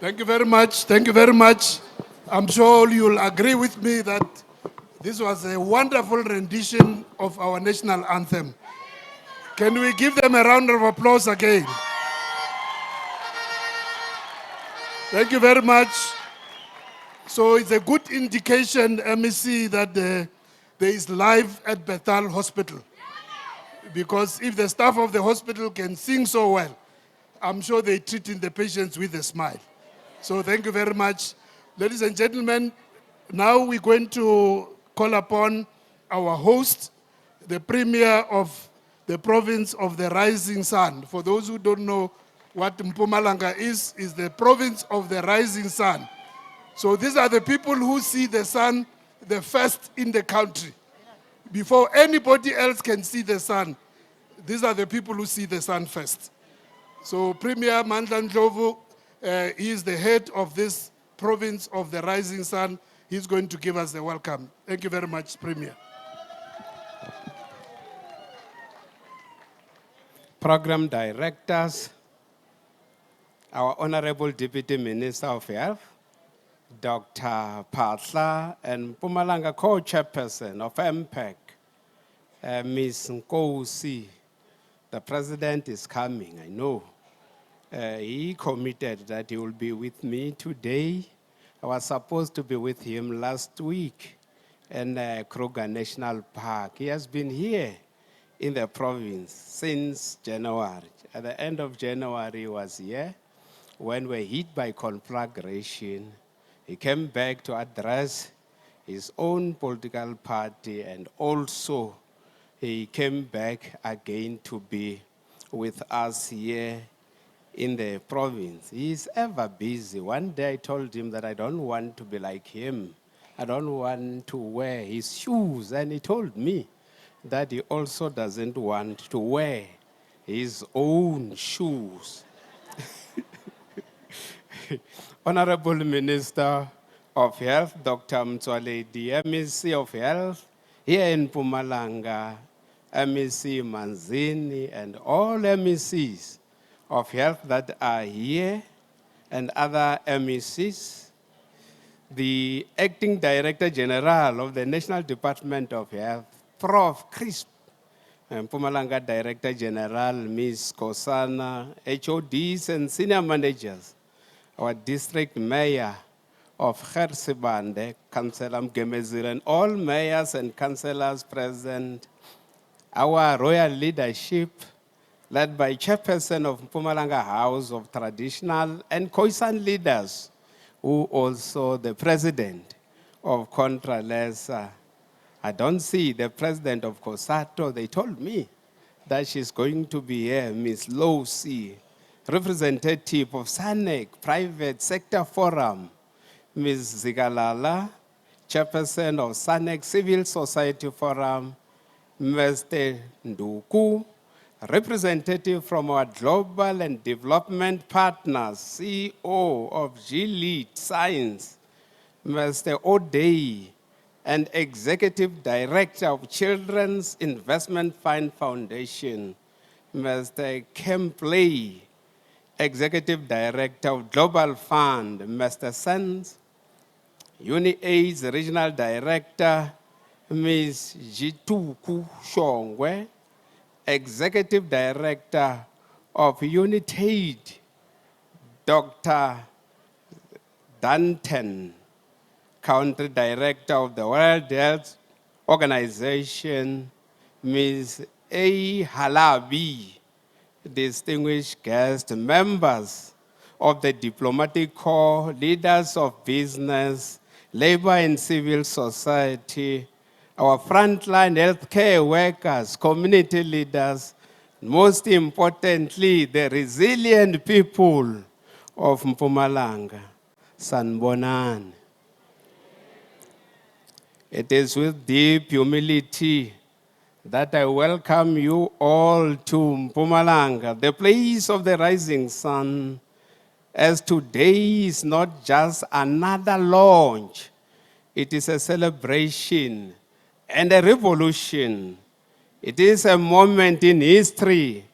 Thank you very much. Thank you very much. I'm sure you'll agree with me that this was a wonderful rendition of our national anthem. Can we give them a round of applause again? Thank you very much. So it's a good indication, MEC, that there is life at Bethel Hospital. Because if the staff of the hospital can sing so well, I'm sure they're treating the patients with a smile. So thank you very much. Ladies and gentlemen, now we're going to call upon our host, the Premier of the province of the Rising Sun. For those who don't know what Mpumalanga is the province of the Rising Sun. So these are the people who see the sun the first in the country. Before anybody else can see the sun, these are the people who see the sun first. So Premier Mandla Ndlovu, he is the head of this province of the Rising Sun. He's going to give us the welcome. Thank you very much, Premier. Program directors, our Honorable Deputy Minister of Health, Dr. Patla, and Mpumalanga co-chairperson of MPEC, Ms. Nkosi. The president is coming, I know. He committed that he will be with me today. I was supposed to be with him last week in Kruger National Park. He has been here in the province since January. At the end of January, he was here. When we were hit by conflagration, he came back to address his own political party, and also he came back again to be with us here in the province. He's ever busy. One day I told him that I don't want to be like him. I don't want to wear his shoes. And he told me that he also doesn't want to wear his own shoes. Honorable Minister of Health, Dr. Motsoaledi, MEC of Health, here in Mpumalanga, MEC Manzini, and all MECs of Health that are here, and other MECs, the Acting Director General of the National Department of Health, Prof. Crisp, and Mpumalanga Director General, Ms. Kosana, HODs and senior managers, our district mayor of Gersibande, Councillor Mgemezile, and all mayors and councillors present, our royal leadership, led by Chairperson of Mpumalanga House of Traditional and Khoisan leaders, who also the President of Contralesa. I don't see the President of COSATO. They told me that she's going to be here, Ms. Losi, representative of SANEC, Private Sector Forum, Ms. Zigalala, Chairperson of SANEC Civil Society Forum, Mr. Nduku, representative from our global and development partners, CEO of G-Lead Science, Mr. O'Day, and Executive Director of Children's Investment Fund Foundation, Mr. Kempley, Executive Director of Global Fund, Mr. Sands, UniAid's Regional Director, Ms. Jituku Shongwe, Executive Director of UniTaid, Dr. Danton, Country Director of the World Health Organization, Ms. A. Halabi, distinguished guests, members of the diplomatic corps, leaders of business, labor and civil society, our frontline healthcare workers, community leaders, most importantly, the resilient people of Mpumalanga. Sanbonani. It is with deep humility that I welcome you all to Mpumalanga, the place of the rising sun, as today is not just another launch, it is a celebration and a revolution. It is a moment in history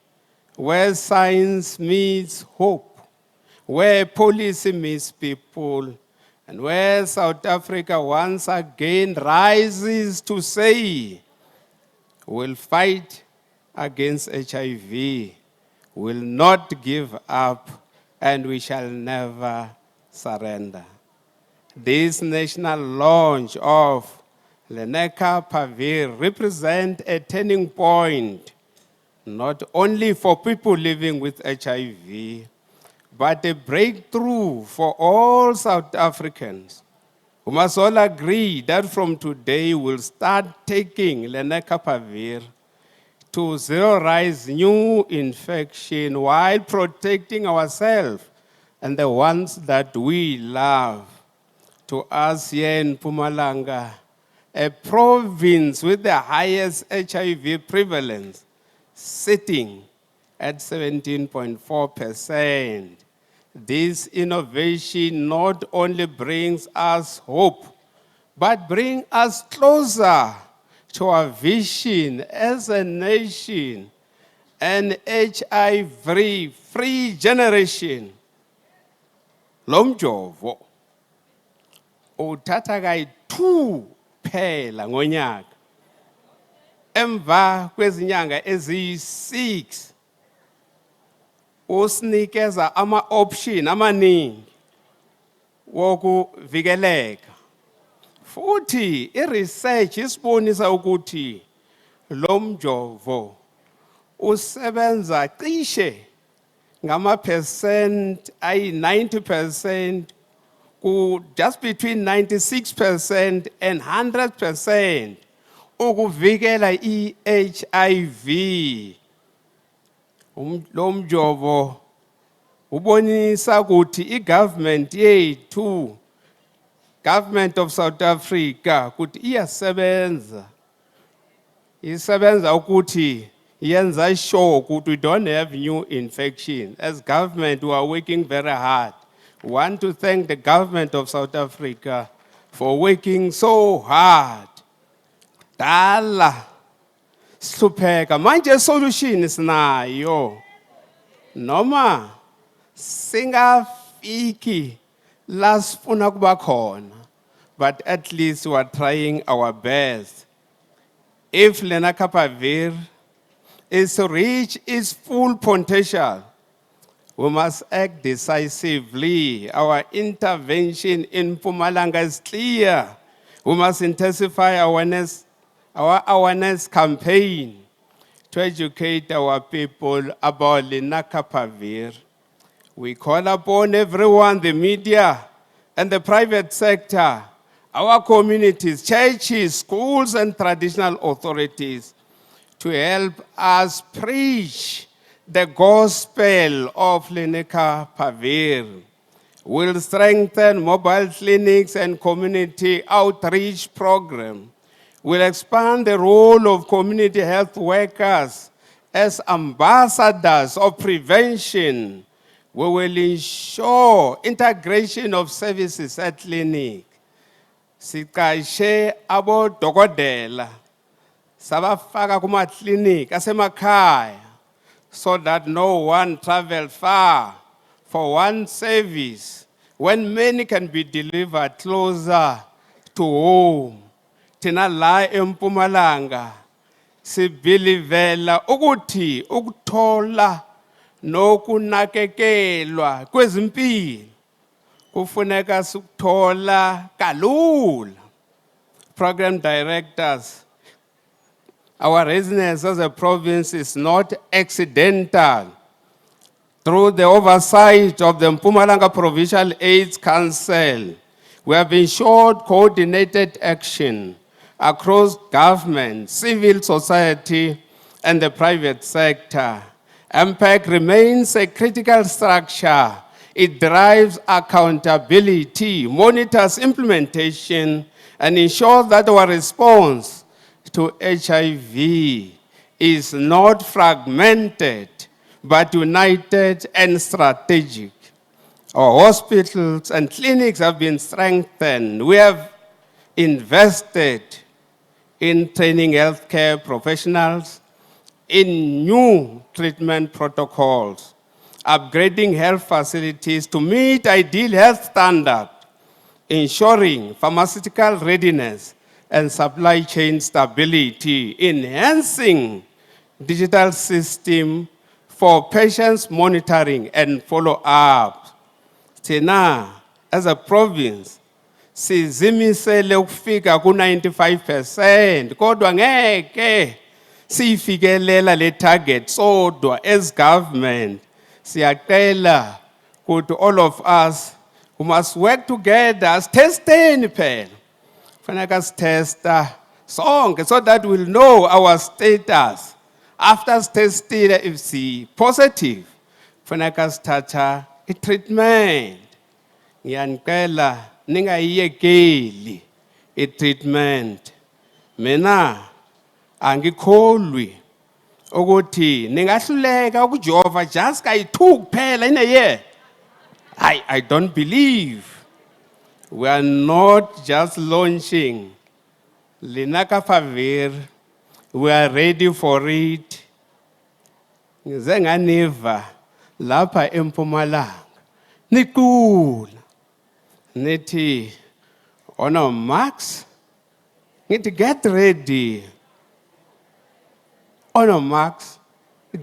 where science meets hope, where policy meets people, and where South Africa once again rises to say, we'll fight against HIV, will not give up, and we shall never surrender. This national launch of Lenacapavir represents a turning point, not only for people living with HIV, but a breakthrough for all South Africans. We must all agree that from today we'll start taking Lenacapavir to zero-rise new infection while protecting ourselves and the ones that we love. To us here in Mpumalanga, a province with the highest HIV prevalence, sitting at 17.4%. This innovation not only brings us hope, but brings us closer to our vision as a nation, an HIV-free generation. Lomjovo, uthatha kayi-2 phela ngonyaka. Emva kwezinyanga eziyi-6, usinikeza ama-option amaningi wokuvikeleka. Futhi i-research isibonisa ukuthi lo mjovo usebenza cishe ngama-percent ayi-90%, just between 96% and 100% ukuvikela i-HIV. Lo mjovo ubonisa ukuthi i-government yethu, government of South Africa, ukuthi iyasebenza. Isebenza ukuthi yenza sure ukuthi we don't have new infection. As government, we are working very hard. We want to thank the government of South Africa for working so hard. Dala slupheka manje solution sinayo. Noma singafiki la sifuna kuba khona, but at least we are trying our best. If Lenacapavir is to reach its full potential, we must act decisively. Our intervention in Mpumalanga is clear. We must intensify our awareness campaign to educate our people about Lenacapavir. We call upon everyone, the media and the private sector, our communities, churches, schools, and traditional authorities to help us preach the gospel of Lenacapavir. will strengthen mobile clinics and community outreach program, will expand the role of community health workers as ambassadors of prevention. We will ensure integration of services at clinic. Siqashe abodokodela sabafaka kuma clinic asemakhaya so that no one travel far for one service when many can be delivered closer to home. Thina la eMpumalanga sibilivela ukuthi ukuthola nokunakekelwa kwezimpilo kufuneka sikuthola kalula. Program directors, our residence as a province is not accidental. Through the oversight of the Mpumalanga Provincial AIDS Council, we have ensured coordinated action across government, civil society, and the private sector. MPAC remains a critical structure. It drives accountability, monitors implementation, and ensures that our response to HIV is not fragmented, but united and strategic. Our hospitals and clinics have been strengthened. We have invested in training healthcare professionals, in new treatment protocols, upgrading health facilities to meet ideal health standards, ensuring pharmaceutical readiness and supply chain stability, enhancing digital system for patients monitoring and follow-up. Thina, as a province, sizimisele ukufika ku-95%, kodwa ngeke siyifikelela le target sodwa as government. Siyacela ukuthi all of us who must work together, sithesteni phela. Kufanele sithesta sonke so that we'll know our status. After testing, if si positive, kufanele sithatha i-treatment. Ngiyanicela ningayiyekeli i-treatment. Mina angikholwi ukuthi ningahluleka ukujova just kayi-2 kuphela in a year. I don't believe. We are not just launching Lenacapavir. We are ready for it. Ngize nganiva lapha eMpumalanga niqula nithi ona Max ngithi get ready. Ona Max,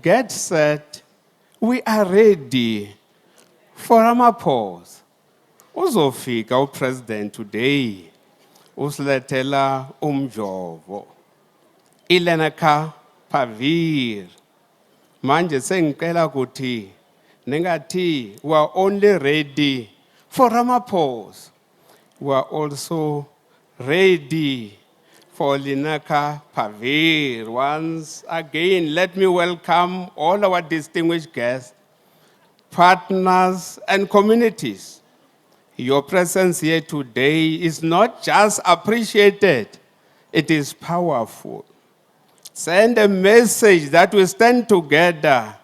get set. We are ready for Ramaphosa. Uzofika upresident today usilethela umjovo. Lenacapavir. Manje sengicela ukuthi ningathi we are only ready for Ramaphosa. We are also ready for Lenacapavir. Once again, let me welcome all our distinguished guests, partners, and communities. Your presence here today is not just appreciated, it is powerful. Send a message that we stand together,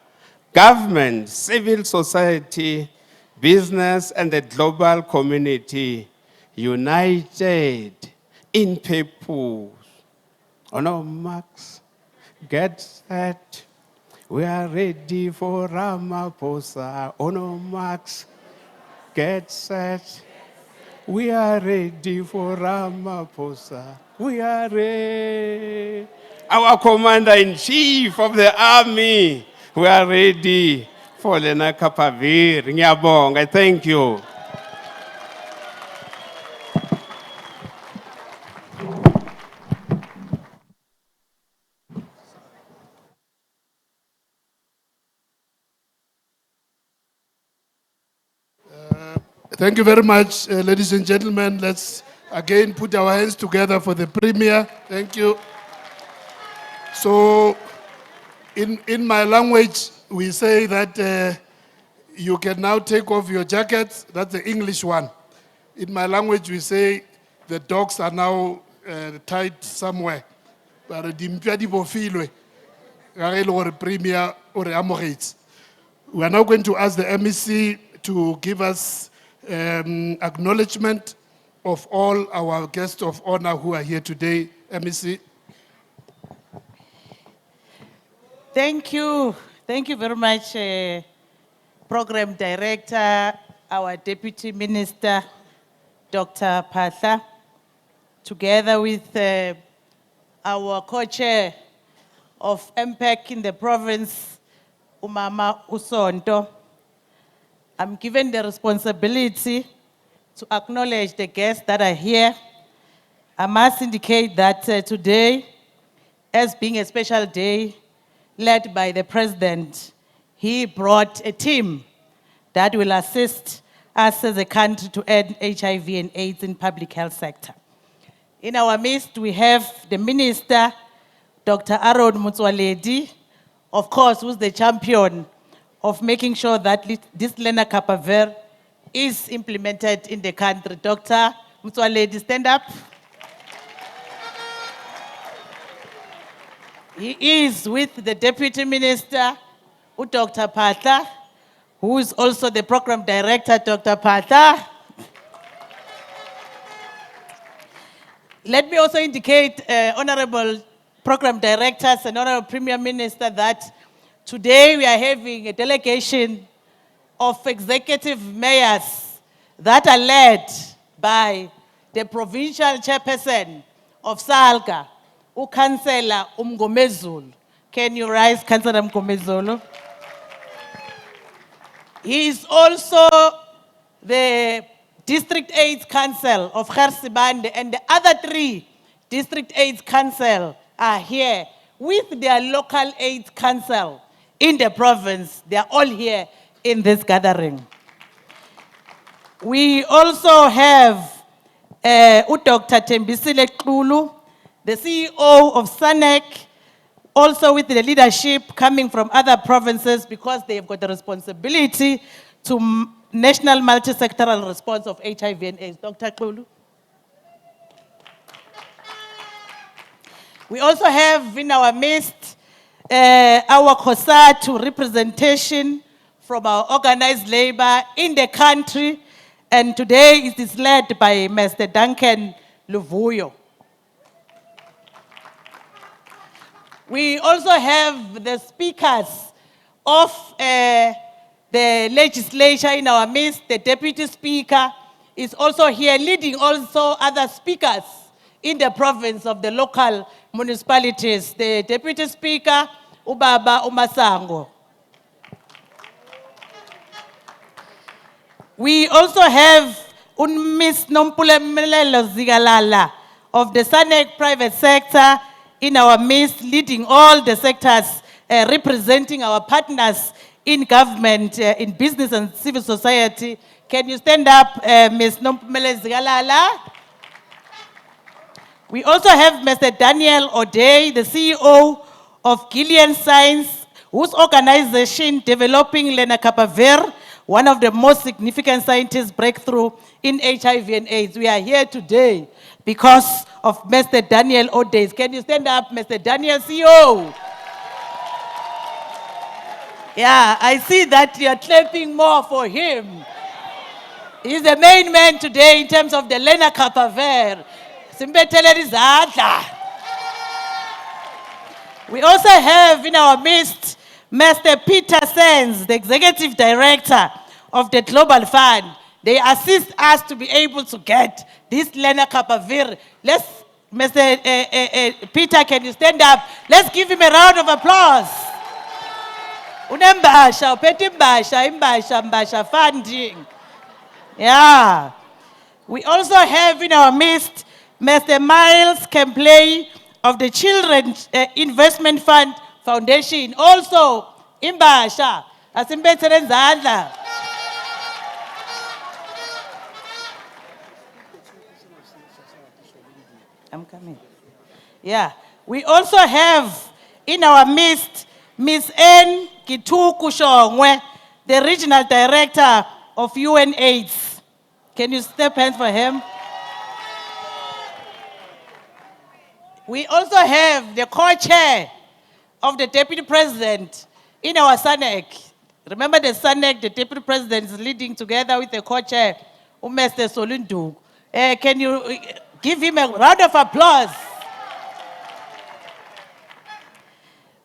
government, civil society, business, and the global community, united in purpose. Honor Max, get set. We are ready for Ramaphosa. Honor Max, get set. We are ready for Ramaphosa. We are ready. Our Commander-in-Chief of the Army, we are ready for Lenacapavir. Ngiyabonga, thank you. Thank you very much, ladies and gentlemen. Let's again put our hands together for the Premier. Thank you. So, in my language, we say that You can now take off your jackets. That's the English one. In my language, we say the dogs are now tied somewhere. But the premier or amorates. We are now going to ask the MEC to give us acknowledgement of all our guests of honor who are here today. MEC. Thank you. Thank you very much, Program Director, our Deputy Minister, Dr. Patla, together with our co-chair of MPEC in the province, Umama Usonto. I'm given the responsibility to acknowledge the guests that are here. I must indicate that today, as being a special day led by the President, he brought a team that will assist us as a country to end HIV and AIDS in public health sector. In our midst, we have the Minister, Dr. Motsoaledi, of course, who's the champion of making sure that this Lenacapavir is implemented in the country. Dr. Motsoaledi, stand up. He is with the Deputy Minister, Dr. Patla, who is also the Program Director, Dr. Patla. Let me also indicate, Honorable Program Directors and Honorable Premier Minister, that today we are having a delegation of executive mayors that are led by the provincial chairperson of Salga, Councillor Umgomezulu. Can you rise, Councillor Umgomezulu? He is also the District AIDS Council of Gersibande, and the other 3 District AIDS Council are here with their local AIDS council in the province. They are all here in this gathering. We also have Dr. Tembisile Kulu, the CEO of SANEC, also with the leadership coming from other provinces because they've got the responsibility to national multi-sectoral response of HIV and AIDS. Dr. Kulu. We also have in our midst our COSATU representation from our organized labor in the country, and today it is led by Mr. Duncan Luvuyo. We also have the speakers of the legislature in our midst. The deputy speaker is also here, leading also other speakers in the province of the local municipalities. The deputy speaker, Ubaba Umasango. We also have Miss Nompulemelelo Zigalala of the SANEC private sector in our midst, leading all the sectors, representing our partners in government, in business and civil society. Can you stand up, Ms. Nompumelelo Zigalala? We also have Mr. Daniel O'Day, the CEO of Gilead Science, whose organization developing Lenacapavir, one of the most significant scientists breakthrough in HIV and AIDS. We are here today because of Mr. Daniel O'Day. Can you stand up, Mr. Daniel, CEO? Yeah, I see that you're clapping more for him. He's the main man today in terms of the Lenacapavir. We also have in our midst Mr. Peter Sands, the Executive Director of the Global Fund. They assist us to be able to get this Lenacapavir. Let's, Mr. Peter, can you stand up? Let's give him a round of applause. Unembasha, upetimbasha, imbasha funding. Yeah. We also have in our midst Mr. Miles Kemplay of the Children's Investment Fund Foundation. Also, Imbasha, Asimbetserenzadla. I'm coming. Yeah. We also have in our midst Miss N. Kituku Shongwe, the Regional Director of UNAIDS. Can you step hands for him? We also have the co-chair of the Deputy President in our SANEC. Remember the SANEC, the Deputy President is leading together with the co-chair, Mr. Solundu. Can you give him a round of applause?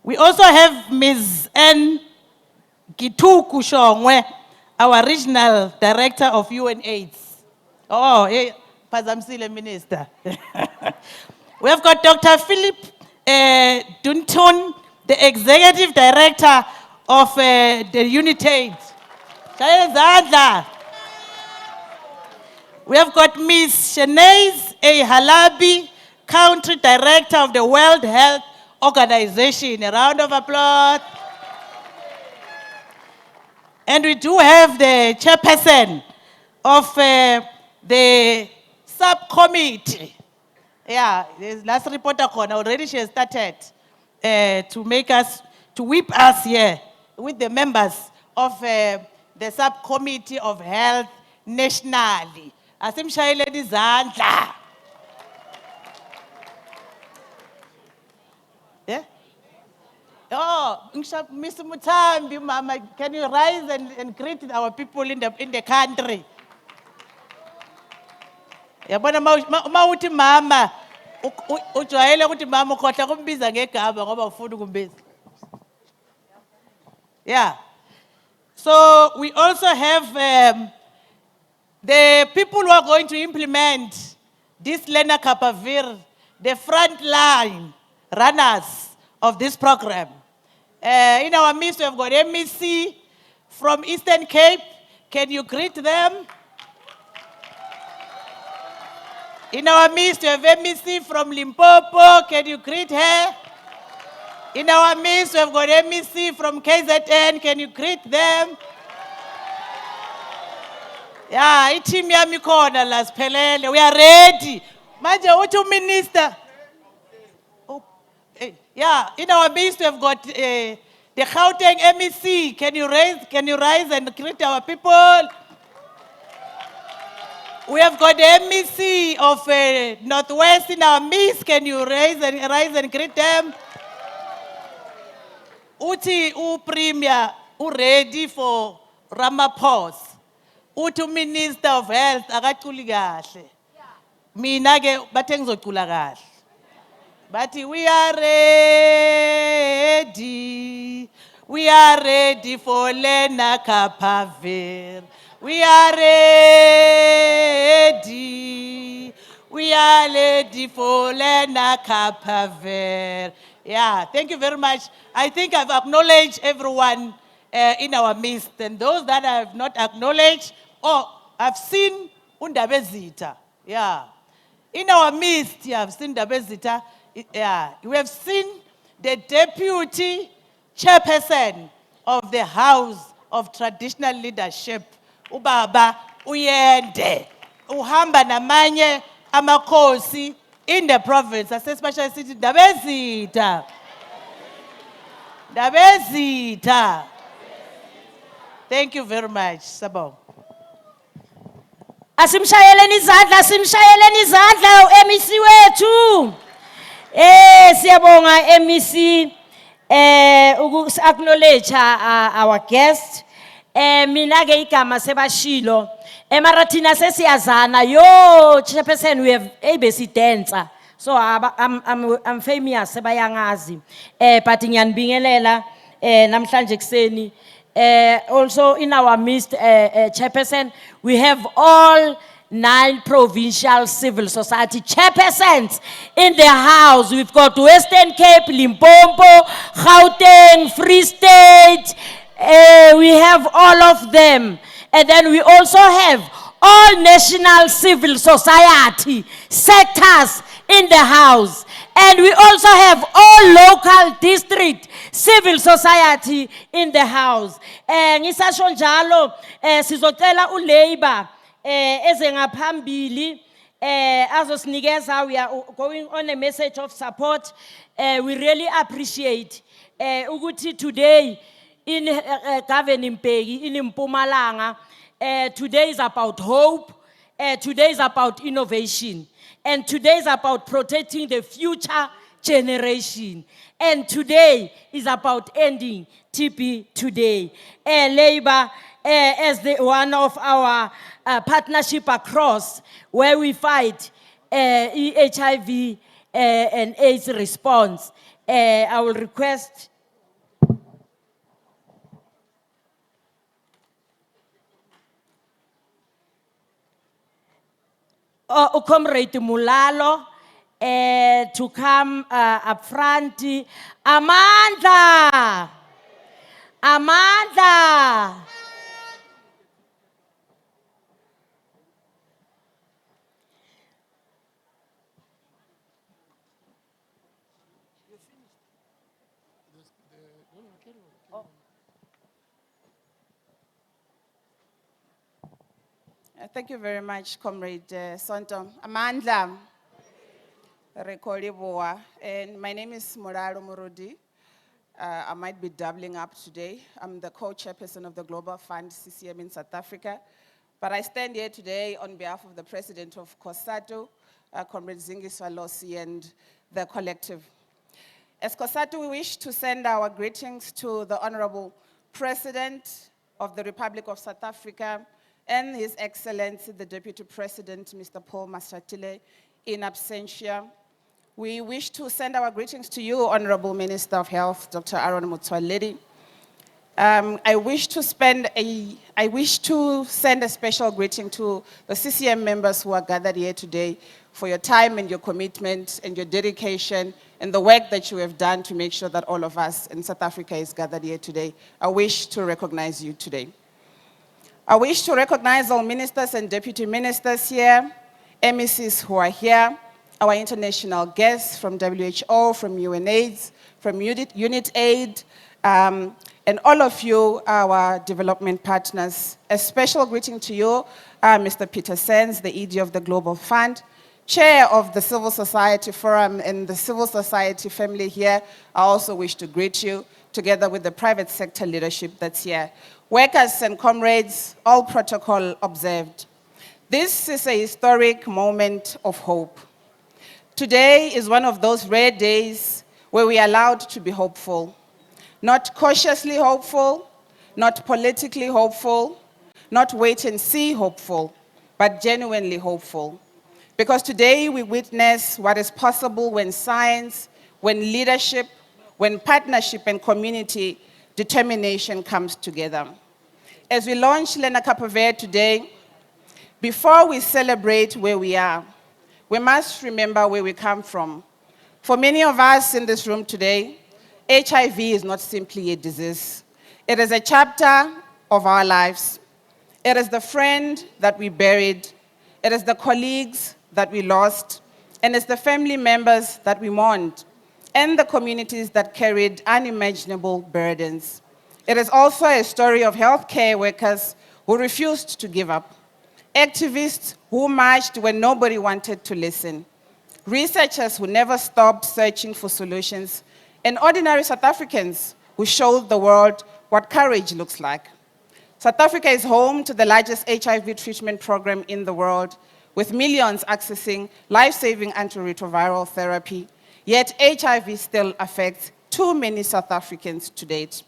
We also have Ms. N. Gituku Shongwe, our Regional Director of UNAIDS. Oh, hey, Pazamsile Minister. We have got Dr. Philip Dunton, the Executive Director of the UNITAID. We have got Ms. Shanaise A. Halabi, Country Director of the World Health Organization. A round of applause. And we do have the chairperson of the subcommittee. Yeah, the last reporter already she has started to whip us here with the members of the subcommittee of health nationally. Asimshayeleni izandla. Yeah? Oh, Mr. Mutambi, Mama, can you rise and greet our people in the country? Yabona mawuthi mama ujwayele ukuthi mama ukhohla kumbiza ngegama ngoba ufuna ukumbiza. Yeah. So we also have the people who are going to implement this Lenacapavir, the front line runners of this program. In our midst, we have got MEC from Eastern Cape. Can you greet them? In our midst, we have MEC from Limpopo. Can you greet her? In our midst, we have got MEC from KZN. Can you greet them? Yeah, team yami khona la siphelele. We are ready. Manje uthi minister. Yeah, in our midst, we have got the Gauteng MEC. Can you rise and greet our people? We have got the MEC of Northwest in our midst. Can you rise and greet them? Uti Premier, ready for Ramaphosa. Uti Minister of Health, akaculi kahle. Mina ke bathe ngizocula kahle. But we are ready for Lenacapavir. We are ready for Lenacapavir. Yeah, thank you very much. I think I've acknowledged everyone in our midst, and those that I have not acknowledged, I've seen Undabezita. Yeah. In our midst, you have seen Ndabezita. Yeah, we have seen the deputy chairperson of the House of Traditional Leadership, Ubaba Uyende, uhamba namanye amakhosi in the province, especially city Ndabezita. Ndabezita. Thank you very much, Sabo. Asimshayeleni izandla MEC wethu. Siyabonga MEC acknowledge our guest. Mina ke igama sebashilo. Emarathina sesiyazana yo chairperson we have abesidenza. So I'm famous sebayangazi. But ngiyanibingelela namhlanje kuseni. Also in our midst chairperson we have all 9 provincial civil society chairpersons in the house. We've got Western Cape, Limpopo, Gauteng, Free State. We have all of them. And then we also have all national civil society sectors in the house. And we also have all local district civil society in the house. Ngisasho njalo sizocela uLabor ezengaphambili azosinikeza. We are going on a message of support. We really appreciate ukuthi today in governing Pegi, in Mpumalanga. Today is about hope. Today is about innovation. And today is about protecting the future generation. And today is about ending TB today. Labour, as one of our partnership across, where we fight HIV and AIDS response. I will request Comrade Mulalo to come up front. Amanda! Amanda! Thank you very much, Comrade Sonto. Amandla Rekoliboa, and my name is Moralo Murudi. I might be doubling up today. I'm the co-chairperson of the Global Fund CCM in South Africa, but I stand here today on behalf of the president of COSATU, Comrade Zingiswa Losi, and the collective. As COSATU, we wish to send our greetings to the Honorable President of the Republic of South Africa and His Excellency, the Deputy President, Mr. Paul Mashatile, in absentia. We wish to send our greetings to you, Honorable Minister of Health, Dr. Aaron Motsoaledi. I wish to send a special greeting to the CCM members who are gathered here today for your time and your commitment and your dedication and the work that you have done to make sure that all of us in South Africa is gathered here today. I wish to recognize you today. I wish to recognize all ministers and deputy ministers here, MECs who are here, our international guests from WHO, from UNAIDS, from UNITAID, and all of you, our development partners. A special greeting to you, Mr. Peter Sands, the ED of the Global Fund, Chair of the Civil Society Forum and the civil society family here. I also wish to greet you, together with the private sector leadership that's here. Workers and comrades, all protocol observed. This is a historic moment of hope. Today is one of those rare days where we are allowed to be hopeful. Not cautiously hopeful, not politically hopeful, not wait and see hopeful, but genuinely hopeful. Because today we witness what is possible when science, when leadership, when partnership and community determination comes together. As we launch Lenacapavir today, before we celebrate where we are, we must remember where we come from. For many of us in this room today, HIV is not simply a disease. It is a chapter of our lives. It is the friend that we buried. It is the colleagues that we lost. And it's the family members that we mourned, and the communities that carried unimaginable burdens. It is also a story of healthcare workers who refused to give up, activists who marched when nobody wanted to listen, researchers who never stopped searching for solutions, and ordinary South Africans who showed the world what courage looks like. South Africa is home to the largest HIV treatment program in the world, with millions accessing life-saving antiretroviral therapy, yet HIV still affects too many South Africans to date.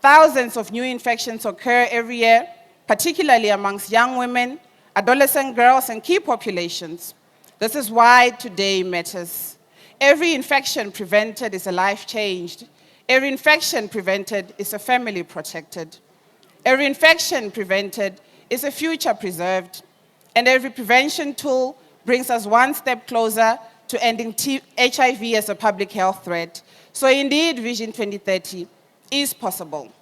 Thousands of new infections occur every year, particularly amongst young women, adolescent girls, and key populations. This is why today matters. Every infection prevented is a life changed. Every infection prevented is a family protected. Every infection prevented is a future preserved. And every prevention tool brings us one step closer to ending HIV as a public health threat. So indeed, Vision 2030 is possible.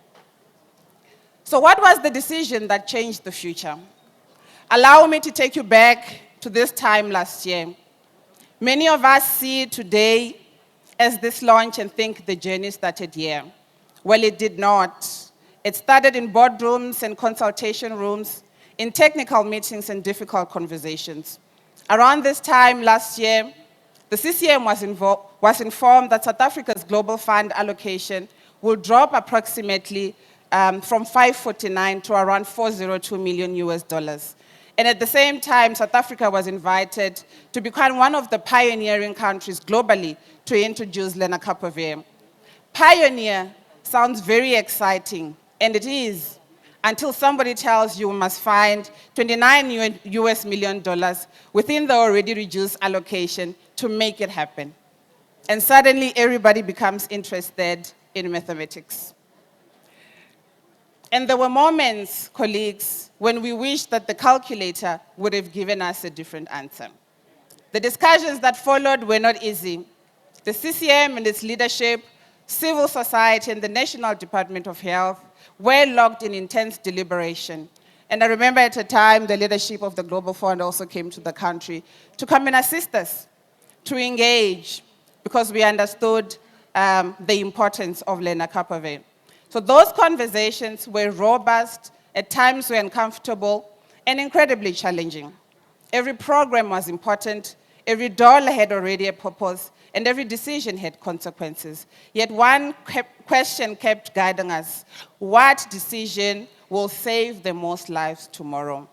So what was the decision that changed the future? Allow me to take you back to this time last year. Many of us see today as this launch and think the journey started here. Well, it did not. It started in boardrooms and consultation rooms, in technical meetings and difficult conversations. Around this time last year, the CCM was informed that South Africa's Global Fund allocation will drop approximately from 549 to around 402 million US dollars. And at the same time, South Africa was invited to become one of the pioneering countries globally to introduce Lenacapavir. Pioneer sounds very exciting, and it is, until somebody tells you we must find 29 US million dollars within the already reduced allocation to make it happen. And suddenly everybody becomes interested in mathematics. And there were moments, colleagues, when we wished that the calculator would have given us a different answer. The discussions that followed were not easy. The CCM and its leadership, civil society, and the National Department of Health were locked in intense deliberation. And I remember at a time, the leadership of the Global Fund also came to the country to come and assist us, to engage, because we understood the importance of Lenacapavir. So those conversations were robust, at times were uncomfortable, and incredibly challenging. Every program was important, every dollar had already a purpose, and every decision had consequences. Yet one question kept guiding us: what decision will save the most lives tomorrow?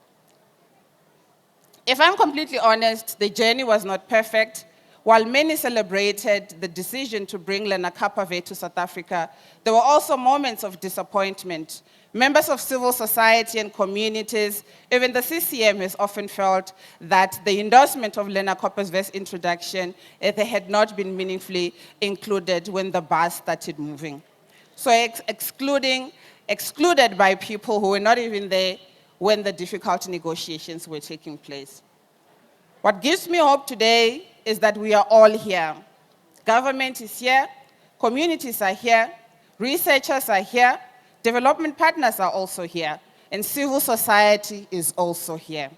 If I'm completely honest, the journey was not perfect. While many celebrated the decision to bring Lenacapavir to South Africa, there were also moments of disappointment. Members of civil society and communities, even the CCM, has often felt that the endorsement of Lenacapavir's introduction, they had not been meaningfully included when the bus started moving. So excluded by people who were not even there when the difficult negotiations were taking place. What gives me hope today is that we are all here. Government is here, communities are here, researchers are here, development partners are also here, and civil society is also here.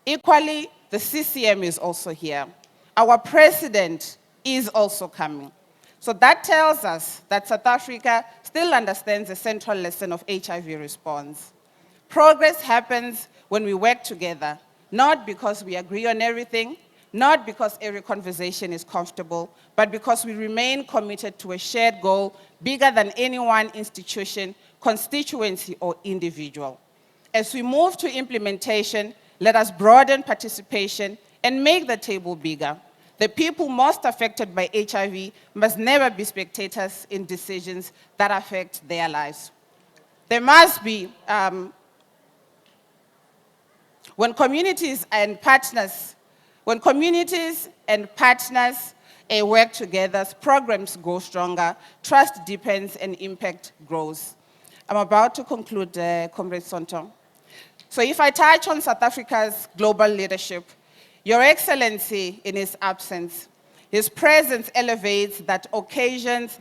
Equally, the CCM is also here. Our president is also coming. So that tells us that South Africa still understands the central lesson of HIV response. Progress happens when we work together, not because we agree on everything, not because every conversation is comfortable, but because we remain committed to a shared goal bigger than any one institution, constituency, or individual. As we move to implementation, let us broaden participation and make the table bigger. The people most affected by HIV must never be spectators in decisions that affect their lives. There must be, when communities and partners work together, programs go stronger, trust deepens, and impact grows. I'm about to conclude, Comrade Sonto. So if I touch on South Africa's global leadership, Your Excellency, in his absence, his presence elevates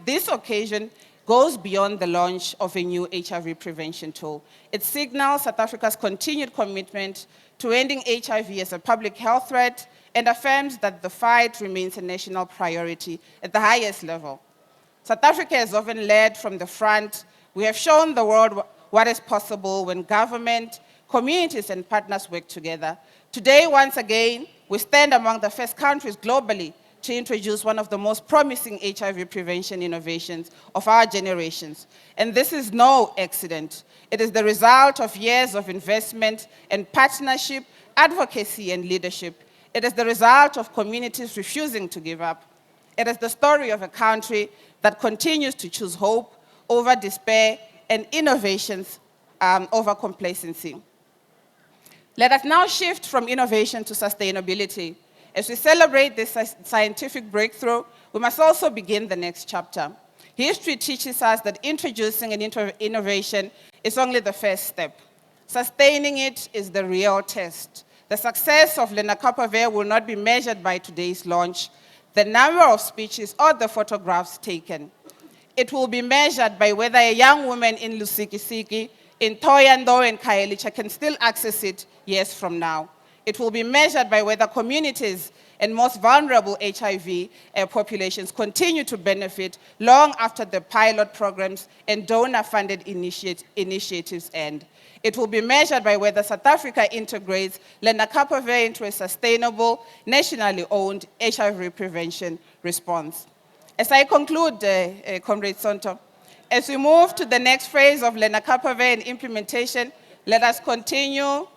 this occasion goes beyond the launch of a new HIV prevention tool. It signals South Africa's continued commitment to ending HIV as a public health threat and affirms that the fight remains a national priority at the highest level. South Africa has often led from the front. We have shown the world what is possible when government, communities, and partners work together. Today, once again, we stand among the first countries globally to introduce one of the most promising HIV prevention innovations of our generations. And this is no accident. It is the result of years of investment and partnership, advocacy, and leadership. It is the result of communities refusing to give up. It is the story of a country that continues to choose hope over despair and innovations over complacency. Let us now shift from innovation to sustainability. As we celebrate this scientific breakthrough, we must also begin the next chapter. History teaches us that introducing an innovation is only the first step. Sustaining it is the real test. The success of Lenacapavir will not be measured by today's launch, the number of speeches, or the photographs taken. It will be measured by whether a young woman in Lusikisiki, in Thohoyandou, and Khayelitsha can still access it years from now. It will be measured by whether communities and most vulnerable HIV populations continue to benefit long after the pilot programs and donor-funded initiatives end. It will be measured by whether South Africa integrates Lenacapavir into a sustainable, nationally owned HIV prevention response. As I conclude, Comrade Sonto, As we move to the next phase of Lenacapavir and implementation, let us continue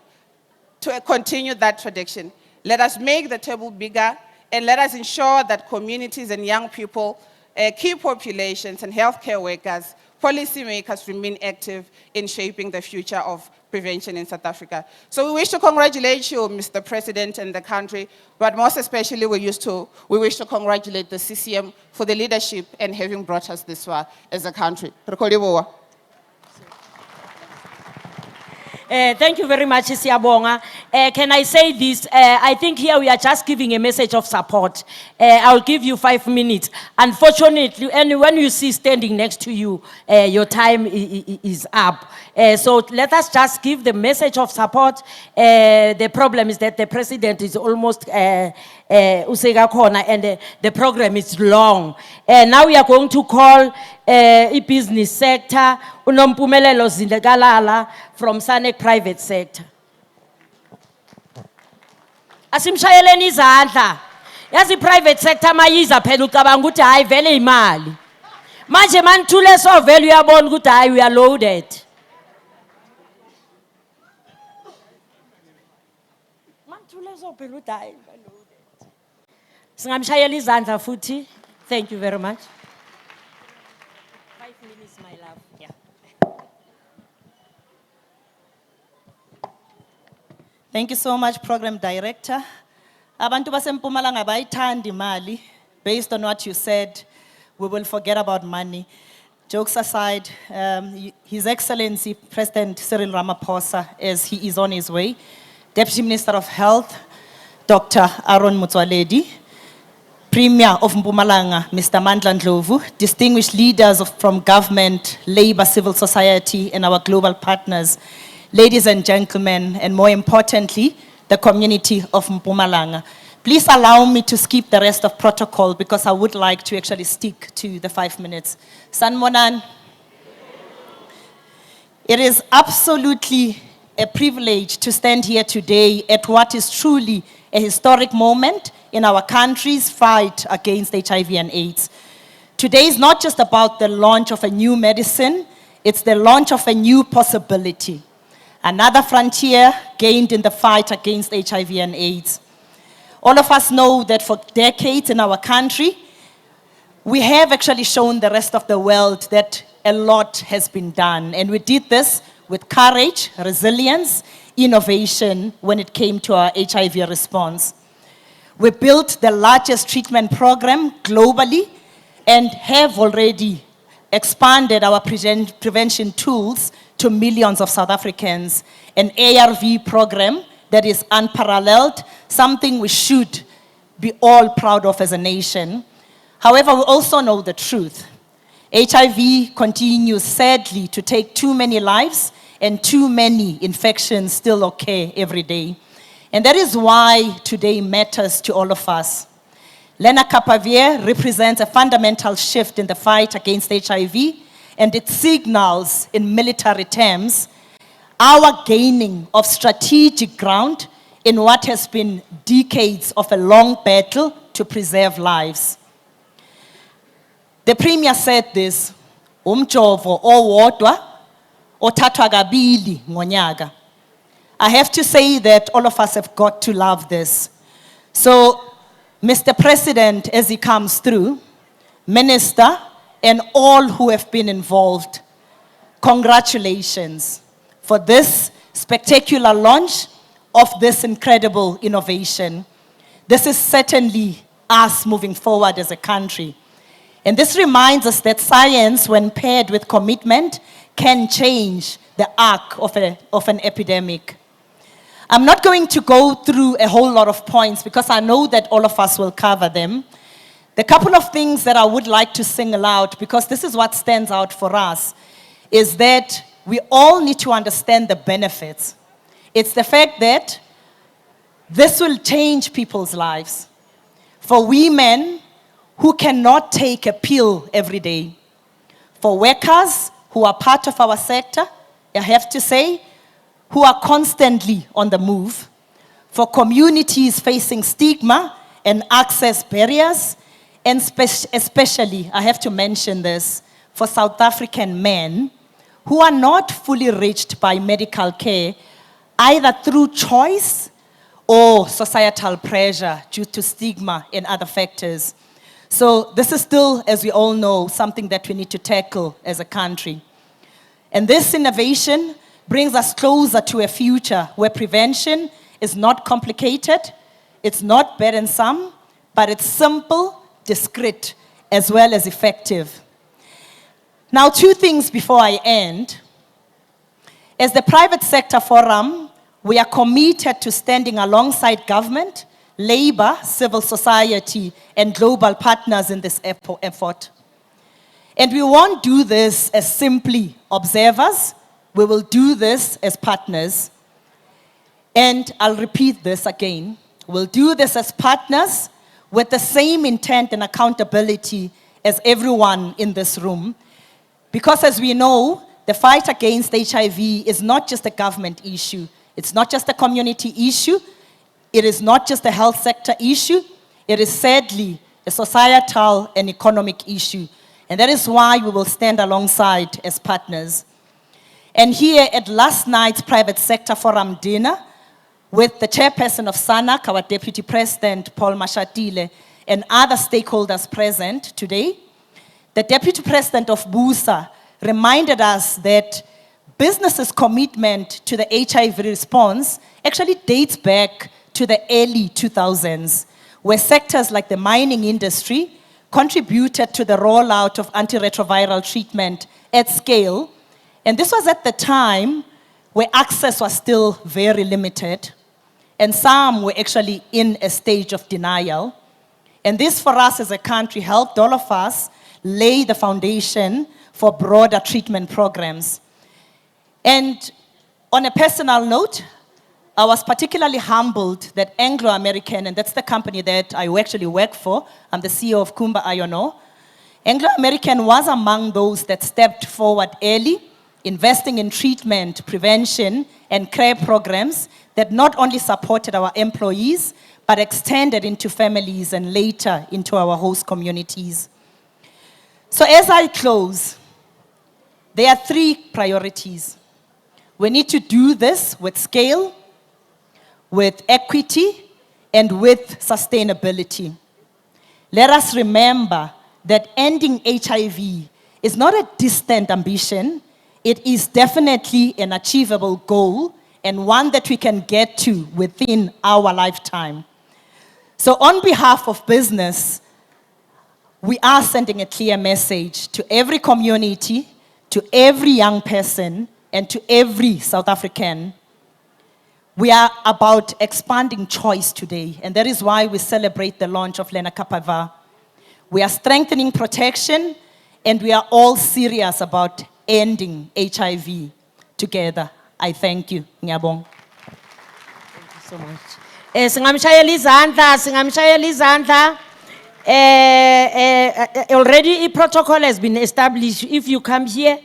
that tradition. Let us make the table bigger, and let us ensure that communities and young people, key populations and healthcare workers, policymakers remain active in shaping the future of prevention in South Africa. So we wish to congratulate you, Mr. President, and the country, but most especially we wish to congratulate the CCM for the leadership and having brought us this far as a country. Thank you very much, Siabonga. Can I say this? I think here we are just giving a message of support. I'll give you 5 minutes. Unfortunately, and when you see standing next to you, your time is up. So let us just give the message of support. The problem is that the president is almost Usega Corner, and the program is long. Now we are going to call business sector, Unompumelelo Zindegalala from Sanek private sector. Asimshayeleni izandla. Yazi private sector mayiza phela ucabanga ukuthi hayi vele imali. Manje manithule so vele uyabona ukuthi hayi we are loaded. Manithule so phela ukuthi hayi we are loaded. Singamshayela izandla futhi. Thank you very much. 5 minutes, my love. Yeah. Thank you so much, Program Director. Abantu basempumalanga bayithanda imali. Based on what you said, we will forget about money. Jokes aside, His Excellency President Cyril Ramaphosa, as he is on his way, Deputy Minister of Health, Dr. Motsoaledi, Premier of Mpumalanga, Mr. Mandla Ndlovu, distinguished leaders from government, labor, civil society, and our global partners, ladies and gentlemen, and more importantly, the community of Mpumalanga. Please allow me to skip the rest of protocol because I would like to actually stick to the 5 minutes. Sanmonan, it is absolutely a privilege to stand here today at what is truly a historic moment in our country's fight against HIV and AIDS. Today is not just about the launch of a new medicine, it's the launch of a new possibility. Another frontier gained in the fight against HIV and AIDS. All of us know that for decades in our country, we have actually shown the rest of the world that a lot has been done. And we did this with courage, resilience, innovation when it came to our HIV response. We built the largest treatment program globally and have already expanded our prevention tools to millions of South Africans. An ARV program that is unparalleled, something we should be all proud of as a nation. However, we also know the truth. HIV continues sadly to take too many lives and too many infections still occur every day. And that is why today matters to all of us. Lenacapavir represents a fundamental shift in the fight against HIV, and it signals, in military terms, our gaining of strategic ground in what has been decades of a long battle to preserve lives. The Premier said this, umjovo owodwa othathwa kabili ngonyaka. I have to say that all of us have got to love this. So, Mr. President, as he comes through, Minister, and all who have been involved, congratulations for this spectacular launch of this incredible innovation. This is certainly us moving forward as a country. And this reminds us that science, when paired with commitment, can change the arc of an epidemic. I'm not going to go through a whole lot of points because I know that all of us will cover them. The couple of things that I would like to single out, because this is what stands out for us, is that we all need to understand the benefits. It's the fact that this will change people's lives. For women who cannot take a pill every day, for workers who are part of our sector, I have to say, who are constantly on the move, for communities facing stigma and access barriers, and especially, I have to mention this, for South African men who are not fully reached by medical care, either through choice or societal pressure due to stigma and other factors. So this is still, as we all know, something that we need to tackle as a country. And this innovation brings us closer to a future where prevention is not complicated, it's not burdensome, but it's simple, discreet, as well as effective. Now, 2 things before I end. As the private sector forum, we are committed to standing alongside government, labor, civil society, and global partners in this effort. And we won't do this as simply observers, we will do this as partners. And I'll repeat this again. We'll do this as partners with the same intent and accountability as everyone in this room. Because as we know, the fight against HIV is not just a government issue. It's not just a community issue. It is not just a health sector issue. It is sadly a societal and economic issue. And that is why we will stand alongside as partners. And here at last night's private sector forum dinner, with the chairperson of SANAC, our deputy president, Paul Mashatile, and other stakeholders present today, the deputy president of BUSA reminded us that business's commitment to the HIV response actually dates back to the early 2000s, where sectors like the mining industry contributed to the rollout of antiretroviral treatment at scale. And this was at the time where access was still very limited, and some were actually in a stage of denial. And this, for us as a country, helped all of us lay the foundation for broader treatment programs. And on a personal note, I was particularly humbled that Anglo American, and that's the company that I actually work for, I'm the CEO of Kumba Iono. Anglo American was among those that stepped forward early, investing in treatment, prevention, and care programs that not only supported our employees, but extended into families and later into our host communities. So as I close, there are 3 priorities. We need to do this with scale, with equity, and with sustainability. Let us remember that ending HIV is not a distant ambition. It is definitely an achievable goal and one that we can get to within our lifetime. So on behalf of business, we are sending a clear message to every community, to every young person, and to every South African. We are about expanding choice today, and that is why we celebrate the launch of Lenacapavir. We are strengthening protection, and we are all serious about ending HIV together. I thank you. Ngiyabonga. So much. Singamshayela izandla. Already a protocol has been established. If you come here,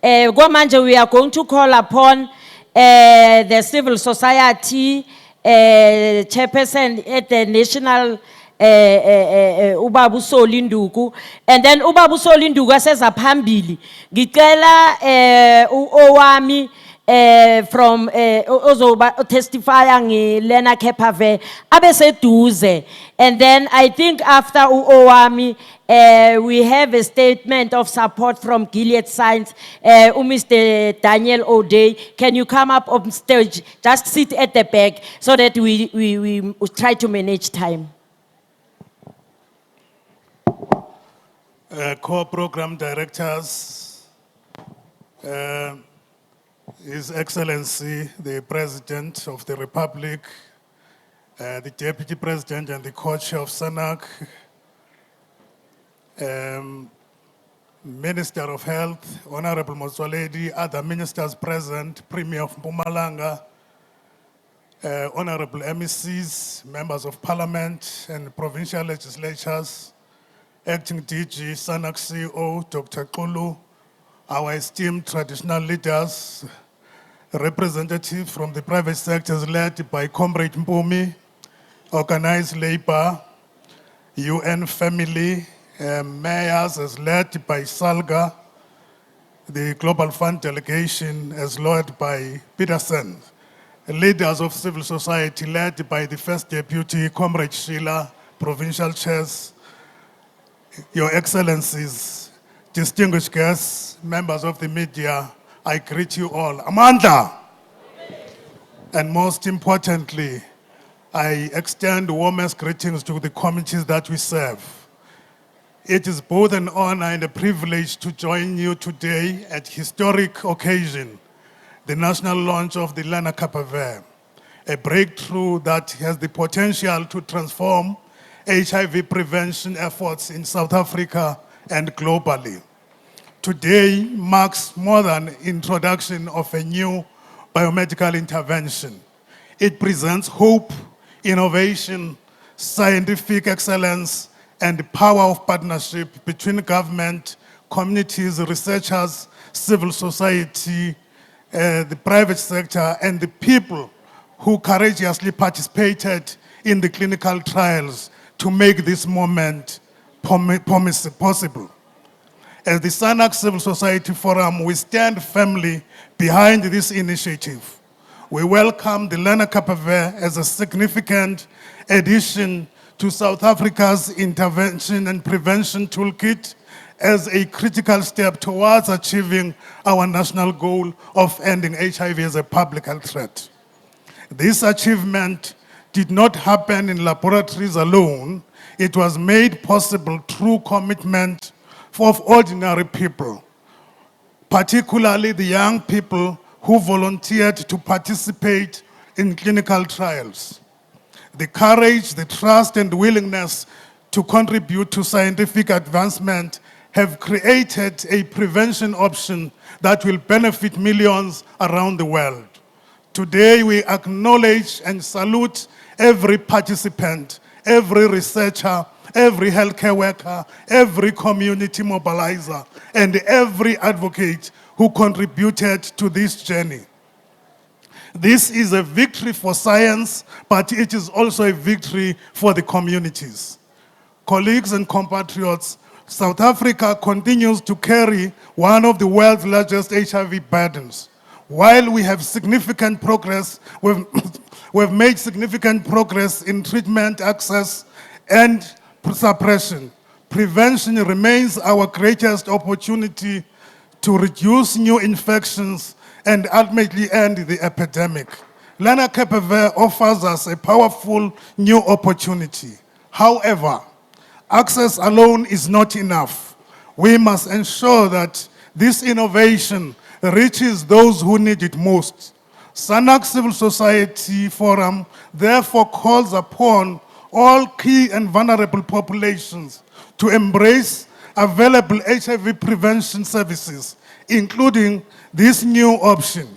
Manje, we are going to call upon the civil society chairperson at the national Ubabu Solinduku, and then Ubabu Solinduku says phambili. Ngicela Owami from ozoba testify ngi Lenacapavir abeseduze, and then I think after Owami we have a statement of support from Gilead Science. Mr. Daniel O'Day, can you come up on stage? Just sit at the back so that we try to manage time. Core program directors, His Excellency, the President of the Republic, the Deputy President and the Co-Chair of SANAC, Minister of Health, Honorable Motsoaledi, other ministers present, Premier of Mpumalanga, Honorable MECs, Members of Parliament and Provincial Legislatures, Acting DG, SANAC CEO, Dr. Kulu, our esteemed traditional leaders, representatives from the private sectors led by Comrade Mpumi, organized labor, UN family, mayors as led by Salga, the Global Fund delegation as led by Peterson, leaders of civil society led by the First Deputy, Comrade Sheila, provincial chairs, Your Excellencies, distinguished guests, members of the media, I greet you all. Amanda! And most importantly, I extend warmest greetings to the communities that we serve. It is both an honor and a privilege to join you today at historic occasion, the national launch of the Lenacapavir, a breakthrough that has the potential to transform HIV prevention efforts in South Africa and globally. Today marks more than introduction of a new biomedical intervention. It presents hope, innovation, scientific excellence, and the power of partnership between government, communities, researchers, civil society, the private sector, and the people who courageously participated in the clinical trials to make this moment possible. As the SANAC Civil Society Forum, we stand firmly behind this initiative. We welcome the Lenacapavir as a significant addition to South Africa's intervention and prevention toolkit as a critical step towards achieving our national goal of ending HIV as a public health threat. This achievement did not happen in laboratories alone. It was made possible through commitment of ordinary people, particularly the young people who volunteered to participate in clinical trials. The courage, the trust, and willingness to contribute to scientific advancement have created a prevention option that will benefit millions around the world. Today, we acknowledge and salute every participant, every researcher, every healthcare worker, every community mobilizer, and every advocate who contributed to this journey. This is a victory for science, but it is also a victory for the communities. Colleagues and compatriots, South Africa continues to carry one of the world's largest HIV burdens. While we have significant progress, we've made significant progress in treatment access and suppression. Prevention remains our greatest opportunity to reduce new infections and ultimately end the epidemic. Lenacapavir offers us a powerful new opportunity. However, access alone is not enough. We must ensure that this innovation reaches those who need it most. SANAC Civil Society Forum therefore calls upon all key and vulnerable populations to embrace available HIV prevention services, including this new option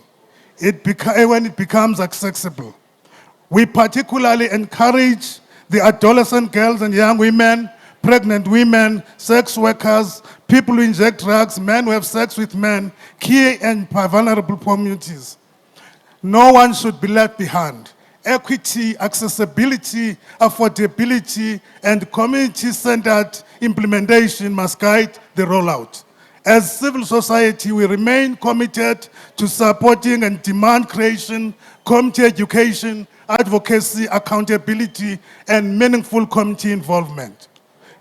when it becomes accessible. We particularly encourage the adolescent girls and young women, pregnant women, sex workers, people who inject drugs, men who have sex with men, key and vulnerable communities. No one should be left behind. Equity, accessibility, affordability, and community-centered implementation must guide the rollout. As civil society, we remain committed to supporting and demand creation, community education, advocacy, accountability, and meaningful community involvement.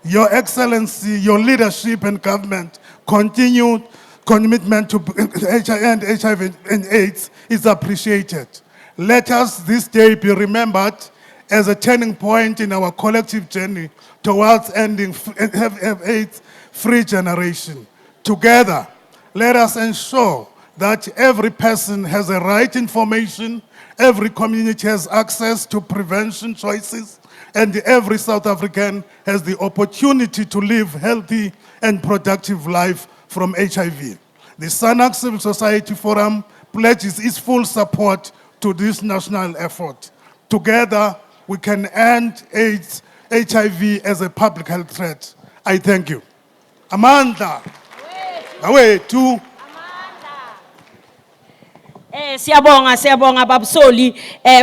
Your Excellency, your leadership and government continued commitment to end HIV and AIDS is appreciated. Let us this day be remembered as a turning point in our collective journey towards ending AIDS-free generation. Together, let us ensure that every person has the right information, every community has access to prevention choices, and every South African has the opportunity to live healthy and productive life from HIV. The SANAC Civil Society Forum pledges its full support to this national effort. Together, we can end AIDS, HIV as a public health threat. I thank you. Amanda. Away to. Siyabonga babsoli.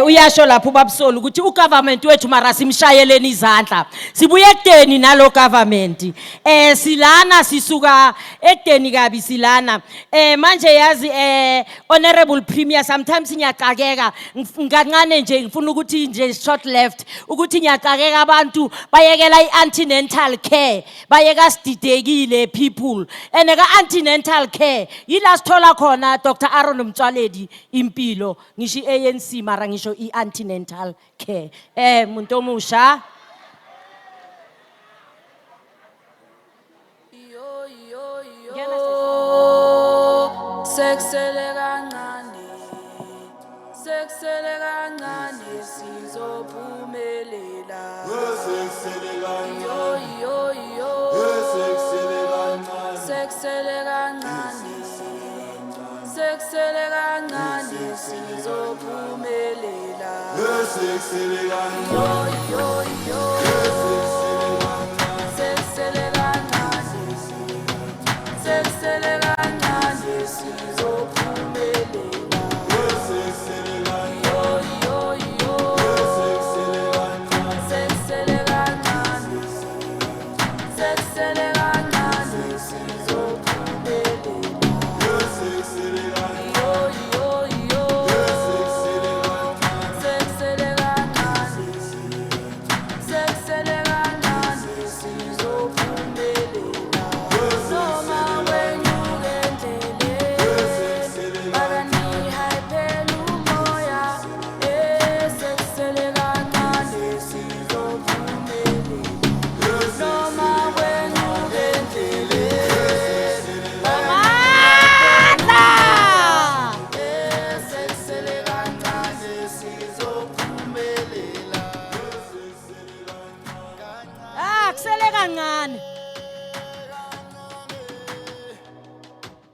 Uyasho lapho babsoli ukuthi ugovernment wethu mara simshayeleni izandla. Sibuye ekudeni nalo government. Silana sisuka ekudeni kabi silana. Manje yazi honorable premier sometimes ngiyaqakeka ngancane nje ngifuna ukuthi nje short left ukuthi ngiyaqakeka abantu bayekela i-antenatal care bayeka sididekile people. Ka antenatal care yila sithola khona Dr. Aaron Motsoaledi impilo ngisho ANC mara ngisho i-antenatal care muntu omusha Seksele kancane sizophumelela seksele kancane sizophumelela seksele kancane sizophumelela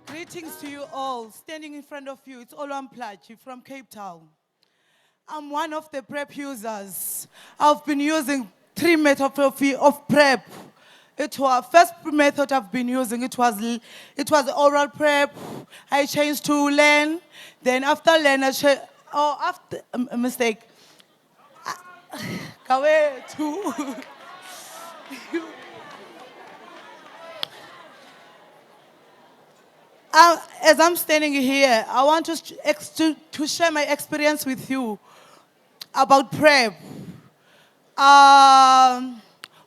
Greetings to you all. Standing in front of you, it's Olwam Plachi from Cape Town. I'm one of the PrEP users. I've been using 3 methods of PrEP. It was first method I've been using. It was oral PrEP. I changed to Len. Then after Len, after a mistake. Kawe to. As I'm standing here, I want to share my experience with you about PrEP.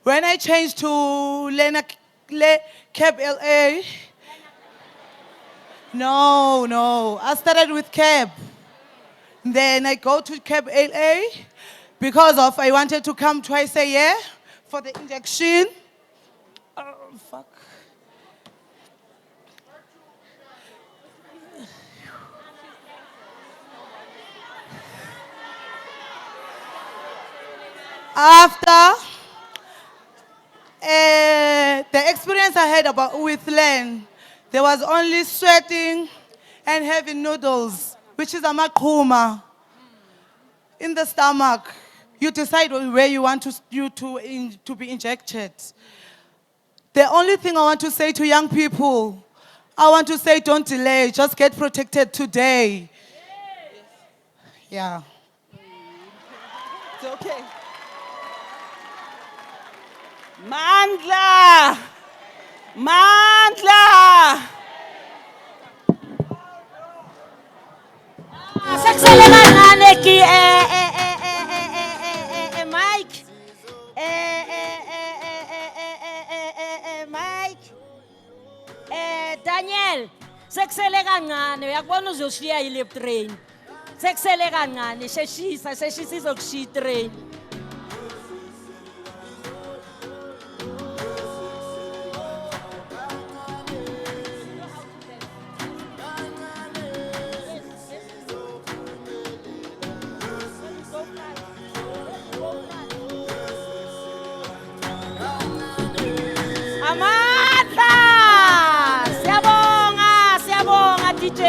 When I changed to Cap LA, no, I started with Cap. Then I go to Cap LA because I wanted to come twice a year for the injection. Oh, fuck. After the experience I had with Len, there was only sweating and having noodles, which is a makuma in the stomach. You decide where you want to be injected. The only thing I want to say to young people, I want to say don't delay, just get protected today. Yeah. It's okay. Mandla! Seksele kancane ki Mike Mike Daniel seksele kancane uyakubona uzoshiya ile train seksele kancane sheshisa izokushiya train Amandla! Siyabonga DJ.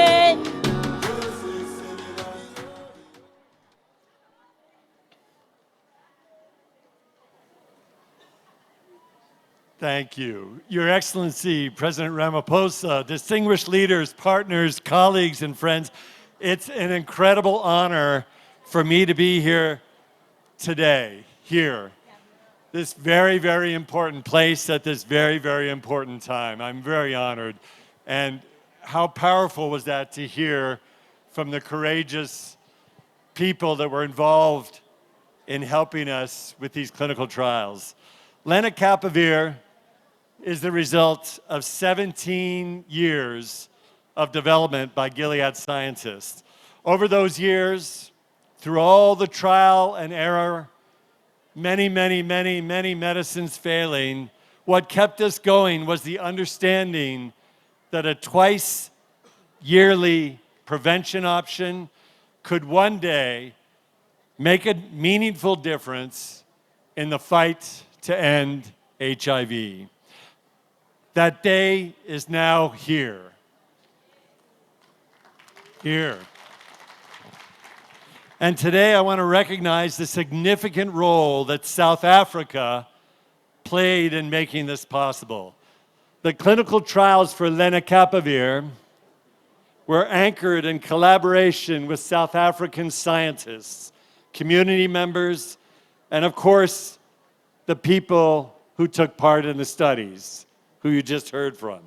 Thank you. Your Excellency, President Ramaphosa, distinguished leaders, partners, colleagues, and friends, It's an incredible honor for me to be here today, here. This very, very important place at this very, very important time. I'm very honored. And how powerful was that to hear from the courageous people that were involved in helping us with these clinical trials. Lenacapavir is the result of 17 years of development by Gilead scientists. Over those years, through all the trial and error, many medicines failing, what kept us going was the understanding that a twice yearly prevention option could one day make a meaningful difference in the fight to end HIV. That day is now here. Here. And today I want to recognize the significant role that South Africa played in making this possible. The clinical trials for lenacapavir were anchored in collaboration with South African scientists, community members, and of course, the people who took part in the studies, who you just heard from.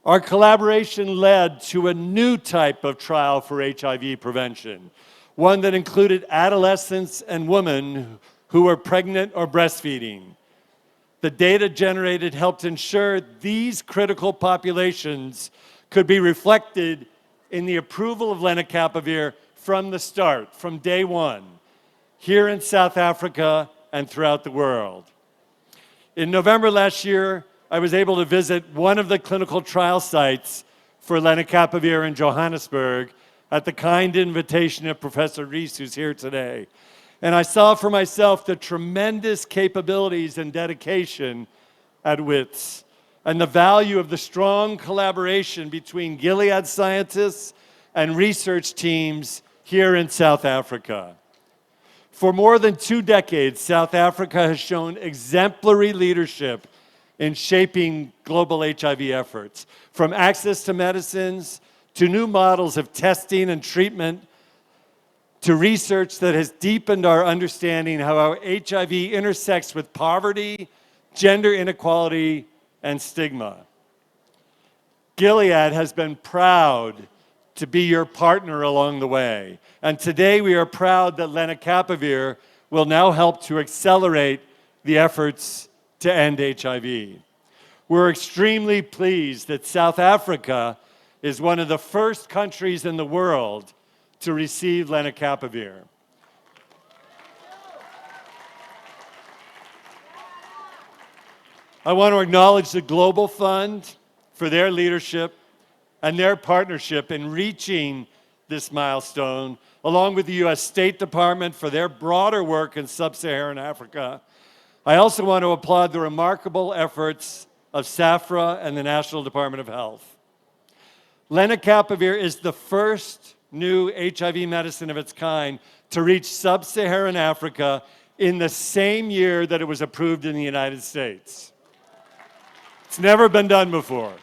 Our collaboration led to a new type of trial for HIV prevention, one that included adolescents and women who were pregnant or breastfeeding. The data generated helped ensure these critical populations could be reflected in the approval of lenacapavir from the start, from day one, here in South Africa and throughout the world. In November last year, I was able to visit one of the clinical trial sites for lenacapavir in Johannesburg at the kind invitation of Professor Rees, who's here today. And I saw for myself the tremendous capabilities and dedication at WITS and the value of the strong collaboration between Gilead scientists and research teams here in South Africa. For more than 2 decades, South Africa has shown exemplary leadership in shaping global HIV efforts, from access to medicines, to new models of testing and treatment, to research that has deepened our understanding how our HIV intersects with poverty, gender inequality, and stigma. Gilead has been proud to be your partner along the way. And today we are proud that lenacapavir will now help to accelerate the efforts to end HIV. We're extremely pleased that South Africa is one of the first countries in the world to receive lenacapavir. I want to acknowledge the Global Fund for their leadership and their partnership in reaching this milestone, along with the US State Department for their broader work in sub-Saharan Africa. I also want to applaud the remarkable efforts of SAFRA and the National Department of Health. Lenacapavir is the first new HIV medicine of its kind to reach sub-Saharan Africa in the same year that it was approved in the United States. It's never been done before.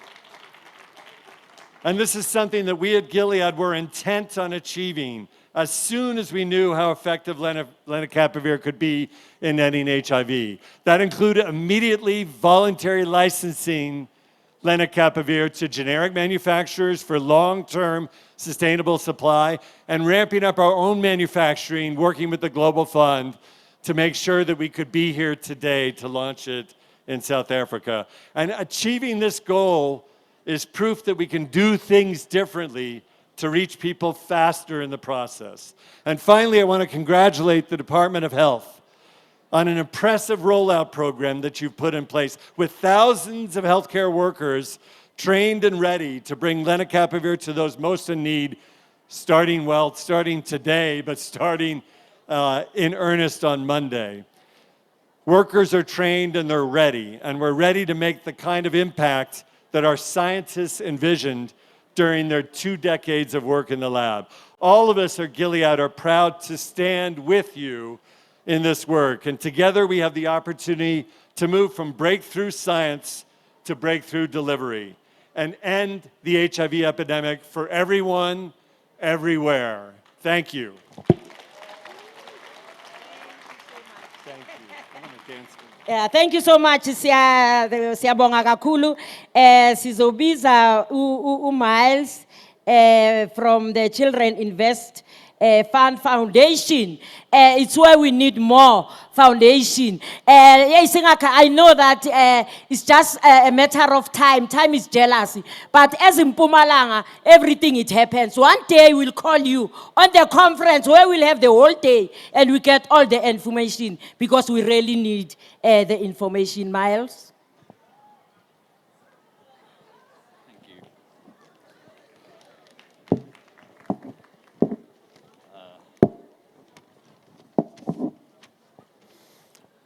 And this is something that we at Gilead were intent on achieving as soon as we knew how effective lenacapavir could be in ending HIV. That included immediately voluntary licensing lenacapavir to generic manufacturers for long-term sustainable supply and ramping up our own manufacturing, working with the Global Fund to make sure that we could be here today to launch it in South Africa. And achieving this goal is proof that we can do things differently to reach people faster in the process. And finally, I want to congratulate the Department of Health on an impressive rollout program that you've put in place with thousands of healthcare workers trained and ready to bring lenacapavir to those most in need, starting today, but starting in earnest on Monday. Workers are trained and they're ready, and we're ready to make the kind of impact that our scientists envisioned during their 2 decades of work in the lab. All of us at Gilead are proud to stand with you in this work, and together we have the opportunity to move from breakthrough science to breakthrough delivery. and end the HIV epidemic for everyone, everywhere. Thank you. Yeah, thank you so much. Siyabonga kakhulu. Sizobiza Miles from the Children Invest Fund Foundation. It's where we need more foundation. I know that it's just a matter of time. Time is jealousy. But as in Mpumalanga, everything it happens. One day we'll call you on the conference where we'll have the whole day and we get all the information because we really need the information, Miles.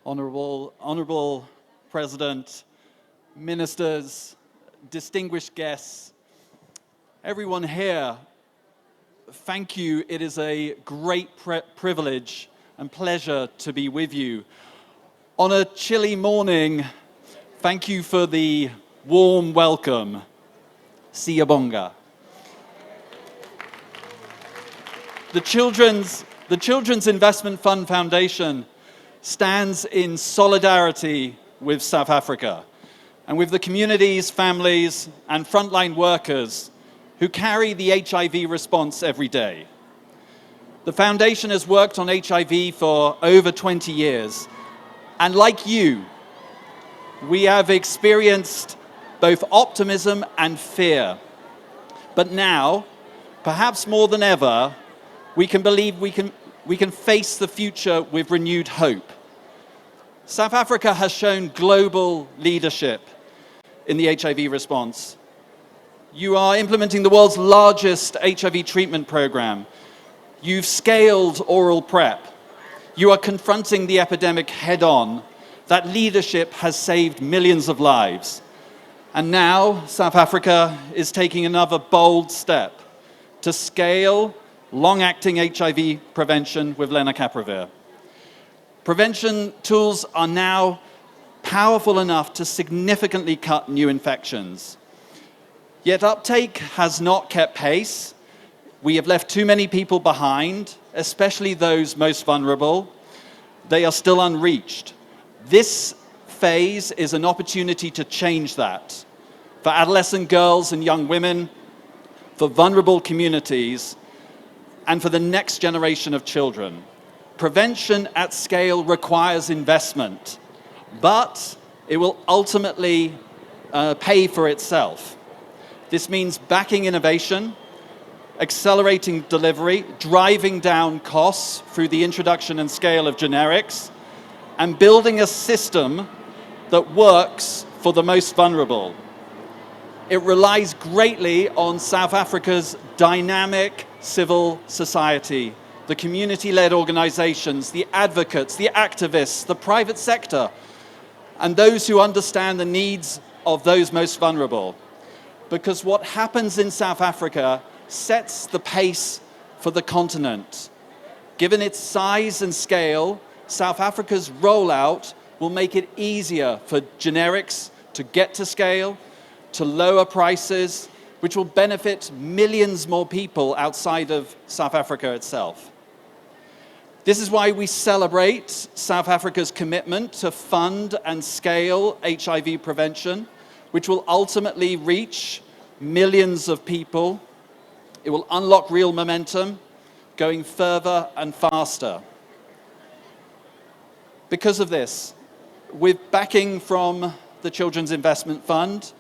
Honorable President, ministers, distinguished guests, everyone here, thank you. It is a great privilege and pleasure to be with you. On a chilly morning, thank you for the warm welcome. Siyabonga. The Children's Investment Fund Foundation stands in solidarity with South Africa and with the communities, families, and frontline workers who carry the HIV response every day. The foundation has worked on HIV for over 20 years, and like you, we have experienced both optimism and fear. But now, perhaps more than ever, we can believe we can face the future with renewed hope. South Africa has shown global leadership in the HIV response. You are implementing the world's largest HIV treatment program. You've scaled oral PrEP. You are confronting the epidemic head-on. That leadership has saved millions of lives. And now South Africa is taking another bold step to scale long-acting HIV prevention with Lenacapavir. Prevention tools are now powerful enough to significantly cut new infections. Yet uptake has not kept pace. We have left too many people behind, especially those most vulnerable. They are still unreached. This phase is an opportunity to change that. For adolescent girls and young women, for vulnerable communities, and for the next generation of children. Prevention at scale requires investment, but it will ultimately pay for itself. This means backing innovation, accelerating delivery, driving down costs through the introduction and scale of generics, and building a system that works for the most vulnerable. It relies greatly on South Africa's dynamic civil society, the community-led organizations, the advocates, the activists, the private sector, and those who understand the needs of those most vulnerable. Because what happens in South Africa sets the pace for the continent. Given its size and scale, South Africa's rollout will make it easier for generics to get to scale, to lower prices, which will benefit millions more people outside of South Africa itself. This is why we celebrate South Africa's commitment to fund and scale HIV prevention, which will ultimately reach millions of people. It will unlock real momentum, going further and faster. Because of this, with backing from the Children's Investment Fund,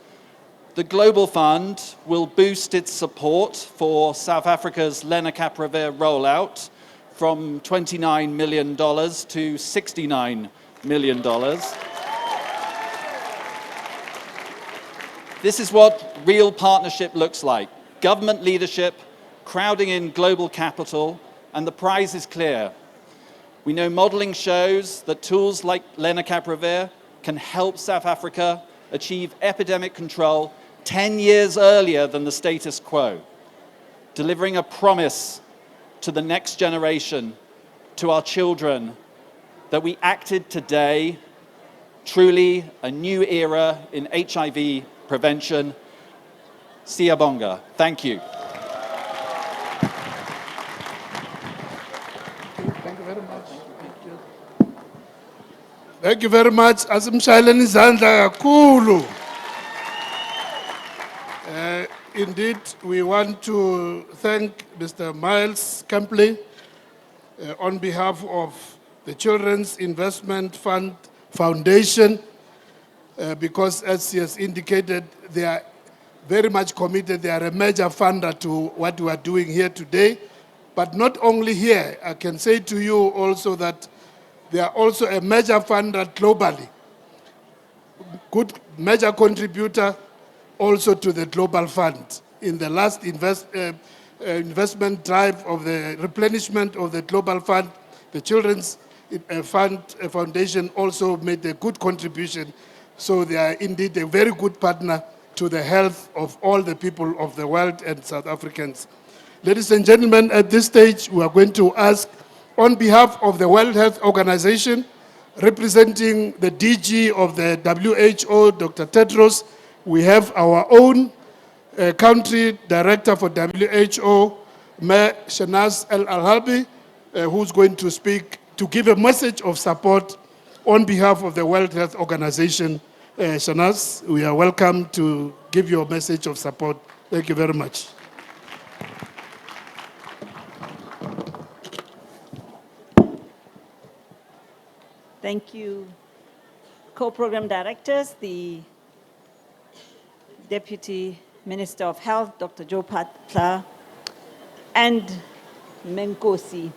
the Global Fund will boost its support for South Africa's Lenacapavir rollout from $29 million to $69 million. This is what real partnership looks like. Government leadership, crowding in global capital, and the prize is clear. We know modeling shows that tools like Lenacapavir can help South Africa achieve epidemic control 10 years earlier than the status quo, delivering a promise to the next generation, to our children, that we acted today, truly a new era in HIV prevention, Siyabonga. Thank you. Thank you very much. Thank you very much. Asimshayeleni izandla kakhulu. Indeed, we want to thank Mr. Miles Campley on behalf of the Children's Investment Fund Foundation, because as he has indicated, they are very much committed. They are a major funder to what we are doing here today. But not only here, I can say to you also that they are also a major funder globally. Good major contributor also to the Global Fund. In the last investment drive of the replenishment of the Global Fund, the Children's Foundation also made a good contribution. So they are indeed a very good partner to the health of all the people of the world and South Africans. Ladies and gentlemen, at this stage, we are going to ask, on behalf of the World Health Organization, representing the DG of the WHO, Dr. Tedros, we have our own country director for WHO, Mayor Shanaz Al-Alhabi, who's going to speak to give a message of support on behalf of the World Health Organization. Shanaz, we are welcome to give your message of support. Thank you very much. Thank you, co-program directors, the Deputy Minister of Health, Dr. Joe Patla, and Menkosi.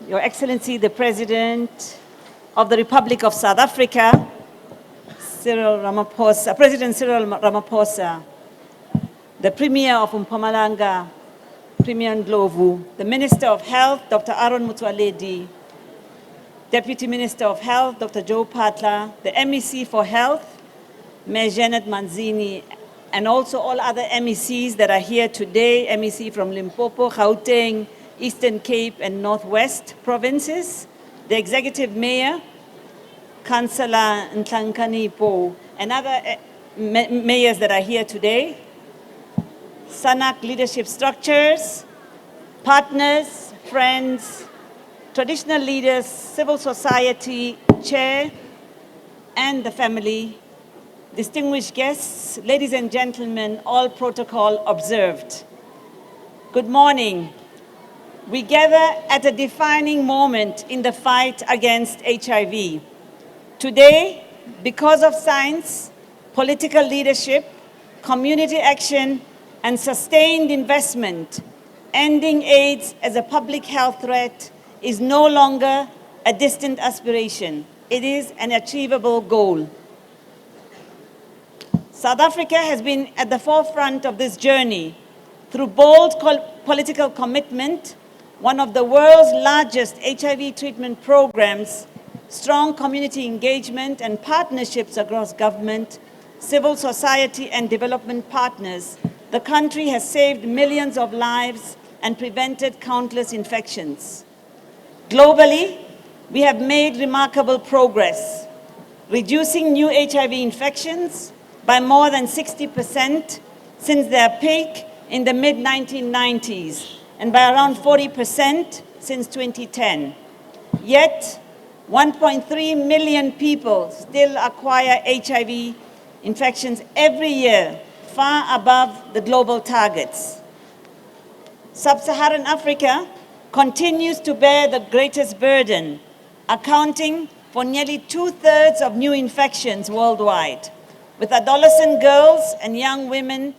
Your Excellency, the President of the Republic of South Africa, President Cyril Ramaphosa, the Premier of Mpumalanga, Premier Ndlovu, the Minister of Health, Dr. Aaron Motsoaledi, Deputy Minister of Health, Dr. Joe Patla, the MEC for Health, Mayor Janet Manzini, and also all other MECs that are here today, MEC from Limpopo, Gauteng, Eastern Cape, and Northwest provinces, the Executive Mayor, Councillor Ntlankanipo, and other mayors that are here today, SANAC leadership structures, partners, friends, traditional leaders, civil society chair, and the family, distinguished guests, ladies and gentlemen, all protocol observed. Good morning. We gather at a defining moment in the fight against HIV. Today, because of science, political leadership, community action, and sustained investment, ending AIDS as a public health threat is no longer a distant aspiration. It is an achievable goal. South Africa has been at the forefront of this journey through bold political commitment, one of the world's largest HIV treatment programs, strong community engagement and partnerships across government, civil society and development partners. The country has saved millions of lives and prevented countless infections. Globally, we have made remarkable progress, reducing new HIV infections by more than 60% since their peak in the mid-1990s, and by around 40% since 2010. Yet, 1.3 million people still acquire HIV infections every year, far above the global targets. Sub-Saharan Africa continues to bear the greatest burden, accounting for nearly 2/3 of new infections worldwide, with adolescent girls and young women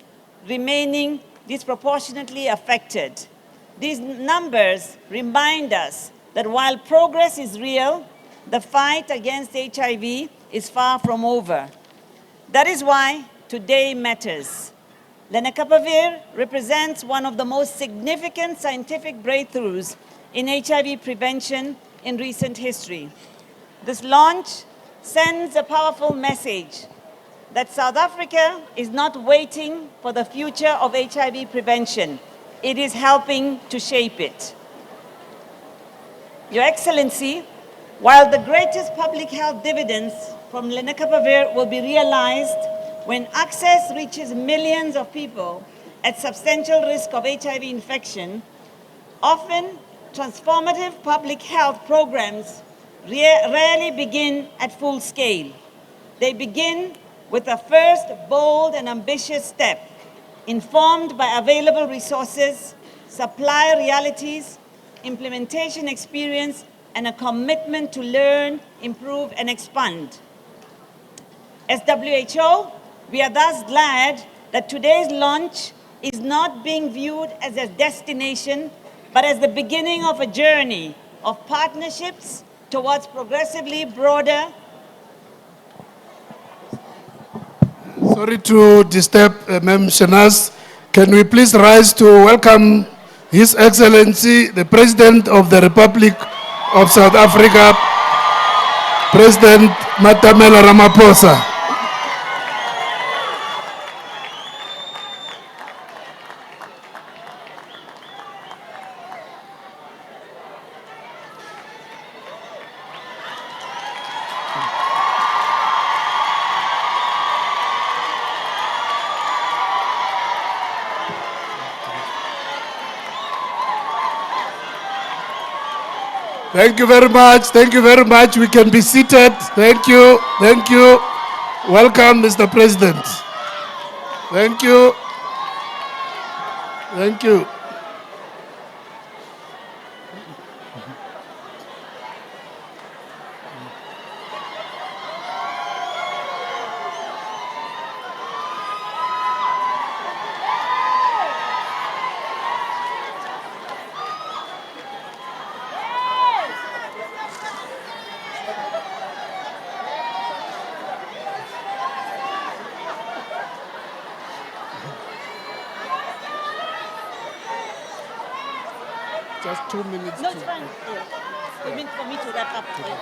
remaining disproportionately affected. These numbers remind us that while progress is real, the fight against HIV is far from over. That is why today matters. Lenacapavir represents one of the most significant scientific breakthroughs in HIV prevention in recent history. This launch sends a powerful message that South Africa is not waiting for the future of HIV prevention. It is helping to shape it. Your Excellency, while the greatest public health dividends from Lenacapavir will be realized when access reaches millions of people at substantial risk of HIV infection, often transformative public health programs rarely begin at full scale. They begin with a first bold and ambitious step, informed by available resources, supply realities, implementation experience, and a commitment to learn, improve, and expand. As WHO, we are thus glad that today's launch is not being viewed as a destination, but as the beginning of a journey of partnerships towards progressively broader. Sorry to disturb Ma'am Shanaz. Can we please rise to welcome His Excellency, the President of the Republic of South Africa, President Matamela Ramaphosa. Thank you very much. Thank you very much. We can be seated. Thank you. Thank you. Welcome, Mr. President. Thank you. Thank you. Just 2 minutes. No, it's fine. You mean for me to wrap up? Because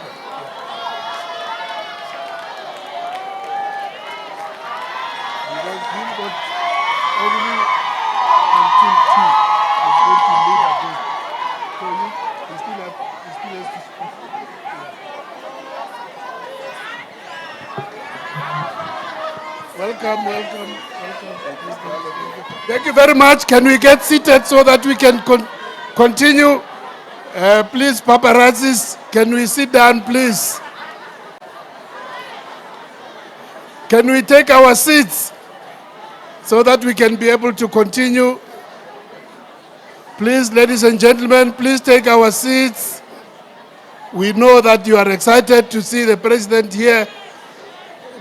he's got only until 2. He's going to leave again. So he still has to speak. Welcome, welcome, welcome. Thank you very much. Can we get seated so that we can continue? Please, paparazzis, can we sit down, please? Can we take our seats so that we can be able to continue? Please, ladies and gentlemen, please take our seats. We know that you are excited to see the president here,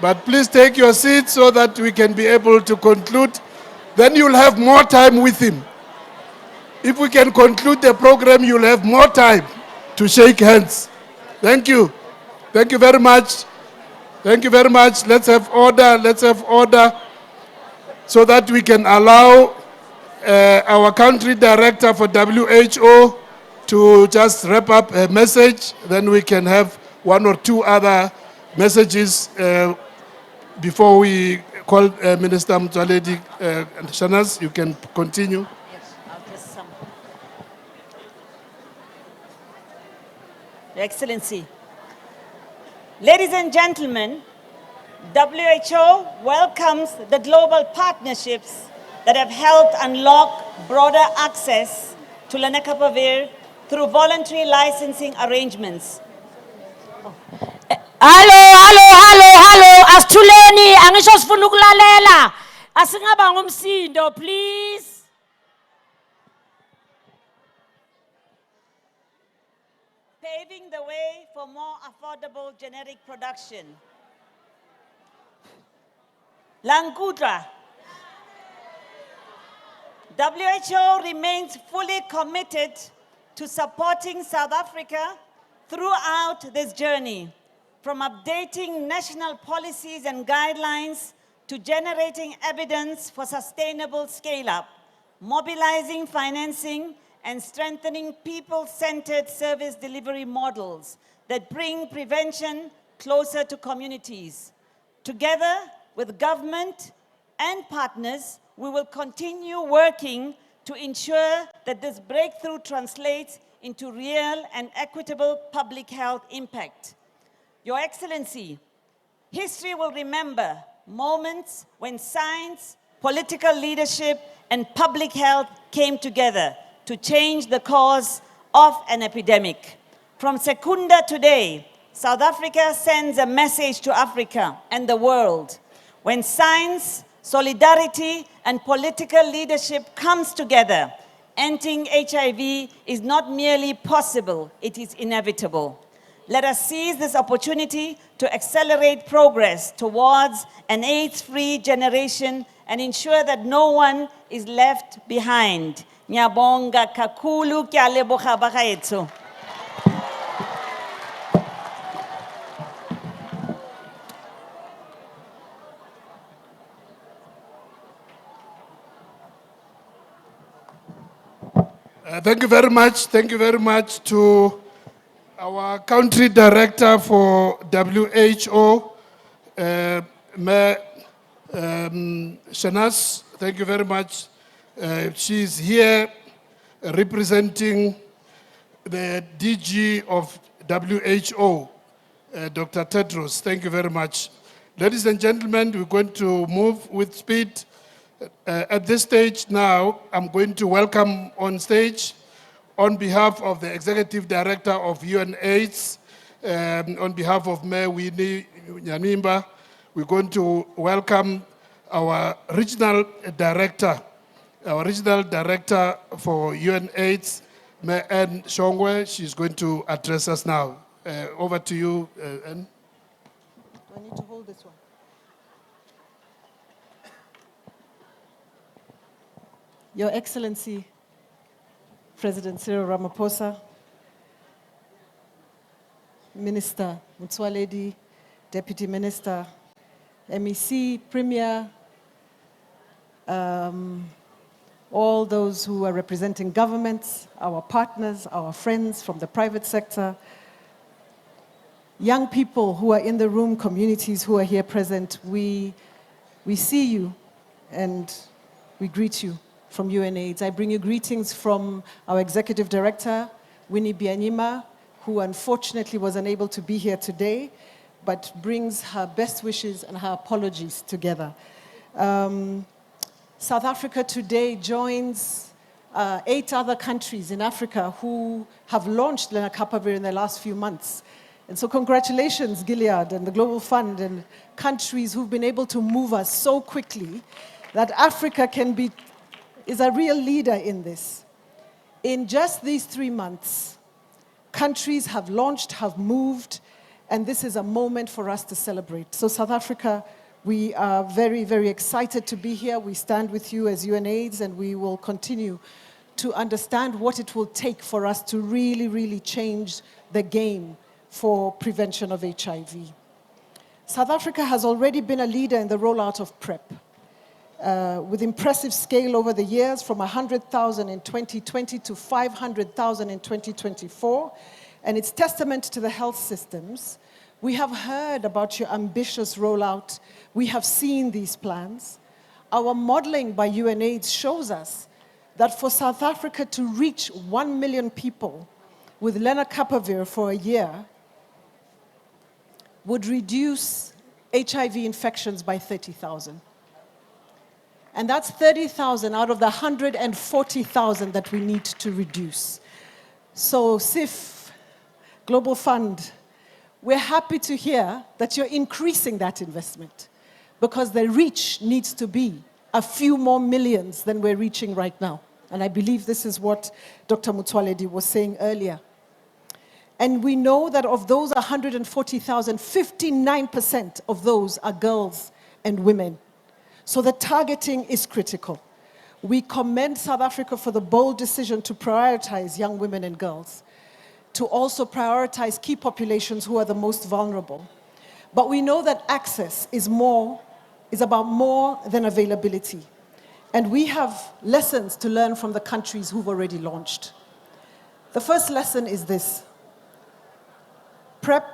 but please take your seats so that we can be able to conclude. Then you'll have more time with him. If we can conclude the program, you'll have more time to shake hands. Thank you. Thank you very much. Thank you very much. Let's have order. Let's have order so that we can allow our country director for WHO to just wrap up a message. Then we can have 1 or 2 other messages before we call Minister Motsoaledi. Shanaz, you can continue. Yes, I'll just sum. Your Excellency, ladies and gentlemen, WHO welcomes the global partnerships that have helped unlock broader access to Lenacapavir through voluntary licensing arrangements. Hallo, asithuleni, angisho sifuna ukulalela. Asingaba ngumsindo, please. Paving the way for more affordable generic production. Langkutla. WHO remains fully committed to supporting South Africa throughout this journey, from updating national policies and guidelines to generating evidence for sustainable scale-up, mobilizing financing, and strengthening people-centered service delivery models that bring prevention closer to communities. Together with government and partners, we will continue working to ensure that this breakthrough translates into real and equitable public health impact. Your Excellency, history will remember moments when science, political leadership, and public health came together to change the course of an epidemic. From Secunda today, South Africa sends a message to Africa and the world. When science, solidarity, and political leadership comes together, ending HIV is not merely possible, it is inevitable. Let us seize this opportunity to accelerate progress towards an AIDS-free generation and ensure that no one is left behind. Ngiyabonga kakhulu, kyaleboga bagaetso. Thank you very much. Thank you very much to our country director for WHO, Shanas. Thank you very much. She's here representing the DG of WHO, Dr. Tedros. Thank you very much. Ladies and gentlemen, we're going to move with speed. At this stage now, I'm going to welcome on stage, on behalf of the Executive Director of UNAIDS, on behalf of Mayor Winnie Nyamimba, we're going to welcome our Regional Director for UNAIDS, Mayor Anne Shongwe. She's going to address us now. Over to you, Anne. Do I need to hold this one? Your Excellency, President Cyril Ramaphosa, Minister Motsoaledi, Deputy Minister, MEC, Premier, all those who are representing governments, our partners, our friends from the private sector, young people who are in the room, communities who are here present, we see you and we greet you from UNAIDS. I bring you greetings from our Executive Director, Winnie Byanyima, who unfortunately was unable to be here today, but brings her best wishes and her apologies together. South Africa today joins 8 other countries in Africa who have launched Lenacapavir in the last few months. And so congratulations, Gilead and the Global Fund and countries who've been able to move us so quickly that Africa is a real leader in this. In just these 3 months, countries have launched, have moved, and this is a moment for us to celebrate. So South Africa, we are very, very excited to be here. We stand with you as UNAIDS, and we will continue to understand what it will take for us to really, really change the game for prevention of HIV. South Africa has already been a leader in the rollout of PrEP. With impressive scale over the years, from 100,000 in 2020 to 500,000 in 2024. And it's testament to the health systems. We have heard about your ambitious rollout. We have seen these plans. Our modeling by UNAIDS shows us that for South Africa to reach 1 million people with Lenacapavir for a year would reduce HIV infections by 30,000. And that's 30,000 out of the 140,000 that we need to reduce. So CIF, Global Fund, we're happy to hear that you're increasing that investment because the reach needs to be a few more millions than we're reaching right now. And I believe this is what Dr. Motsoaledi was saying earlier. And we know that of those 140,000, 59% of those are girls and women. So the targeting is critical. We commend South Africa for the bold decision to prioritize young women and girls, to also prioritize key populations who are the most vulnerable. But we know that access is about more than availability. And we have lessons to learn from the countries who've already launched. The first lesson is this: PrEP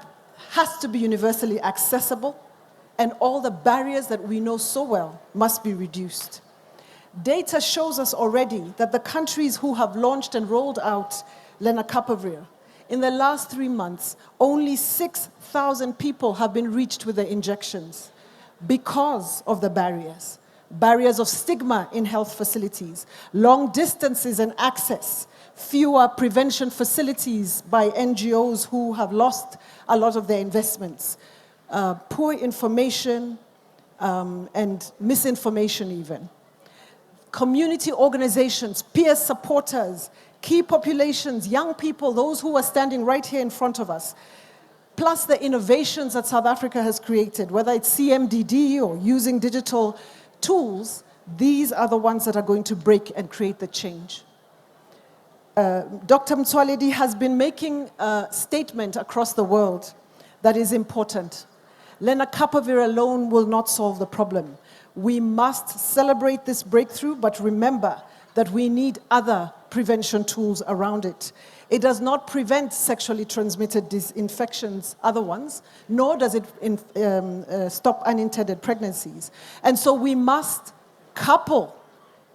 has to be universally accessible, and all the barriers that we know so well must be reduced. Data shows us already that the countries who have launched and rolled out Lenacapavir, in the last 3 months, only 6,000 people have been reached with the injections. because of the barriers. Barriers of stigma in health facilities, long distances and access, fewer prevention facilities by NGOs who have lost a lot of their investments, poor information and misinformation even. Community organizations, peer supporters, key populations, young people, those who are standing right here in front of us, plus the innovations that South Africa has created, whether it's CMDD or using digital tools, these are the ones that are going to break and create the change. Dr. Motsoaledi has been making a statement across the world that is important. Lenacapavir alone will not solve the problem. We must celebrate this breakthrough, but remember that we need other prevention tools around it. It does not prevent sexually transmitted infections, other ones, nor does it stop unintended pregnancies. And so we must couple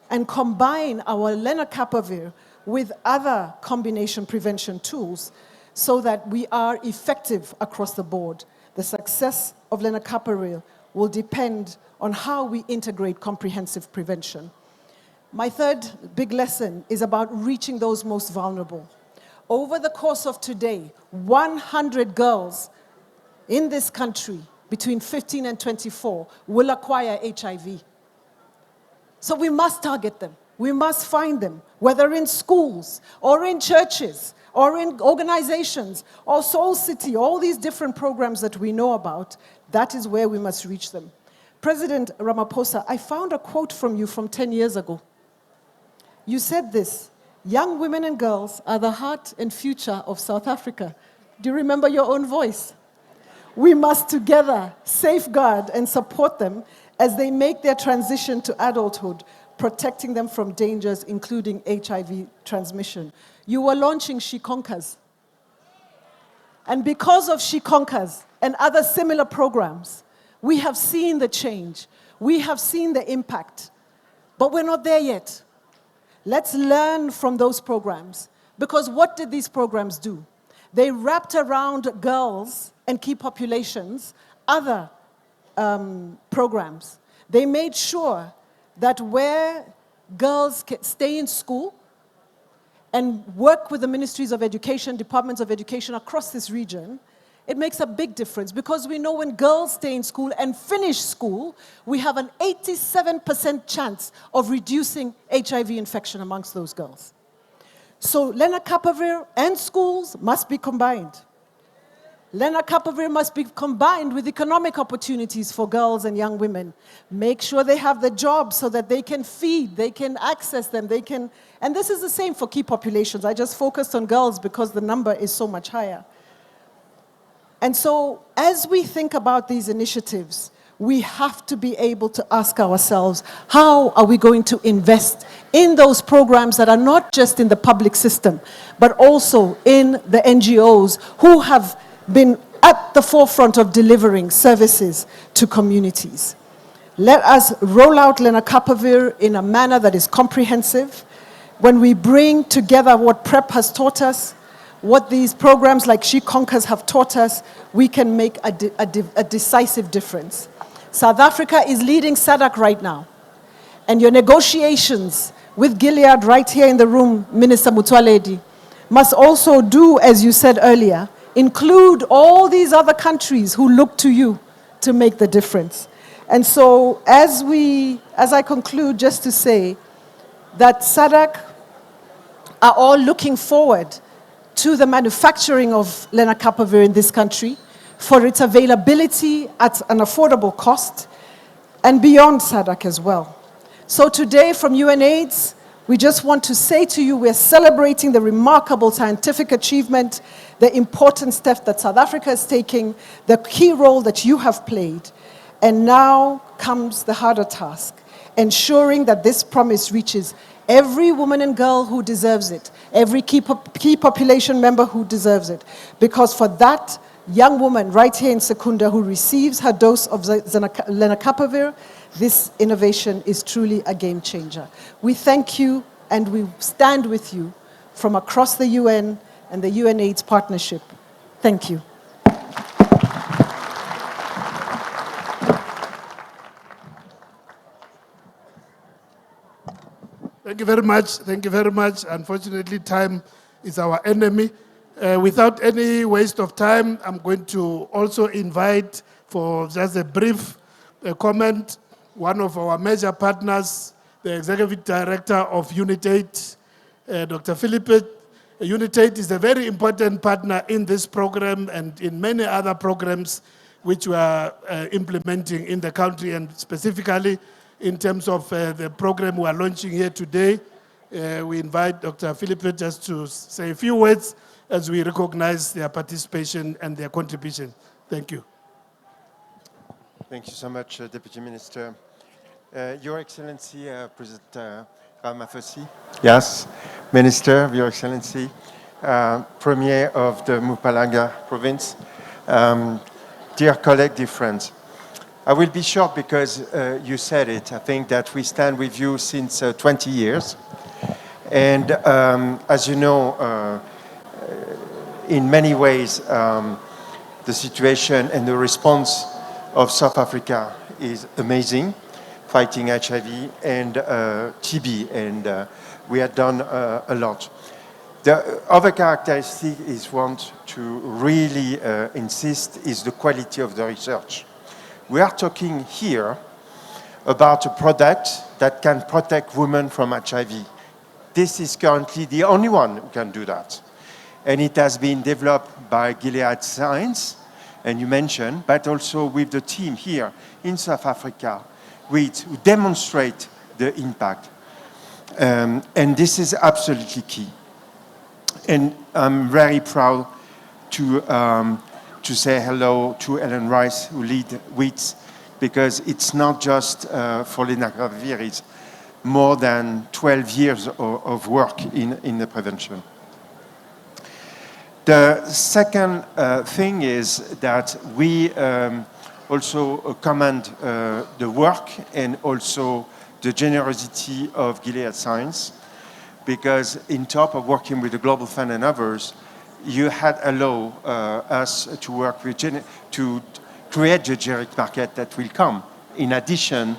and combine our lenacapavir with other combination prevention tools so that we are effective across the board. The success of lenacapavir will depend on how we integrate comprehensive prevention. My third big lesson is about reaching those most vulnerable. Over the course of today, 100 girls in this country between 15 and 24 will acquire HIV. So we must target them. We must find them, whether in schools or in churches or in organizations or Soul City, all these different programs that we know about. That is where we must reach them. President Ramaphosa, I found a quote from you from 10 years ago. You said this: young women and girls are the heart and future of South Africa. Do you remember your own voice? We must together safeguard and support them as they make their transition to adulthood, protecting them from dangers, including HIV transmission. You were launching She Conquers. And because of She Conquers and other similar programs, we have seen the change. We have seen the impact. But we're not there yet. Let's learn from those programs. Because what did these programs do? They wrapped around girls and key populations other programs. They made sure that where girls stay in school and work with the ministries of education, departments of education across this region, it makes a big difference, because we know when girls stay in school and finish school, we have an 87% chance of reducing HIV infection amongst those girls. So lenacapavir and schools must be combined. Lenacapavir must be combined with economic opportunities for girls and young women. Make sure they have the jobs so that they can feed, they can access them, and this is the same for key populations. I just focused on girls because the number is so much higher. And so, as we think about these initiatives, we have to be able to ask ourselves, how are we going to invest in those programs that are not just in the public system, but also in the NGOs who have been at the forefront of delivering services to communities. Let us roll out lenacapavir in a manner that is comprehensive. When we bring together what PrEP has taught us, what these programs like She Conquers have taught us, we can make a decisive difference. South Africa is leading SADC right now. And your negotiations with Gilead right here in the room, Minister Motsoaledi, must also do, as you said earlier, include all these other countries who look to you to make the difference. And so as I conclude, just to say that SADC are all looking forward to the manufacturing of lenacapavir in this country for its availability at an affordable cost and beyond SADC as well. So today from UNAIDS, we just want to say to you, we're celebrating the remarkable scientific achievement, the important step that South Africa is taking, the key role that you have played. And now comes the harder task, ensuring that this promise reaches every woman and girl who deserves it, every key population member who deserves it. Because for that young woman right here in Secunda who receives her dose of lenacapavir, this innovation is truly a game changer. We thank you and we stand with you from across the UN and the UNAIDS partnership. Thank you. Thank you very much. Thank you very much. Unfortunately, time is our enemy. Without any waste of time, I'm going to also invite for just a brief comment one of our major partners, the Executive Director of Unitate, Dr. Philippe. Unitate is a very important partner in this program and in many other programs which we are implementing in the country, and specifically in terms of the program we are launching here today. We invite Dr. Philippe just to say a few words as we recognize their participation and their contribution. Thank you. Thank you so much, Deputy Minister. Your Excellency, President Ramaphosa. Yes, Minister, Your Excellency, Premier of the Mpumalanga province, dear colleague, dear friends. I will be short because you said it. I think that we stand with you since 20 years. And as you know, in many ways, the situation and the response of South Africa is amazing, fighting HIV and TB, and we have done a lot. The other characteristic is want to really insist is the quality of the research. We are talking here about a product that can protect women from HIV. This is currently the only one who can do that. And it has been developed by Gilead Science, and you mentioned, but also with the team here in South Africa, who demonstrate the impact. And this is absolutely key. And I'm very proud to say hello to Ellen Rice, who lead WITS, because it's not just for Lenacapavir, it's more than 12 years of work in the prevention. The second thing is that we also commend the work and also the generosity of Gilead Science, because in top of working with the Global Fund and others, you had allowed us to work with to create the generic market that will come in addition,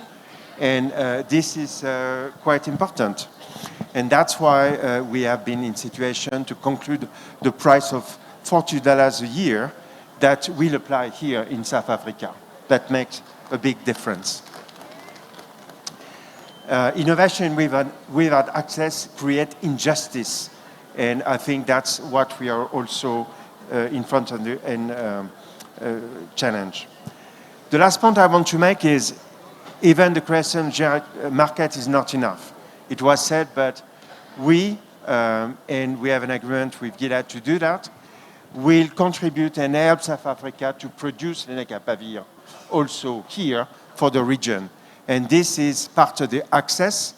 and this is quite important. And that's why we have been in situation to conclude the price of $40 a year that will apply here in South Africa. That makes a big difference. Innovation without access creates injustice, and I think that's what we are also in front of the challenge. The last point I want to make is even the creation market is not enough. It was said, but we, and we have an agreement with Gilead to do that, will contribute and help South Africa to produce Lenacapavir also here for the region. And this is part of the access.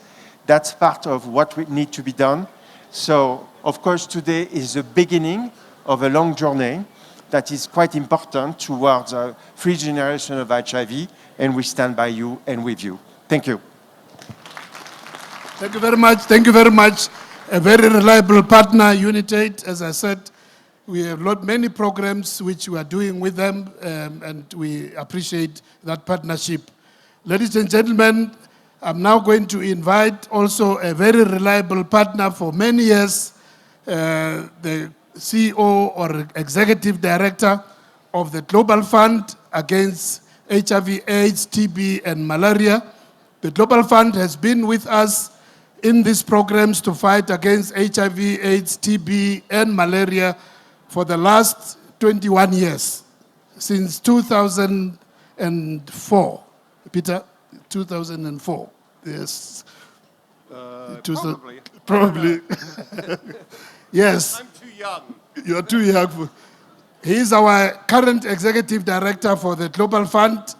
That's part of what we need to be done. So, of course, today is the beginning of a long journey that is quite important towards a free generation of HIV, and we stand by you and with you. Thank you. Thank you very much. Thank you very much. A very reliable partner, Unitate. As I said, we have many programs which we are doing with them, and we appreciate that partnership. Ladies and gentlemen, I'm now going to invite also a very reliable partner for many years, the CEO or Executive Director of the Global Fund against HIV, AIDS, TB, and malaria. The Global Fund has been with us in these programs to fight against HIV, AIDS, TB, and malaria for the last 21 years, since 2004. Peter, 2004. Yes. Probably. Yes. I'm too young. You're too young. He is our current Executive Director for the Global Fund.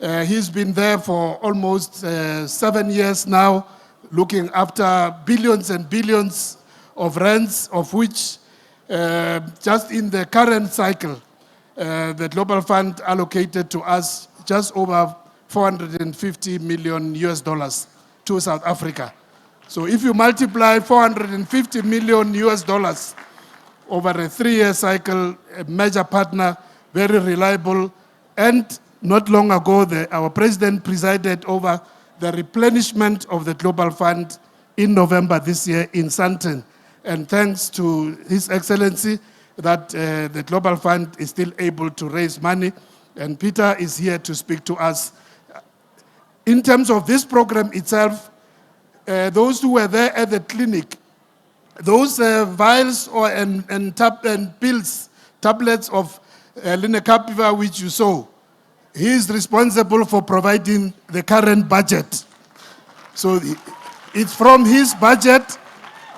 He's been there for almost 7 years now, looking after billions and billions of rands, of which just in the current cycle, the Global Fund allocated to us just over $450 million to South Africa. So if you multiply $450 million over a 3-year cycle, a major partner, very reliable, and not long ago, our president presided over the replenishment of the Global Fund in November this year in Sandton. And thanks to His Excellency that the Global Fund is still able to raise money. And Peter is here to speak to us. In terms of this program itself, those who were there at the clinic, those vials and pills, tablets of Lenacapavir which you saw, he is responsible for providing the current budget. So it's from his budget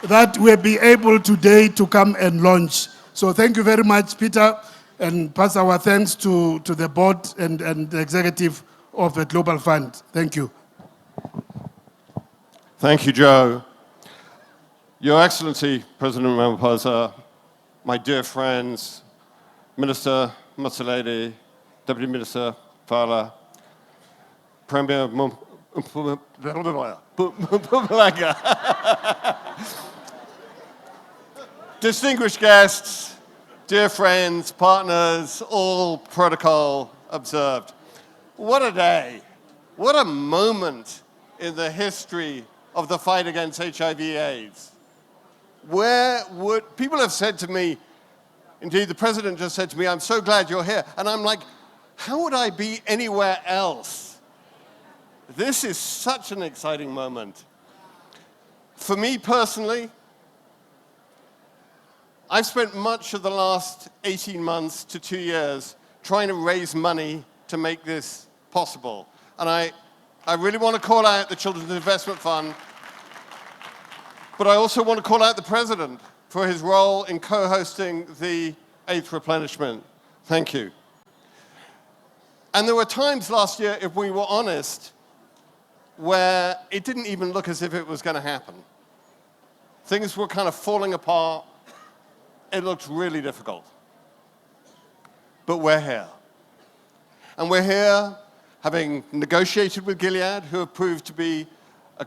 that we'll be able today to come and launch. So thank you very much, Peter, and pass our thanks to the board and the executive of the Global Fund. Thank you. Thank you, Joe. Your Excellency, President Ramaphosa, my dear friends, Minister Motsoaledi, Deputy Minister Fala, Premier Mpumalanga, distinguished guests, dear friends, partners, all protocol observed. What a day. What a moment in the history of the fight against HIV/AIDS. People have said to me, indeed the President just said to me, I'm so glad you're here. And I'm like, how would I be anywhere else? This is such an exciting moment. For me personally, I've spent much of the last 18 months to 2 years trying to raise money to make this possible. And I really want to call out the Children's Investment Fund, but I also want to call out the President for his role in co-hosting the 8th replenishment. Thank you. And there were times last year, if we were honest, where it didn't even look as if it was going to happen. Things were kind of falling apart. It looked really difficult. But we're here. And we're here having negotiated with Gilead, who have proved to be a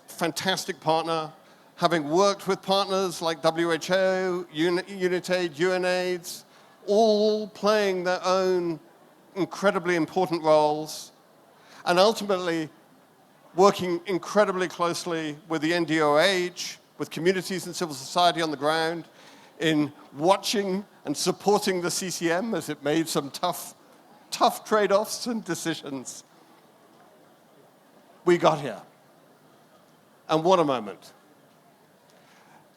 fantastic partner, having worked with partners like WHO, UNITAID, UNAIDS, all playing their own incredibly important roles, and ultimately working incredibly closely with the NDOH, with communities and civil society on the ground, in watching and supporting the CCM as it made some tough trade-offs and decisions. We got here. And what a moment.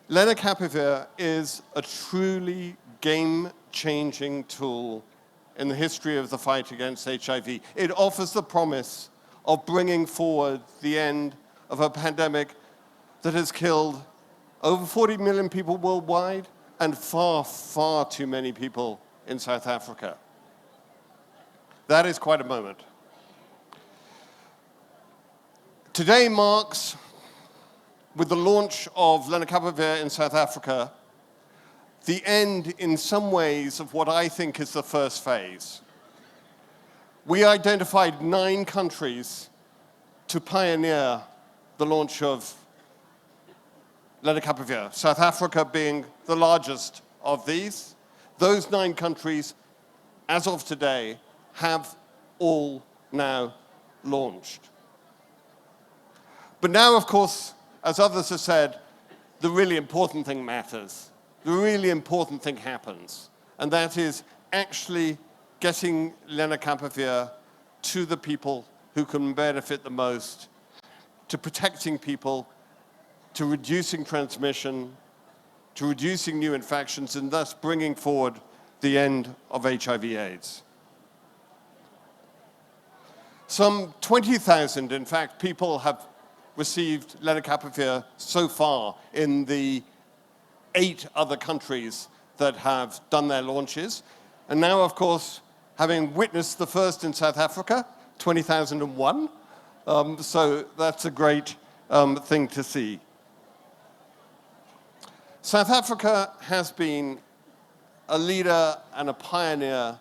Lenacapavir is a truly game-changing tool in the history of the fight against HIV. It offers the promise of bringing forward the end of a pandemic that has killed over 40 million people worldwide and far, far too many people in South Africa. That is quite a moment. Today marks, with the launch of Lenacapavir in South Africa, the end in some ways of what I think is the first phase. We identified 9 countries to pioneer the launch of Lenacapavir, South Africa being the largest of these. Those 9 countries, as of today, have all now launched. But now, of course, as others have said, the really important thing matters. The really important thing happens, and that is actually getting Lenacapavir to the people who can benefit the most, to protecting people, to reducing transmission, to reducing new infections, and thus bringing forward the end of HIV/AIDS. Some 20,000, in fact, people have received Lenacapavir so far in the 8 other countries that have done their launches. And now, of course, having witnessed the first in South Africa, 20,001. So that's a great thing to see. South Africa has been a leader and a pioneer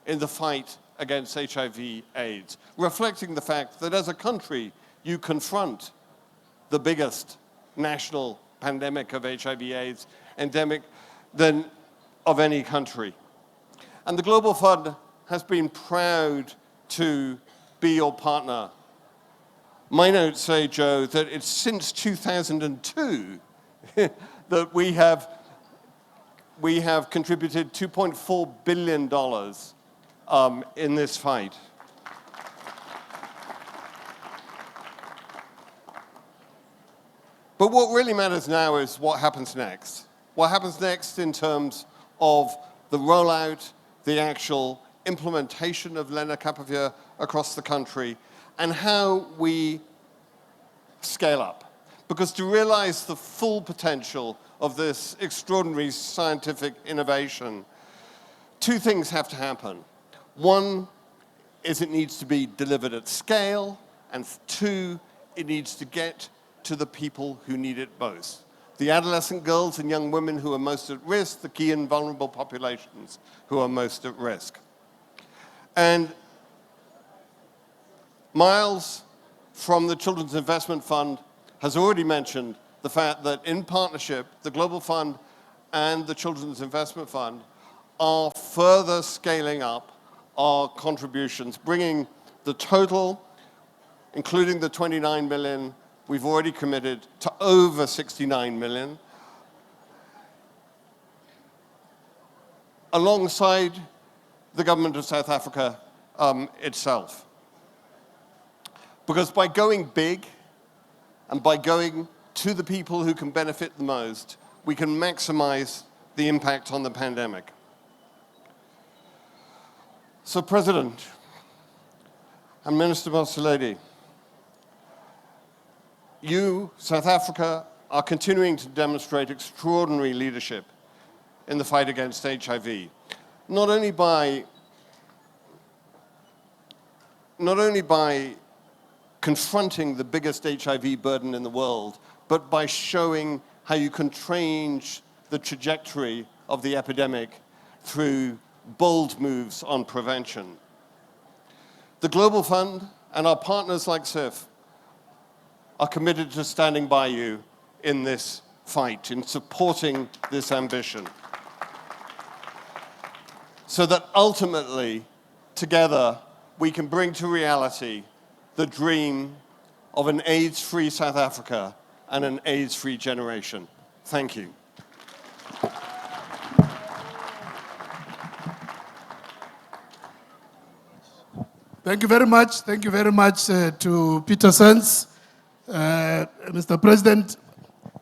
in the fight against HIV/AIDS, reflecting the fact that as a country, you confront the biggest national pandemic of HIV/AIDS endemic than of any country. And the Global Fund has been proud to be your partner. My notes say, Joe, that it's since 2002 that we have contributed $2.4 billion in this fight. But what really matters now is what happens next. What happens next in terms of the rollout, the actual implementation of Lenacapavir across the country, and how we scale up. Because to realize the full potential of this extraordinary scientific innovation, two things have to happen. One is it needs to be delivered at scale, and two, it needs to get to the people who need it most. The adolescent girls and young women who are most at risk, the key and vulnerable populations who are most at risk. And Miles from the Children's Investment Fund has already mentioned the fact that in partnership, the Global Fund and the Children's Investment Fund are further scaling up our contributions, bringing the total, including the 29 million we've already committed, to over 69 million, alongside the government of South Africa itself. Because by going big and by going to the people who can benefit the most, we can maximize the impact on the pandemic. So, President and Minister Motsoaledi, you, South Africa, are continuing to demonstrate extraordinary leadership in the fight against HIV, not only by confronting the biggest HIV burden in the world, but by showing how you can change the trajectory of the epidemic through bold moves on prevention. The Global Fund and our partners like CIF are committed to standing by you in this fight, in supporting this ambition, so that ultimately, together, we can bring to reality the dream of an AIDS-free South Africa and an AIDS-free generation. Thank you. Thank you very much. Thank you very much to Peter Sens. Mr. President,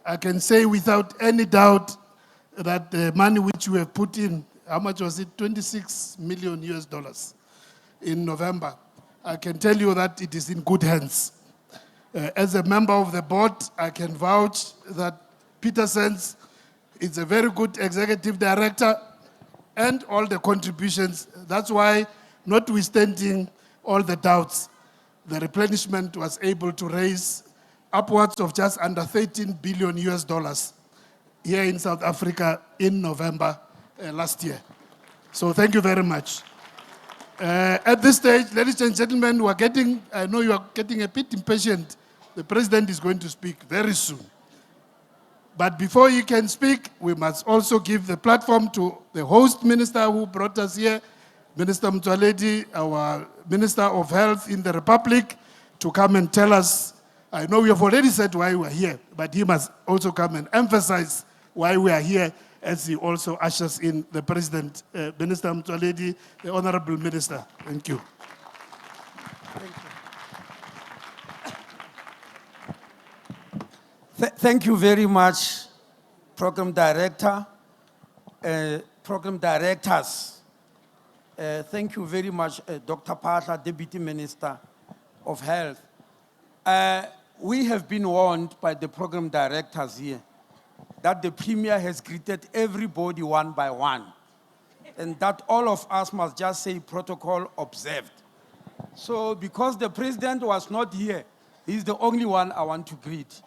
I can say without any doubt that the money which we have put in, how much was it? 26 million US dollars in November. I can tell you that it is in good hands. As a member of the board, I can vouch that Peter Sens is a very good executive director and all the contributions. That's why, notwithstanding all the doubts, the replenishment was able to raise upwards of just under 13 billion US dollars here in South Africa in November last year. So thank you very much. At this stage, ladies and gentlemen, I know you are getting a bit impatient. The President is going to speak very soon. But before he can speak, we must also give the platform to the host minister who brought us here, Minister Motsoaledi, our Minister of Health in the Republic, to come and tell us. I know we have already said why we are here, but he must also come and emphasize why we are here as he also ushers in the President, Minister Motsoaledi, the Honorable Minister. Thank you. Thank you very much, Program Director, Program Directors. Thank you very much, Dr. Phahla, Deputy Minister of Health. We have been warned by the Program Directors here that the Premier has greeted everybody one by one, and that all of us must just say protocol observed. So because the President was not here, he's the only one I want to greet.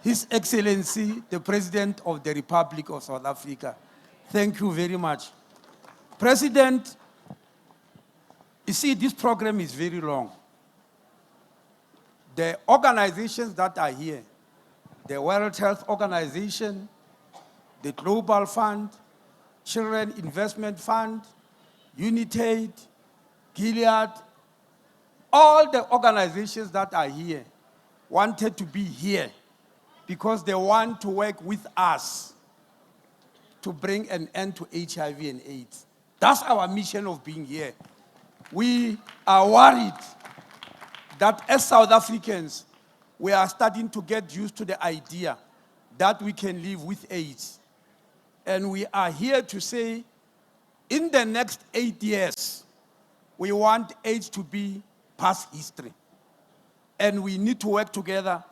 His Excellency, the President of the Republic of South Africa. Thank you very much. President, you see, this program is very long. The organizations that are here, the World Health Organization, the Global Fund, Children Investment Fund, United, Gilead, all the organizations that are here wanted to be here because they want to work with us to bring an end to HIV and AIDS. That's our mission of being here. We are worried that as South Africans, we are starting to get used to the idea that we can live with AIDS. And we are here to say, in the next 8 years, we want AIDS to be past history. And we need to work together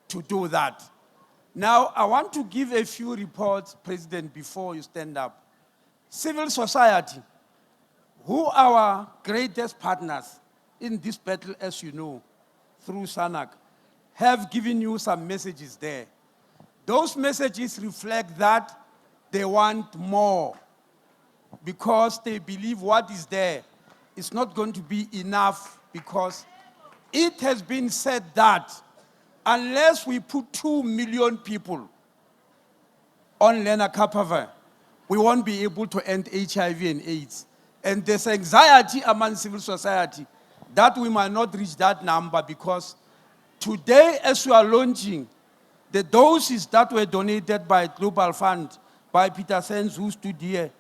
to do that. Now, I want to give a few reports, President, before you stand up. Civil society, who are our greatest partners in this battle, as you know, through SANAC, have given you some messages there. Those messages reflect that they want more because they believe what is there is not going to be enough, because it has been said that unless we put 2 million people on Lenacapavir, we won't be able to end HIV and AIDS. And there's anxiety among civil society that we might not reach that number, because today, as we are launching the doses that were donated by Global Fund, by Peter Sens, who stood here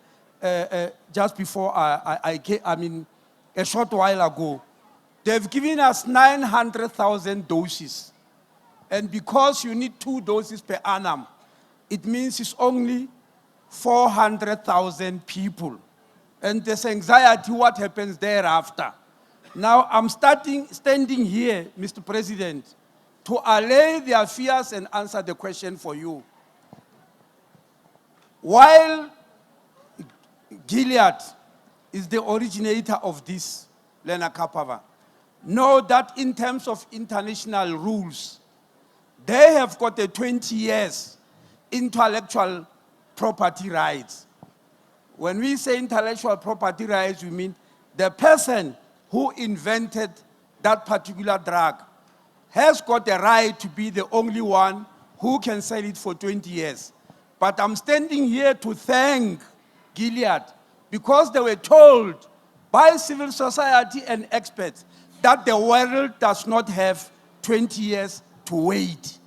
just before I came, a short while ago, they've given us 900,000 doses. And because you need 2 doses per annum, it means it's only 400,000 people. And there's anxiety what happens thereafter. Now, I'm standing here, Mr. President, to allay their fears and answer the question for you. While Gilead is the originator of this Lenacapavir, know that in terms of international rules, they have got a 20 years intellectual property rights. When we say intellectual property rights, we mean the person who invented that particular drug has got a right to be the only one who can sell it for 20 years. But I'm standing here to thank Gilead, because they were told by civil society and experts that the world does not have 20 years to wait.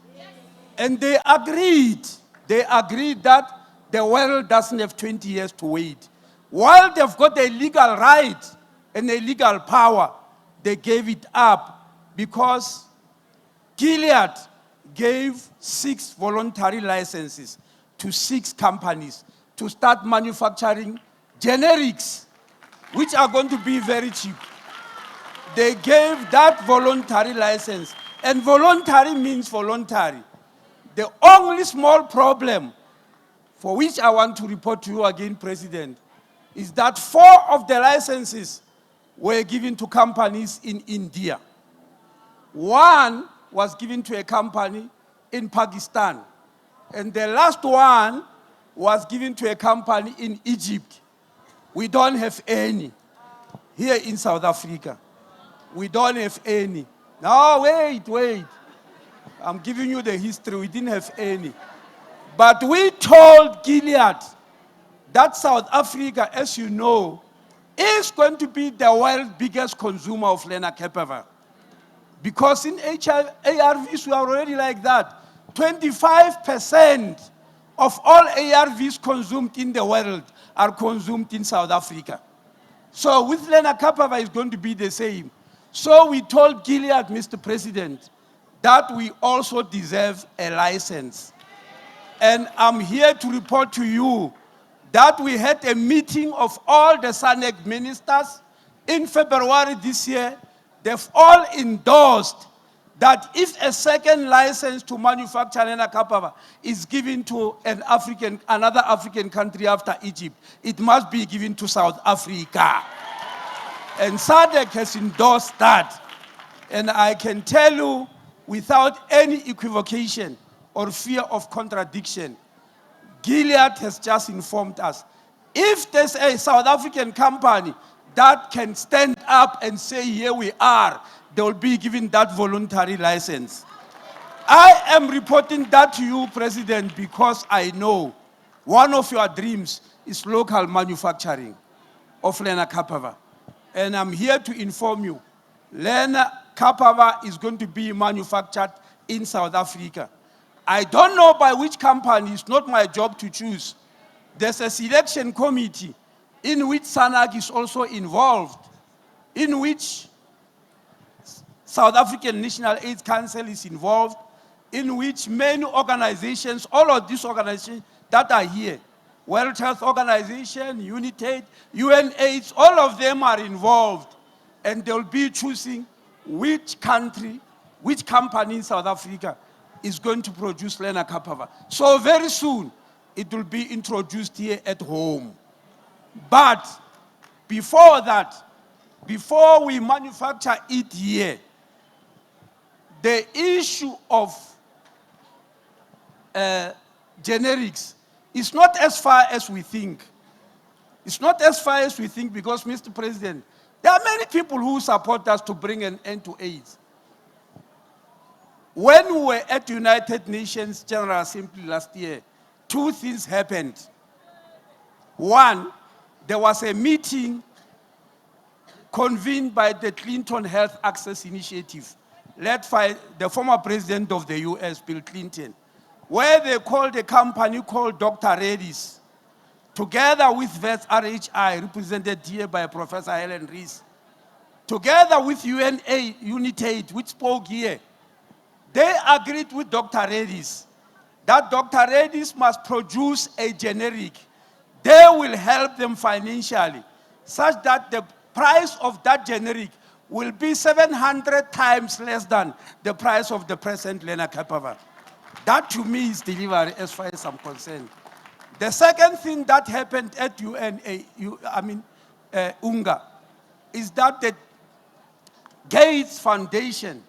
And they agreed that the world doesn't have 20 years to wait. While they've got a legal right and a legal power, they gave it up because Gilead gave 6 voluntary licenses to 6 companies to start manufacturing generics, which are going to be very cheap. They gave that voluntary license, and voluntary means voluntary. The only small problem, for which I want to report to you again, President, is that 4 of the licenses were given to companies in India. 1 was given to a company in Pakistan, and the last one was given to a company in Egypt. We don't have any here in South Africa. We don't have any. No, wait. I'm giving you the history. We didn't have any. But we told Gilead that South Africa, as you know, is going to be the world's biggest consumer of Lenacapavir. Because in ARVs, we are already like that. 25% of all ARVs consumed in the world are consumed in South Africa. So with Lenacapavir, it's going to be the same. So we told Gilead, Mr. President, that we also deserve a license. And I'm here to report to you that we had a meeting of all the SANEC ministers in February this year. They've all endorsed that if a second license to manufacture Lenacapavir is given to another African country after Egypt, it must be given to South Africa. And SADC has endorsed that. And I can tell you, without any equivocation or fear of contradiction, Gilead has just informed us, if there's a South African company that can stand up and say, here we are, they will be given that voluntary license. I am reporting that to you, President, because I know one of your dreams is local manufacturing of Lenacapavir. And I'm here to inform you, Lenacapavir is going to be manufactured in South Africa. I don't know by which company, it's not my job to choose. There's a selection committee in which SANAC is also involved, in which South African National AIDS Council is involved, in which many organizations, all of these organizations that are here, World Health Organization, UNITAID, UNAIDS, all of them are involved. And they'll be choosing which country, which company in South Africa is going to produce Lenacapavir. So very soon, it will be introduced here at home. But before that, before we manufacture it here, the issue of generics is not as far as we think. It's not as far as we think because, Mr. President, there are many people who support us to bring an end to AIDS. When we were at the United Nations General Assembly last year, two things happened. One, there was a meeting convened by the Clinton Health Access Initiative, led by the former president of the US, Bill Clinton, where they called a company called Dr. Reddy's, together with Vets RHI, represented here by Professor Helen Rees, together with UNITAID, which spoke here. They agreed with Dr. Reddy's that Dr. Reddy's must produce a generic. They will help them financially, such that the price of that generic will be 700 times less than the price of the present Lenacapavir. That to me is delivery as far as I'm concerned. The second thing that happened at UNGA is that the Gates Foundation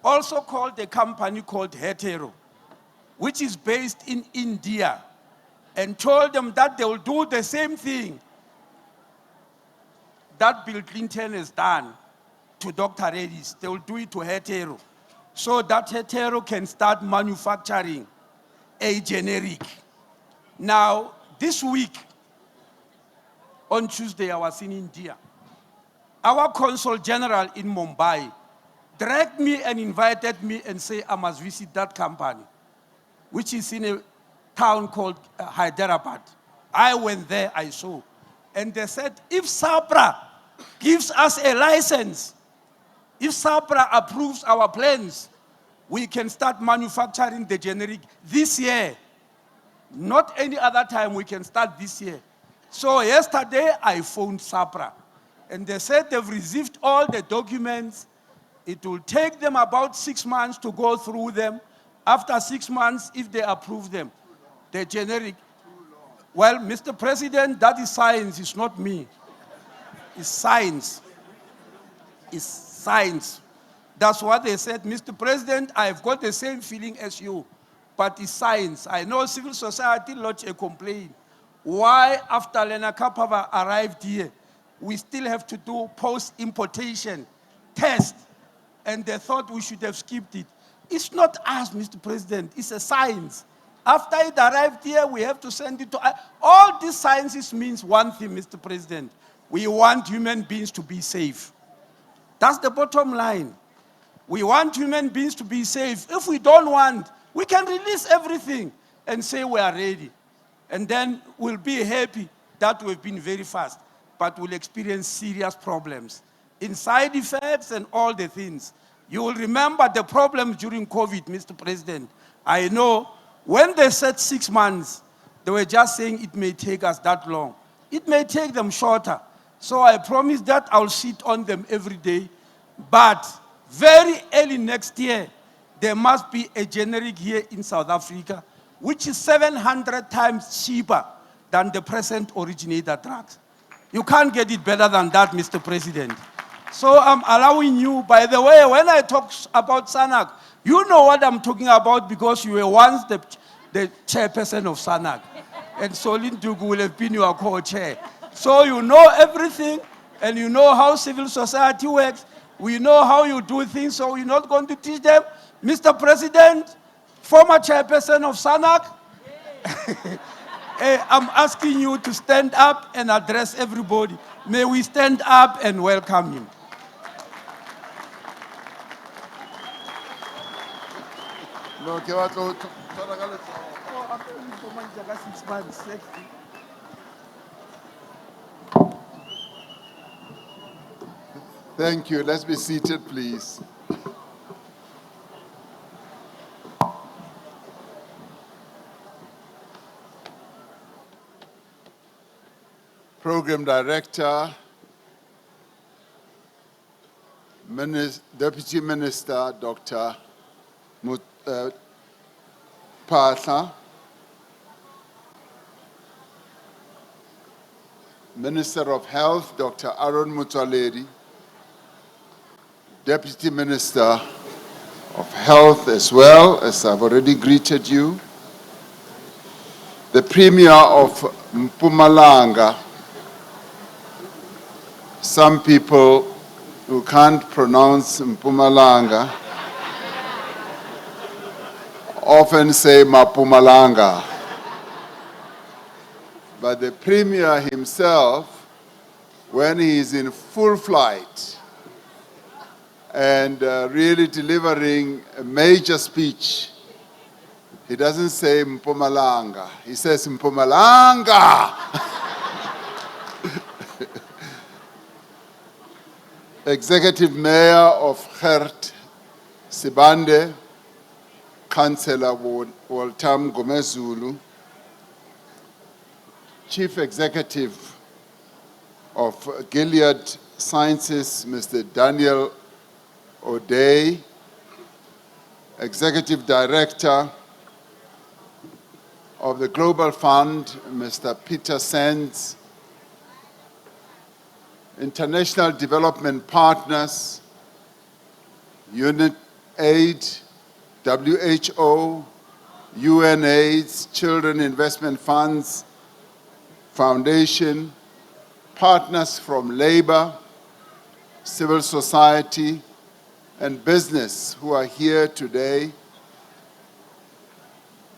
also called a company called Hetero, which is based in India, and told them that they will do the same thing that Bill Clinton has done to Dr. Reddy's. They will do it to Hetero, so that Hetero can start manufacturing a generic. Now, this week, on Tuesday, I was in India. Our Consul General in Mumbai dragged me and invited me and said I must visit that company, which is in a town called Hyderabad. I went there, I saw. And they said, if SAPRA gives us a license, if SAPRA approves our plans, we can start manufacturing the generic this year. Not any other time, we can start this year. So yesterday, I phoned SAPRA, and they said they've received all the documents. It will take them about 6 months to go through them. After 6 months, if they approve them, the generic. Well, Mr. President, that is science, it's not me. It's science. It's science. That's what they said. Mr. President, I've got the same feeling as you, but it's science. I know civil society lodged a complaint. Why, after Lenacapavir arrived here, we still have to do post-importation test, and they thought we should have skipped it. It's not us, Mr. President, it's a science. After it arrived here, we have to send it to... All these sciences means one thing, Mr. President. We want human beings to be safe. That's the bottom line. We want human beings to be safe. If we don't want, we can release everything and say we are ready. And then we'll be happy that we've been very fast, but we'll experience serious problems in side effects and all the things. You will remember the problems during COVID, Mr. President. I know when they said 6 months, they were just saying it may take us that long. It may take them shorter. So I promise that I'll sit on them every day. But very early next year, there must be a generic here in South Africa, which is 700 times cheaper than the present originator drugs. You can't get it better than that, Mr. President. So I'm allowing you, by the way, when I talk about SANAC, you know what I'm talking about because you were once the chairperson of SANAC. And Solin Dugu will have been your co-chair. So you know everything, and you know how civil society works. We know how you do things, so we're not going to teach them. Mr. President, former chairperson of SANAC, I'm asking you to stand up and address everybody. May we stand up and welcome him. No, ke batla ho tshwara ka letsoho. Oh, I'm only for my jaga 6 months. Thank you. Let's be seated, please. Program Director, Deputy Minister Dr. Patla, Minister of Health Dr. Aaron Motsoaledi, Deputy Minister of Health as well, as I've already greeted you, the Premier of Mpumalanga. Some people who can't pronounce Mpumalanga often say Mapumalanga. But the Premier himself, when he is in full flight and really delivering a major speech, he doesn't say Mpumalanga, he says Mpumalanga. Executive Mayor of Gert Sibande, Councillor Waltam Gomezulu, Chief Executive of Gilead Sciences, Mr. Daniel O'Day, Executive Director of the Global Fund, Mr. Peter Sands, International Development Partners, UNAID, WHO, UNAIDS, Children Investment Funds, Foundation, partners from labor, civil society, and business who are here today,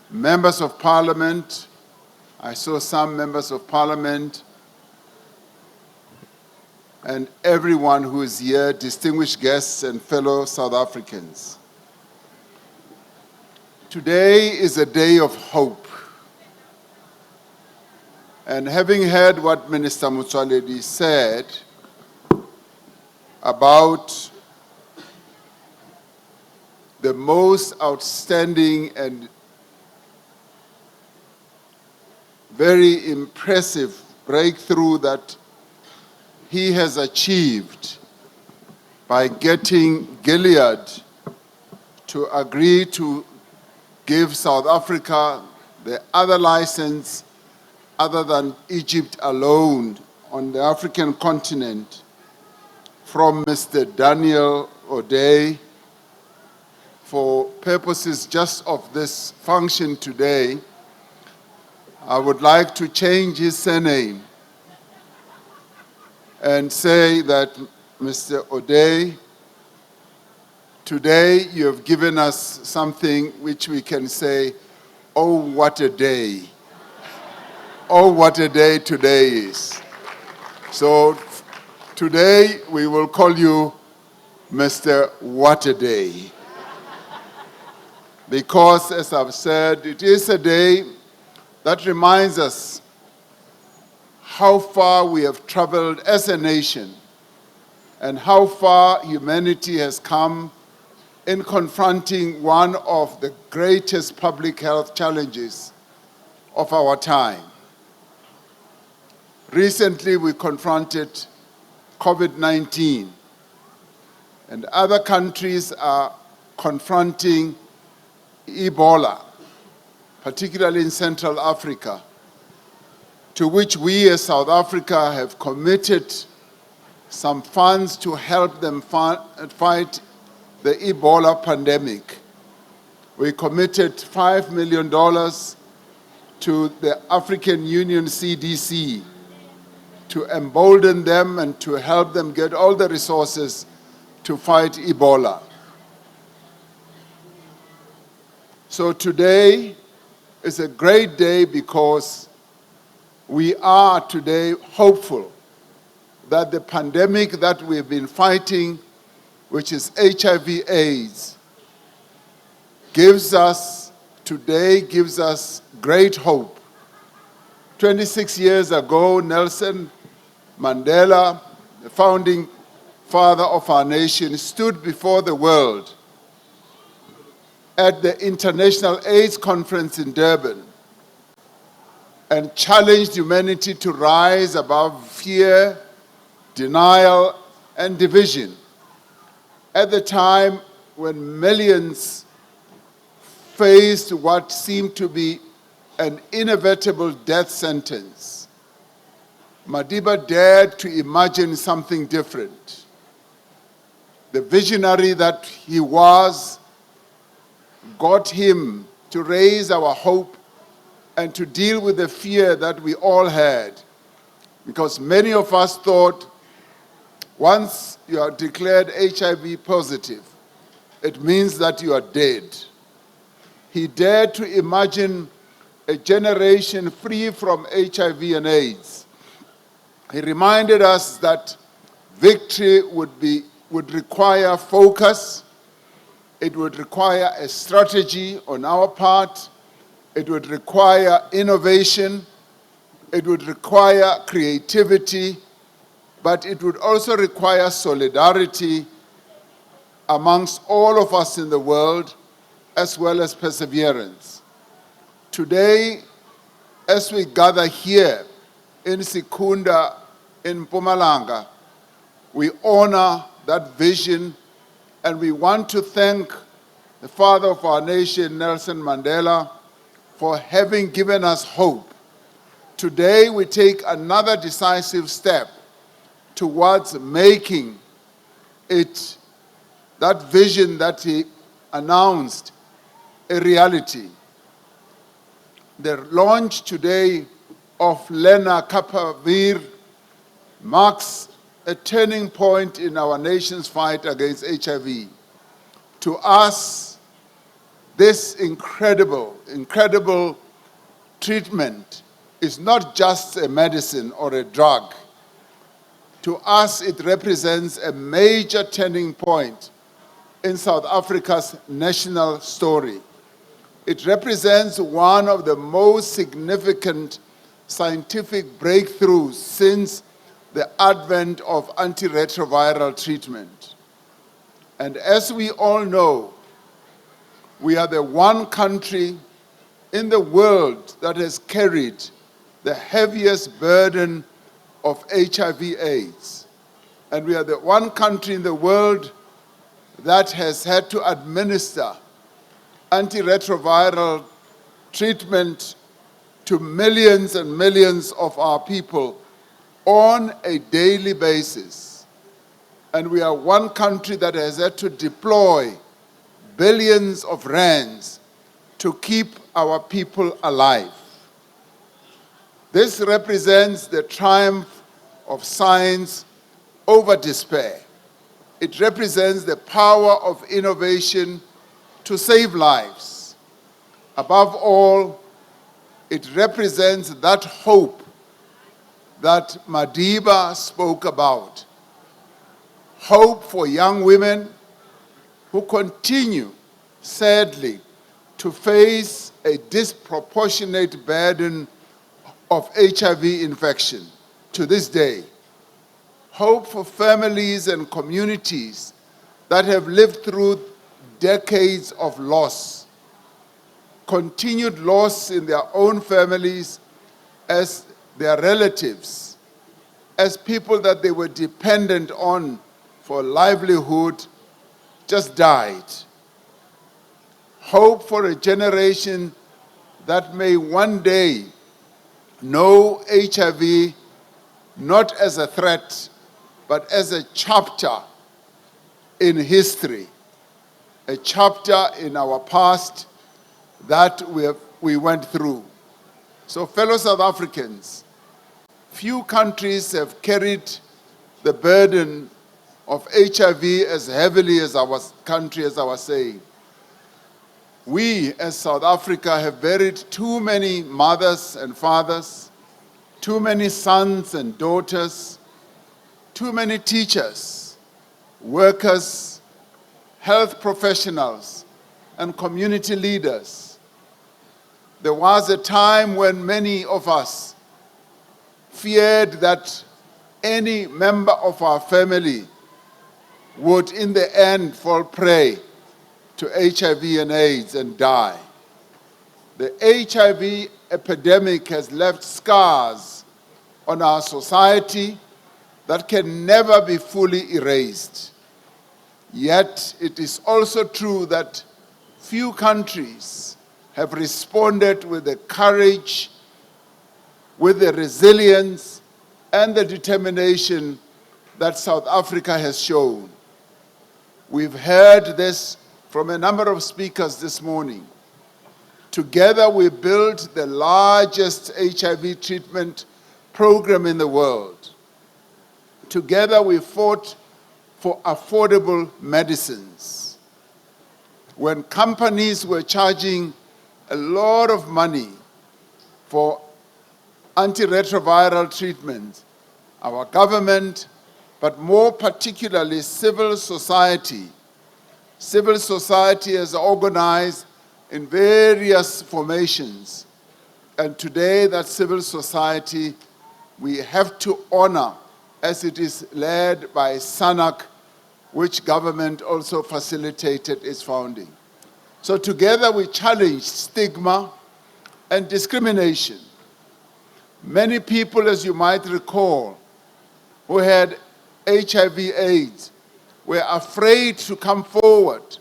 members of parliament. I saw some members of parliament, and everyone who is here, distinguished guests and fellow South Africans. Today is a day of hope. And having heard what Minister Motsoaledi said about the most outstanding and very impressive breakthrough that he has achieved by getting Gilead to agree to give South Africa the other license other than Egypt alone on the African continent from Mr. Daniel O'Day for purposes just of this function today. I would like to change his surname and say that, Mr. O'Day, today you have given us something which we can say, oh, what a day. Oh, what a day today is. So today we will call you Mr. What a Day. Because, as I've said, it is a day that reminds us how far we have traveled as a nation and how far humanity has come in confronting one of the greatest public health challenges of our time. Recently, we confronted COVID-19, and other countries are confronting Ebola, particularly in Central Africa, to which we as South Africa have committed some funds to help them fight the Ebola pandemic. We committed $5 million to the African Union CDC to embolden them and to help them get all the resources to fight Ebola. So today is a great day because we are today hopeful that the pandemic that we've been fighting, which is HIV/AIDS, today gives us great hope. 26 years ago, Nelson Mandela, the founding father of our nation, stood before the world at the International AIDS Conference in Durban and challenged humanity to rise above fear, denial, and division. At the time when millions faced what seemed to be an inevitable death sentence, Madiba dared to imagine something different. The visionary that he was got him to raise our hope and to deal with the fear that we all had. Because many of us thought, once you are declared HIV positive, it means that you are dead. He dared to imagine a generation free from HIV and AIDS. He reminded us that victory would require focus, it would require a strategy on our part, it would require innovation, it would require creativity, but it would also require solidarity amongst all of us in the world, as well as perseverance. Today, as we gather here in Secunda, in Mpumalanga, we honor that vision, and we want to thank the father of our nation, Nelson Mandela, for having given us hope. Today, we take another decisive step towards making it, that vision that he announced, a reality. The launch today of Lenacapavir marks a turning point in our nation's fight against HIV. To us, this incredible treatment is not just a medicine or a drug. To us, it represents a major turning point in South Africa's national story. It represents one of the most significant scientific breakthroughs since the advent of antiretroviral treatment. And as we all know, we are the one country in the world that has carried the heaviest burden of HIV/AIDS. And we are the one country in the world that has had to administer antiretroviral treatment to millions and millions of our people on a daily basis. And we are one country that has had to deploy billions of rands to keep our people alive. This represents the triumph of science over despair. It represents the power of innovation to save lives. Above all, it represents that hope that Madiba spoke about. Hope for young women who continue, sadly, to face a disproportionate burden of HIV infection to this day. Hope for families and communities that have lived through decades of loss, continued loss in their own families, as their relatives, as people that they were dependent on for livelihood, just died. Hope for a generation that may one day know HIV not as a threat, but as a chapter in history, a chapter in our past that we went through. So, fellow South Africans, few countries have carried the burden of HIV as heavily as our country, as I was saying. We, as South Africa, have buried too many mothers and fathers, too many sons and daughters, too many teachers, workers, health professionals, and community leaders. There was a time when many of us feared that any member of our family would in the end fall prey to HIV and AIDS and die. The HIV epidemic has left scars on our society that can never be fully erased. Yet it is also true that few countries have responded with the courage, with the resilience, and the determination that South Africa has shown. We've heard this from a number of speakers this morning. Together we built the largest HIV treatment program in the world. Together we fought for affordable medicines. When companies were charging a lot of money for antiretroviral treatment, our government, but more particularly civil society has organized in various formations. And today that civil society we have to honor, as it is led by SANAC, which government also facilitated its founding. So together we challenged stigma and discrimination. Many people, as you might recall, who had HIV/AIDS were afraid to come forward,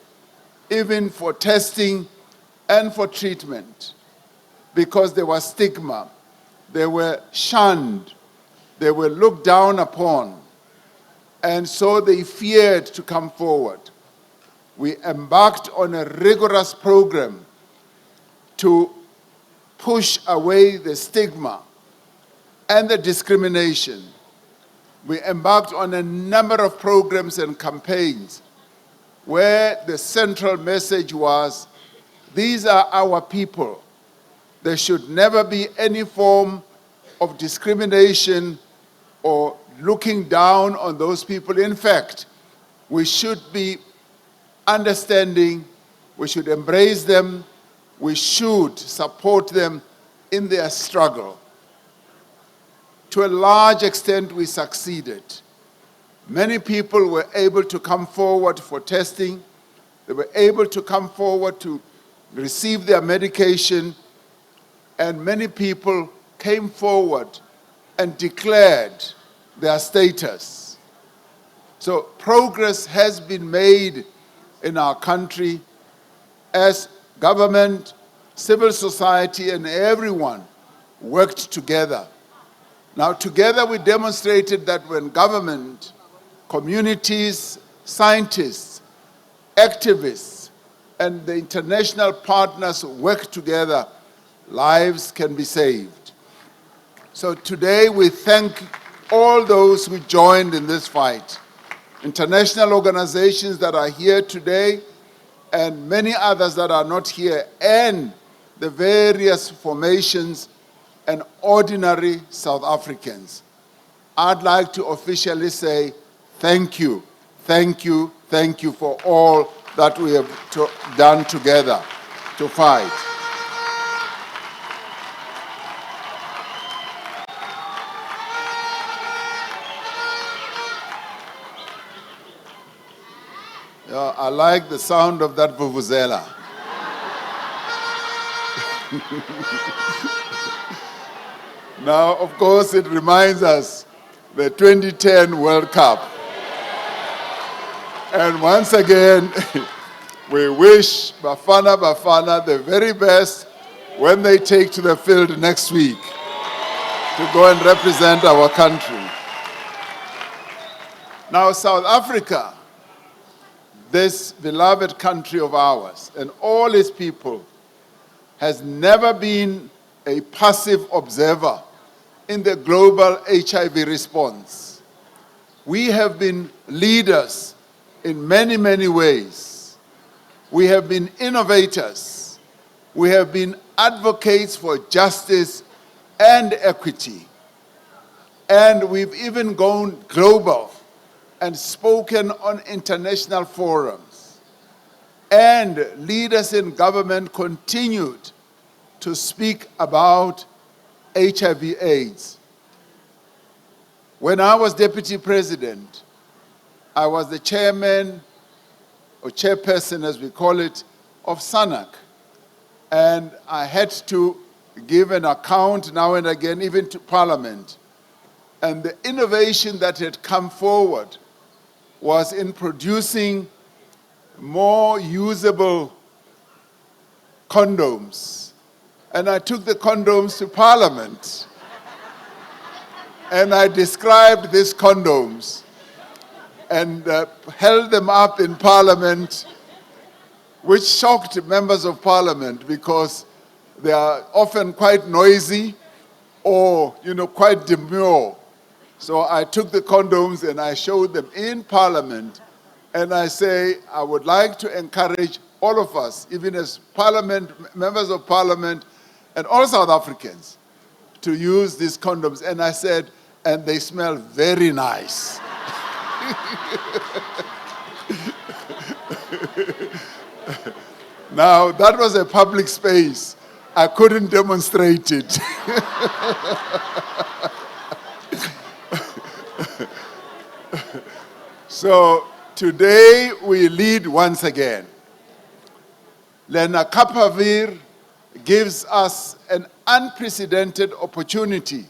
even for testing and for treatment, because there was stigma. They were shunned. They were looked down upon. And so they feared to come forward. We embarked on a rigorous program to push away the stigma and the discrimination. We embarked on a number of programs and campaigns where the central message was, these are our people. There should never be any form of discrimination or looking down on those people. In fact, we should be understanding, we should embrace them, we should support them in their struggle. To a large extent, we succeeded. Many people were able to come forward for testing. They were able to come forward to receive their medication, and many people came forward and declared their status. So progress has been made in our country as government, civil society, and everyone worked together. Now, together we demonstrated that when government, communities, scientists, activists, and the international partners work together, lives can be saved. So today we thank all those who joined in this fight. International organizations that are here today, and many others that are not here, and the various formations and ordinary South Africans. I'd like to officially say thank you, thank you, thank you for all that we have done together to fight. Yeah, I like the sound of that vuvuzela. Now, of course, it reminds us the 2010 World Cup. And once again, we wish Bafana the very best when they take to the field next week to go and represent our country. Now, South Africa, this beloved country of ours, and all its people, has never been a passive observer in the global HIV response. We have been leaders in many, many ways. We have been innovators. We have been advocates for justice and equity. And we've even gone global and spoken on international forums. and leaders in government continued to speak about HIV/AIDS. When I was deputy president, I was the chairman, or chairperson as we call it, of SANAC. And I had to give an account now and again, even to Parliament. And the innovation that had come forward was in producing more usable condoms. And I took the condoms to Parliament. And I described these condoms and held them up in Parliament, which shocked members of Parliament because they are often quite noisy or, quite demure. So I took the condoms and I showed them in Parliament. And I say, I would like to encourage all of us, even as members of Parliament and all South Africans, to use these condoms. And I said, and they smell very nice. Now, that was a public space. I couldn't demonstrate it. So today we lead once again. Lenacapavir gives us an unprecedented opportunity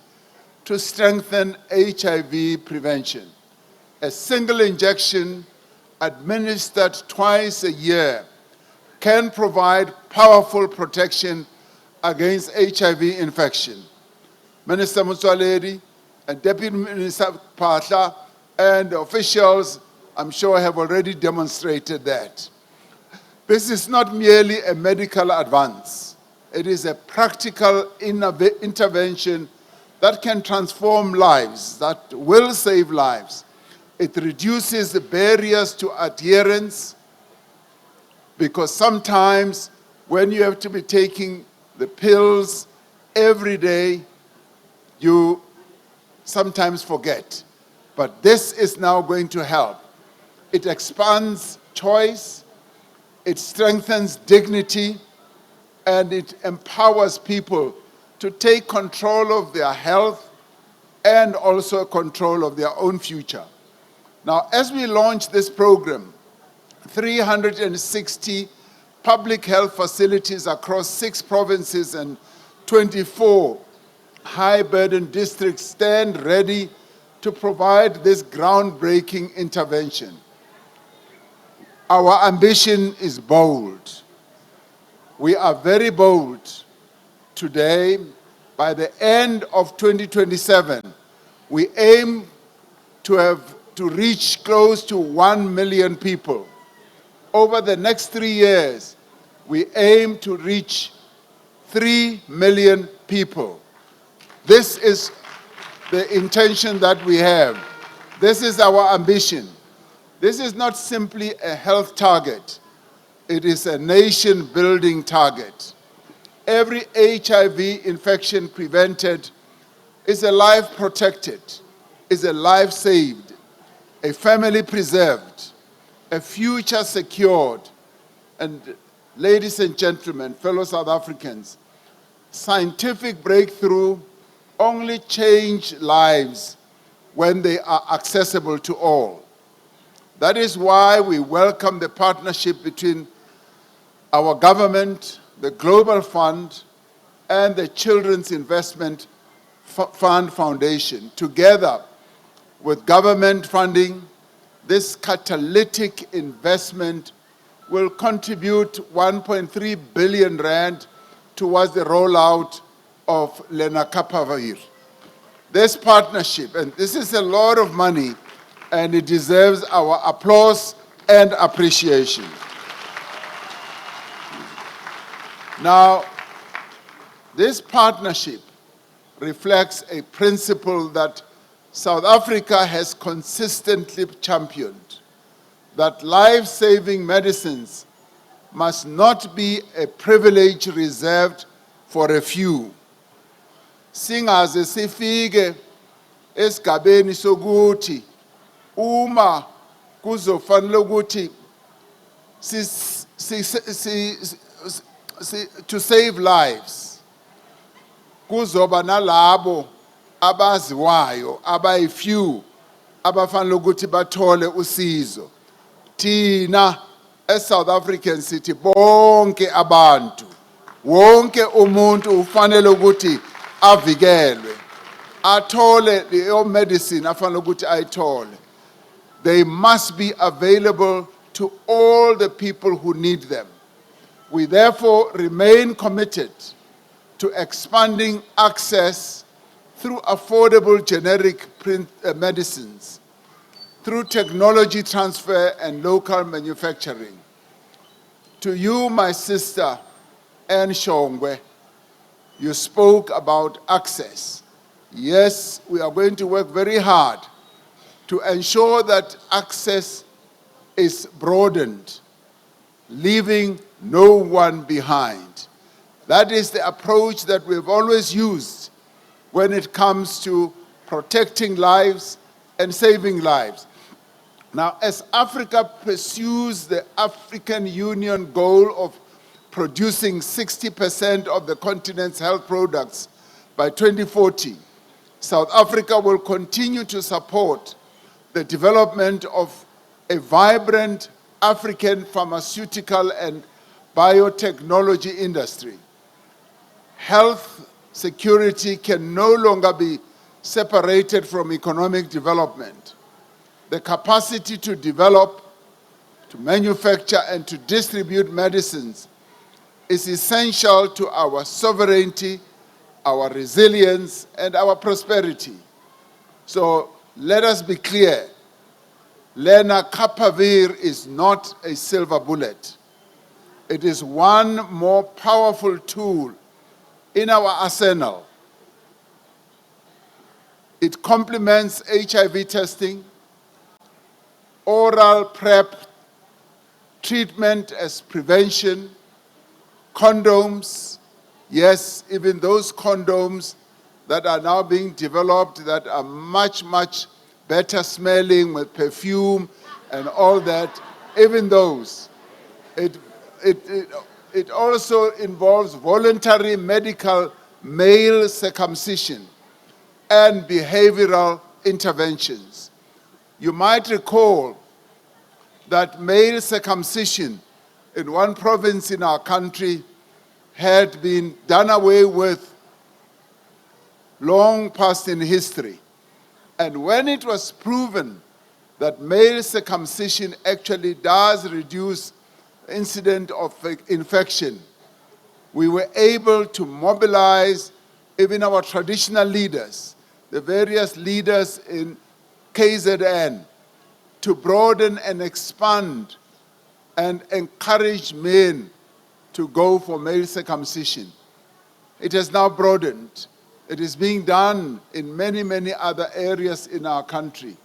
to strengthen HIV prevention. A single injection administered twice a year can provide powerful protection against HIV infection. Minister Motsoaledi and Deputy Minister Phahla and officials, I'm sure, have already demonstrated that. This is not merely a medical advance. It is a practical intervention that can transform lives, that will save lives. It reduces the barriers to adherence, because sometimes when you have to be taking the pills every day, you sometimes forget. But this is now going to help. It expands choice, it strengthens dignity, and it empowers people to take control of their health and also control of their own future. Now, as we launch this program, 360 public health facilities across 6 provinces and 24 high-burden districts stand ready to provide this groundbreaking intervention. Our ambition is bold. We are very bold. Today, by the end of 2027, we aim to reach close to 1 million people. Over the next 3 years, we aim to reach 3 million people. This is the intention that we have. This is our ambition. This is not simply a health target. It is a nation-building target. Every HIV infection prevented is a life protected, is a life saved, a family preserved, a future secured. And ladies and gentlemen, fellow South Africans, scientific breakthrough only change lives when they are accessible to all. That is why we welcome the partnership between our government, the Global Fund, and the Children's Investment Fund Foundation. Together with government funding, this catalytic investment will contribute 1.3 billion rand towards the rollout of Lenacapavir. This partnership, and this is a lot of money, and it deserves our applause and appreciation. Now, this partnership reflects a principle that South Africa has consistently championed, that life-saving medicines must not be a privilege reserved for a few. Singaze sifike esigabeni sokuthi uma kuzofanele ukuthi to save lives. Kuzoba nalabo abaziwayo abayi-few abafanele ukuthi bathole usizo. Tina South African sithi bonke abantu, wonke umuntu ufanele ukuthi avikelwe, athole leyo medicine afanele ukuthi ayithole. They must be available to all the people who need them. We therefore remain committed to expanding access through affordable generic medicines, through technology transfer and local manufacturing. To you, my sister, Anne Shongwe, you spoke about access. Yes, we are going to work very hard to ensure that access is broadened, leaving no one behind. That is the approach that we've always used when it comes to protecting lives and saving lives. Now, as Africa pursues the African Union goal of producing 60% of the continent's health products by 2040, South Africa will continue to support the development of a vibrant African pharmaceutical and biotechnology industry. Health security can no longer be separated from economic development. The capacity to develop, to manufacture, and to distribute medicines is essential to our sovereignty, our resilience, and our prosperity. So let us be clear. Lenacapavir is not a silver bullet. It is one more powerful tool in our arsenal. It complements HIV testing, oral PrEP, treatment as prevention, condoms, yes, even those condoms that are now being developed that are much, much better smelling with perfume and all that, even those. It also involves voluntary medical male circumcision and behavioral interventions. You might recall that male circumcision in one province in our country had been done away with long past in history. And when it was proven that male circumcision actually does reduce incident of infection, we were able to mobilize even our traditional leaders, the various leaders in KZN, to broaden and expand and encourage men to go for male circumcision. It has now broadened. It is being done in many, many other areas in our country.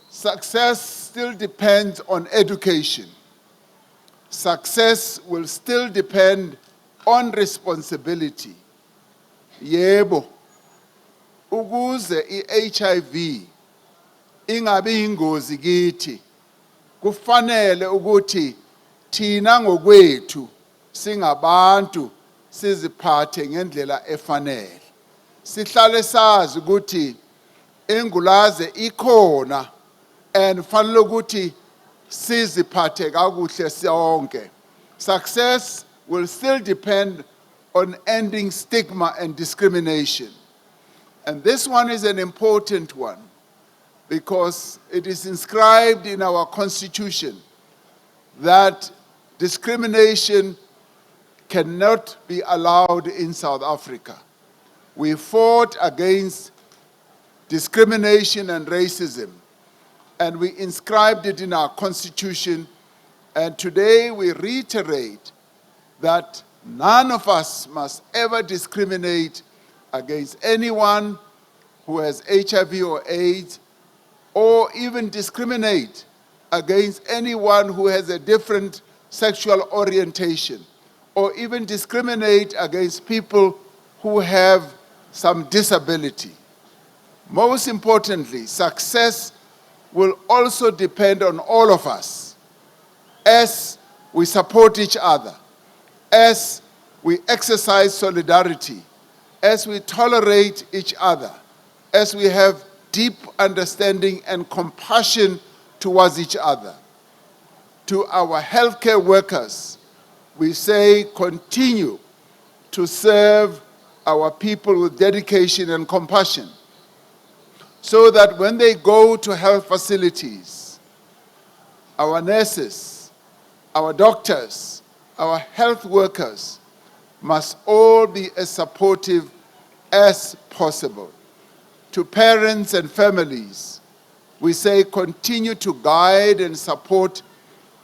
Success still depends on education. Success will still depend on responsibility. Yebo, ukuze i-HIV ingabi ingozi kithi, kufanele ukuthi thina ngokwethu singabantu siziphathe ngendlela efanele. Sihlale sazi ukuthi ingulaze ikhona and fanele ukuthi siziphathe kakuhle sonke. Success will still depend on ending stigma and discrimination. And this one is an important one because it is inscribed in our constitution that discrimination cannot be allowed in South Africa. We fought against discrimination and racism, and we inscribed it in our constitution, and today we reiterate that none of us must ever discriminate against anyone who has HIV or AIDS, or even discriminate against anyone who has a different sexual orientation, or even discriminate against people who have some disability. Most importantly, success will also depend on all of us as we support each other, as we exercise solidarity, as we tolerate each other, as we have deep understanding and compassion towards each other. To our healthcare workers, we say continue to serve our people with dedication and compassion, so that when they go to health facilities, our nurses, our doctors, our health workers must all be as supportive as possible. To parents and families, we say continue to guide and support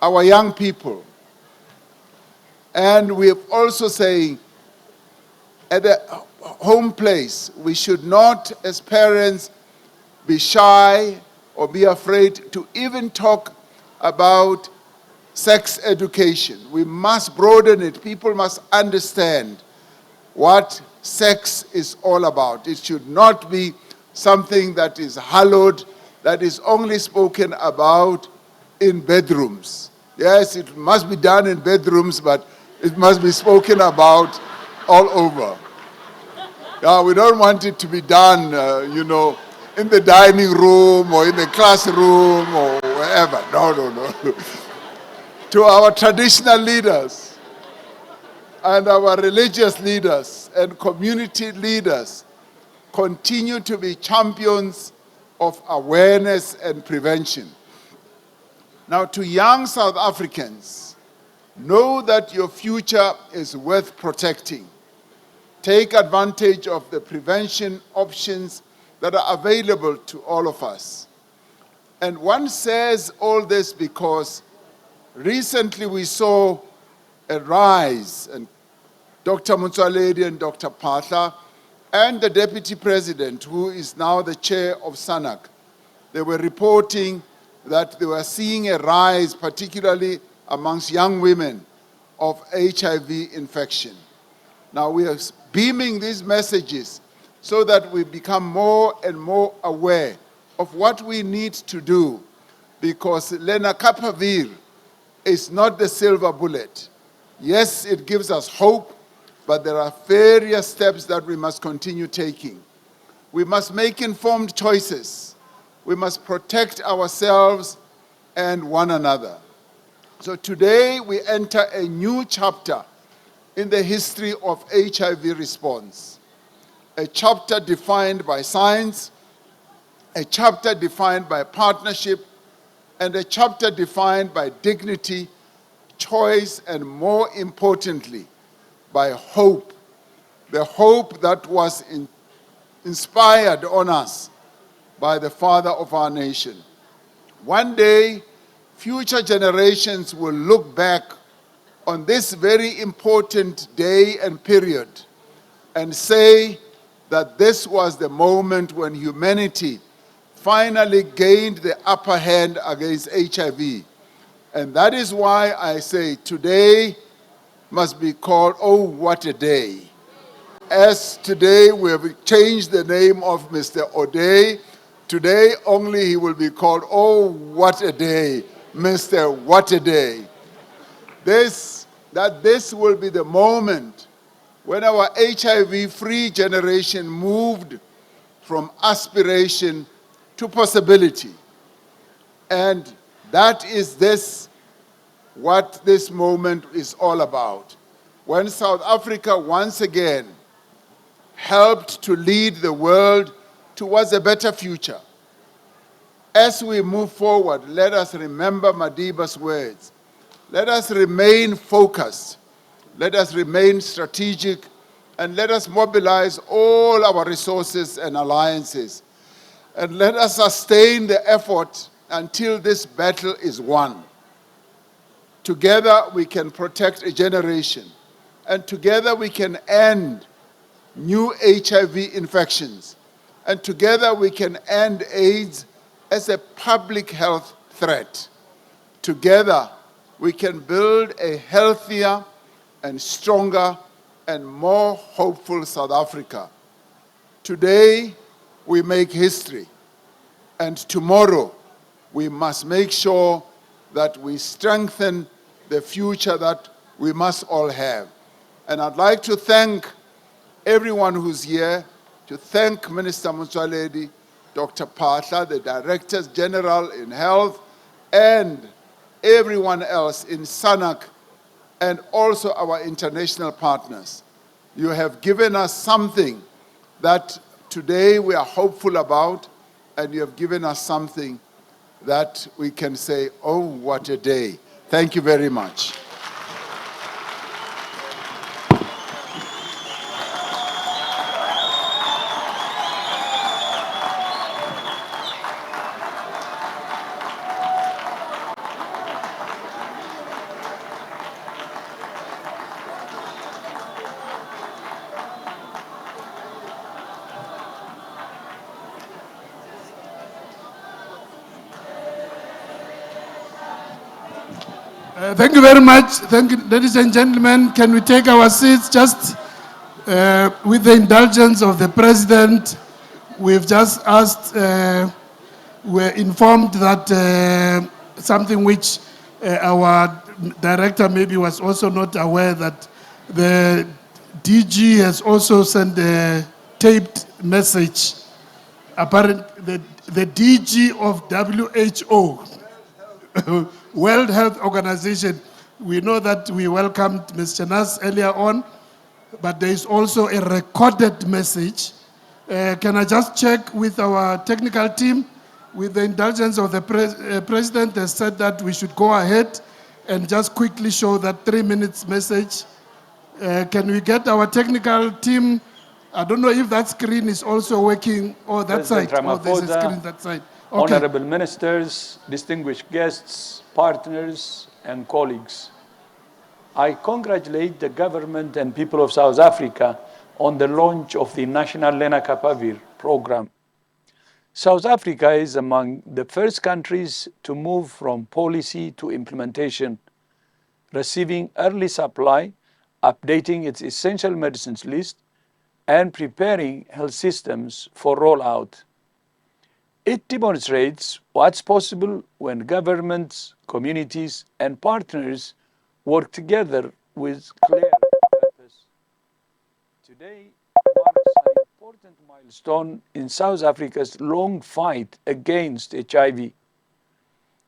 our young people. And we also say at the home place, we should not, as parents, be shy or be afraid to even talk about sex education. We must broaden it. People must understand what sex is all about. It should not be something that is hallowed, that is only spoken about in bedrooms. Yes, it must be done in bedrooms, but it must be spoken about all over. Yeah, we don't want it to be done, in the dining room or in the classroom or wherever. No. To our traditional leaders and our religious leaders and community leaders, continue to be champions of awareness and prevention. Now, to young South Africans, know that your future is worth protecting. Take advantage of the prevention options that are available to all of us. And one says all this because recently we saw a rise, and Dr. Motsoaledi and Dr. Phahla and the Deputy President, who is now the chair of SANAC, they were reporting that they were seeing a rise, particularly amongst young women, of HIV infection. Now we are beaming these messages so that we become more and more aware of what we need to do, because Lenacapavir is not the silver bullet. Yes, it gives us hope, but there are various steps that we must continue taking. We must make informed choices. We must protect ourselves and one another. So today we enter a new chapter in the history of HIV response. A chapter defined by science, a chapter defined by partnership, and a chapter defined by dignity, choice, and more importantly, by hope. The hope that was inspired on us by the father of our nation. One day, future generations will look back on this very important day and period and say that this was the moment when humanity finally gained the upper hand against HIV. And that is why I say today must be called, oh, what a day. As today we have changed the name of Mr. O'Day, today only he will be called, oh, what a day, Mr. What a Day. This will be the moment when our HIV-free generation moved from aspiration to possibility. And that is what this moment is all about. When South Africa once again helped to lead the world towards a better future. As we move forward, let us remember Madiba's words. Let us remain focused. Let us remain strategic, and let us mobilize all our resources and alliances. And let us sustain the effort until this battle is won. Together we can protect a generation, and together we can end new HIV infections, and together we can end AIDS as a public health threat. Together we can build a healthier and stronger and more hopeful South Africa. Today we make history, and tomorrow we must make sure that we strengthen the future that we must all have. And I'd like to thank everyone who's here, to thank Minister Motsoaledi, Dr. Patla, the Directors General in Health, and everyone else in SANAC, and also our international partners. You have given us something that today we are hopeful about, and you have given us something that we can say, oh, what a day. Thank you very much. Thank you very much. Thank you, ladies and gentlemen. Can we take our seats just with the indulgence of the President? We've just asked, we're informed that something which our director maybe was also not aware, that the DG has also sent a taped message. Apparently, the DG of WHO, World Health Organization. We know that we welcomed Ms. Chanas earlier on, but there is also a recorded message. Can I just check with our technical team? With the indulgence of the President, they said that we should go ahead and just quickly show that 3 minutes message. Can we get our technical team? I don't know if that screen is also working, or that President side, or there's a Ramaphosa, screen that side. Okay. Honorable ministers, distinguished guests, partners, and colleagues. I congratulate the government and people of South Africa on the launch of the National Lenacapavir program. South Africa is among the first countries to move from policy to implementation, receiving early supply, updating its essential medicines list, and preparing health systems for rollout. It demonstrates what's possible when governments, communities, and partners work together with clear purpose. Today marks an important milestone in South Africa's long fight against HIV.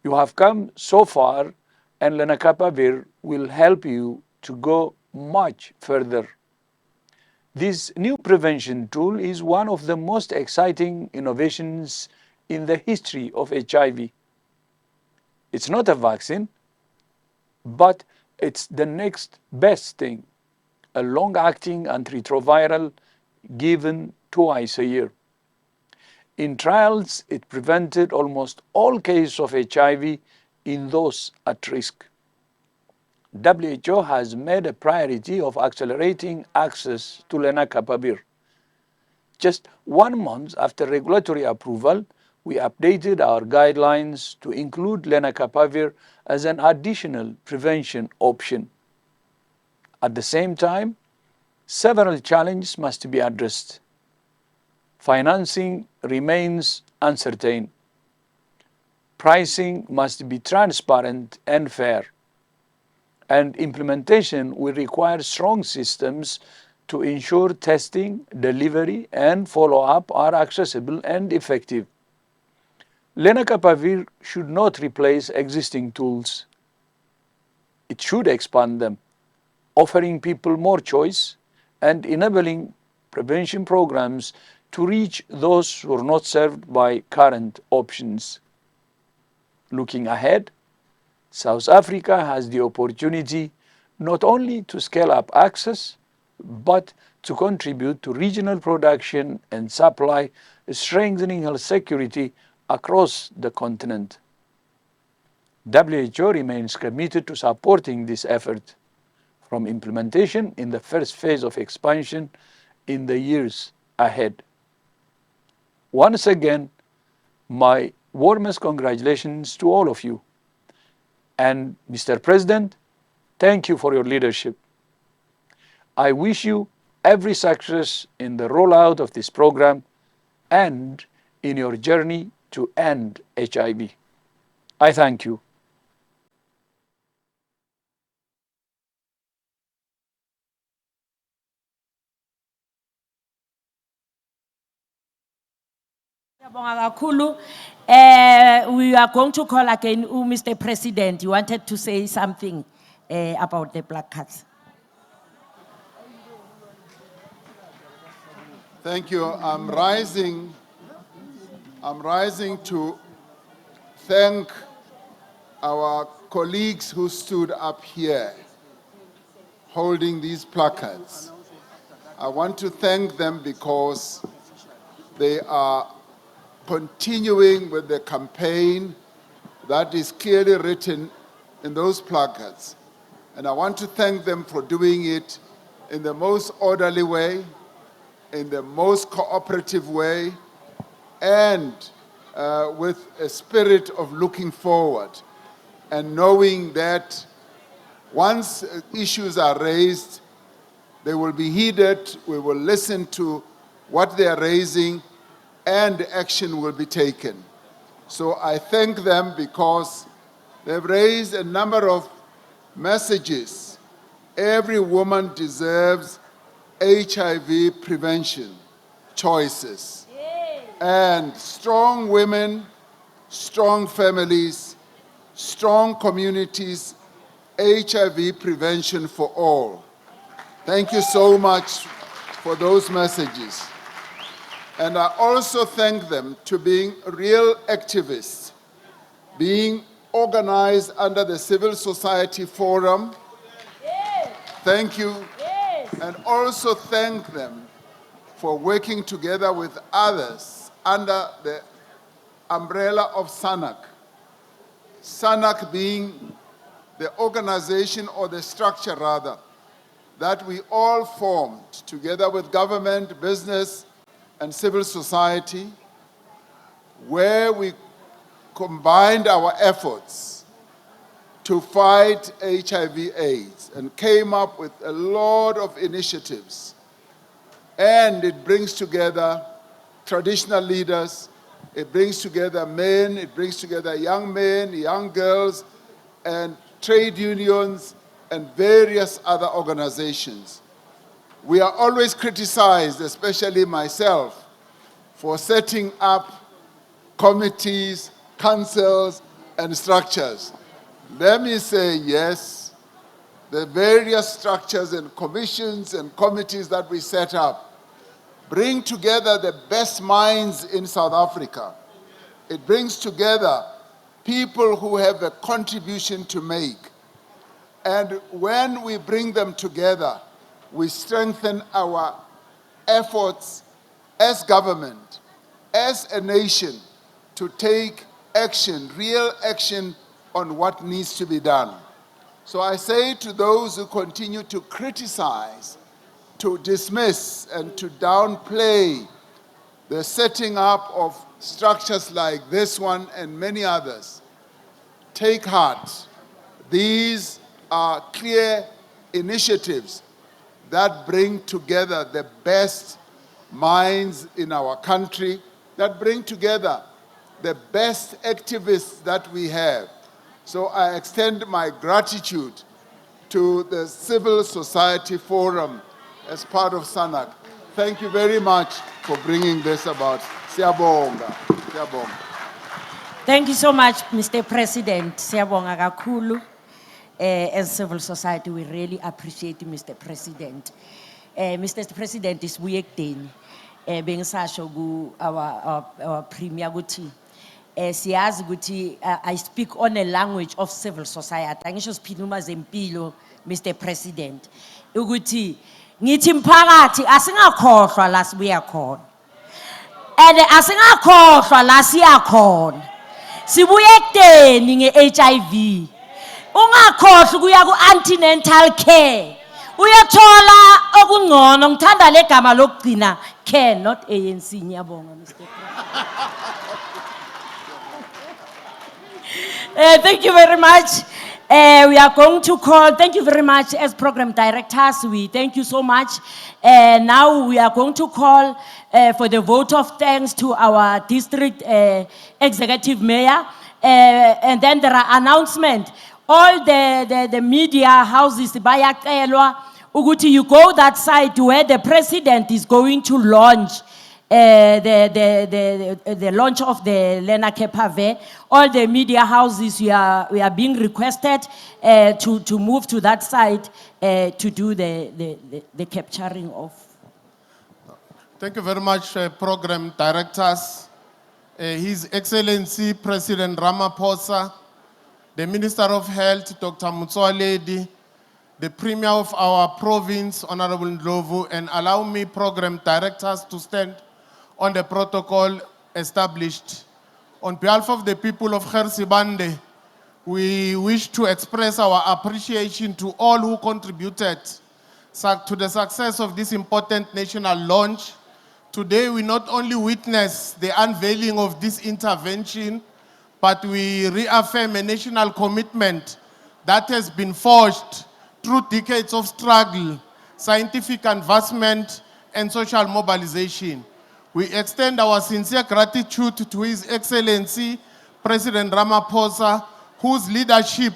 You have come so far, and Lenacapavir will help you to go much further. This new prevention tool is one of the most exciting innovations in the history of HIV. It's not a vaccine, but it's the next best thing, a long-acting antiretroviral given twice a year. In trials, it prevented almost all cases of HIV in those at risk. WHO has made a priority of accelerating access to Lenacapavir. Just 1 month after regulatory approval, we updated our guidelines to include Lenacapavir as an additional prevention option. At the same time, several challenges must be addressed. Financing remains uncertain. Pricing must be transparent and fair. And implementation will require strong systems to ensure testing, delivery, and follow-up are accessible and effective. Lenacapavir should not replace existing tools. It should expand them, offering people more choice and enabling prevention programs to reach those who are not served by current options. Looking ahead, South Africa has the opportunity not only to scale up access, but to contribute to regional production and supply, strengthening health security across the continent. WHO remains committed to supporting this effort, from implementation in the first phase of expansion in the years ahead. Once again, my warmest congratulations to all of you. And Mr. President, thank you for your leadership. I wish you every success in the rollout of this program and in your journey to end HIV. I thank you. Siyabonga kakhulu. We are going to call again Mr. President. You wanted to say something about the placards. Thank you. I'm rising to thank our colleagues who stood up here holding these placards. I want to thank them because they are continuing with the campaign that is clearly written in those placards. And I want to thank them for doing it in the most orderly way, in the most cooperative way, and with a spirit of looking forward and knowing that once issues are raised, they will be heeded, we will listen to what they are raising, and action will be taken. So I thank them because they've raised a number of messages. Every woman deserves HIV prevention choices. And strong women, strong families, strong communities, HIV prevention for all. Thank you so much for those messages. And I also thank them to being real activists, being organized under the Civil Society Forum. Thank you. And also thank them for working together with others under the umbrella of SANAC. SANAC being the organization, or the structure rather, that we all formed together with government, business, and civil society, where we combined our efforts to fight HIV/AIDS and came up with a lot of initiatives. And it brings together traditional leaders, it brings together men, it brings together young men, young girls, and trade unions, and various other organizations. We are always criticized, especially myself, for setting up committees, councils, and structures. Let me say yes, the various structures and commissions and committees that we set up bring together the best minds in South Africa. It brings together people who have a contribution to make. And when we bring them together, we strengthen our efforts as government, as a nation, to take action, real action on what needs to be done. So I say to those who continue to criticize, to dismiss, and to downplay the setting up of structures like this one and many others, take heart. These are clear initiatives that bring together the best minds in our country, that bring together the best activists that we have. So I extend my gratitude to the Civil Society Forum as part of SANAC. Thank you very much for bringing this about. Siyabonga. Siyabonga. Thank you so much, Mr. President. Siyabonga kakhulu. As civil society, we really appreciate Mr. President. Mr. President is Buyekdeni. Bengisasho ku our premier guti. Siyazi ukuthi I speak on a language of civil society. Angisho siphiluma zempilo, Mr. President. Ukuthi ngithi mphakathi asingakhohlwa la sibuya khona. And asingakhohlwa la siya khona. Sibuyekdeni nge-HIV. Ungakhohlwa kuya ku-antenatal care. Uyathola okungcono, ngithanda le gama lokugcina, care, not ANC. Ngiyabonga, Mr. President. Thank you very much. We are going to call, thank you very much as program directors. We thank you so much. Now we are going to call for the vote of thanks to our district executive mayor. And then there are announcements. All the media houses, bayacelwa ukuthi you go that side where the president is going to launch the launch of the Lenacapavir. All the media houses, we are being requested to move to that side to do the capturing of. Thank you very much, program directors. His Excellency President Ramaphosa, the Minister of Health, Dr. Motsoaledi, the Premier of our province, Honorable Ndlovu, and allow me, program directors, to stand on the protocol established. On behalf of the people of Gersibande, we wish to express our appreciation to all who contributed to the success of this important national launch. Today, we not only witness the unveiling of this intervention, but we reaffirm a national commitment that has been forged through decades of struggle, scientific advancement, and social mobilization. We extend our sincere gratitude to His Excellency, President Ramaphosa, whose leadership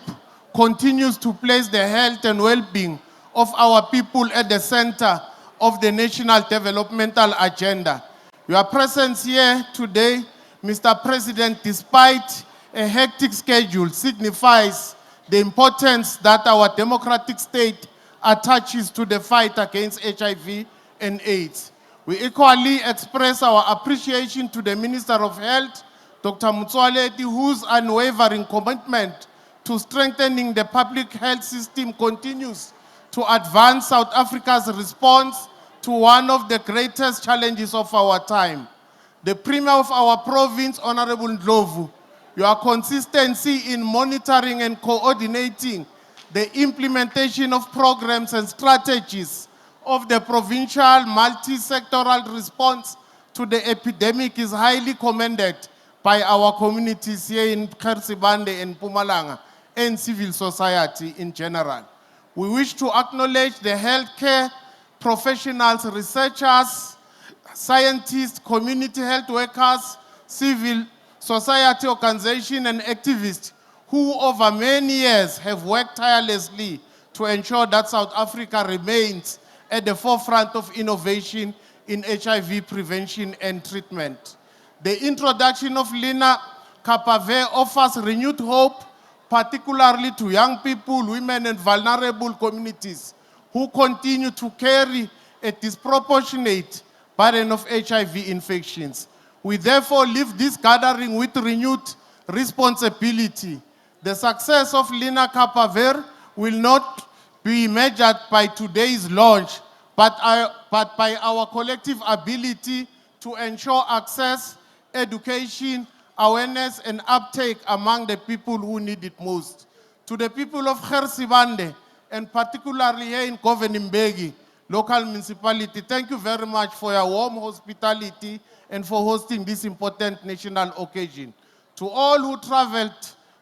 continues to place the health and well-being of our people at the center of the national developmental agenda. Your presence here today, Mr. President, despite a hectic schedule, signifies the importance that our democratic state attaches to the fight against HIV and AIDS. We equally express our appreciation to the Minister of Health, Dr. Motsoaledi, whose unwavering commitment to strengthening the public health system continues to advance South Africa's response to one of the greatest challenges of our time. The Premier of our province, Honorable Ndlovu, your consistency in monitoring and coordinating the implementation of programs and strategies of the provincial multi-sectoral response to the epidemic is highly commended by our communities here in Gersibande and Mpumalanga and civil society in general. We wish to acknowledge the healthcare professionals, researchers, scientists, community health workers, civil society organizations, and activists who over many years have worked tirelessly to ensure that South Africa remains at the forefront of innovation in HIV prevention and treatment. The introduction of Lenacapavir offers renewed hope, particularly to young people, women, and vulnerable communities who continue to carry a disproportionate burden of HIV infections. We therefore leave this gathering with renewed responsibility. The success of Lenacapavir will not be measured by today's launch, but by our collective ability to ensure access, education, awareness, and uptake among the people who need it most. To the people of Gersibande, and particularly here in Govenimbegi, local municipality, thank you very much for your warm hospitality and for hosting this important national occasion. To all who traveled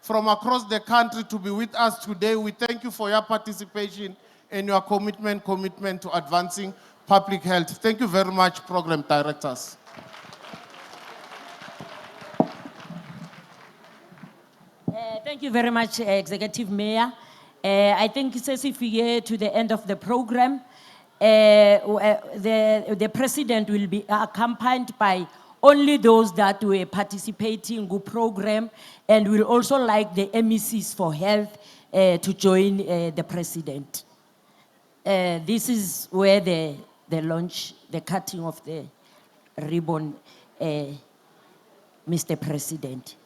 from across the country to be with us today, we thank you for your participation and your commitment to advancing public health. Thank you very much, program directors. Thank you very much, Executive Mayor. I think since if we get to the end of the program, the President will be accompanied by only those that were participating in the program, and will also like the MECs for health to join the President. This is where the launch, the cutting of the ribbon, Mr. President.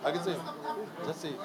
I can say, just say.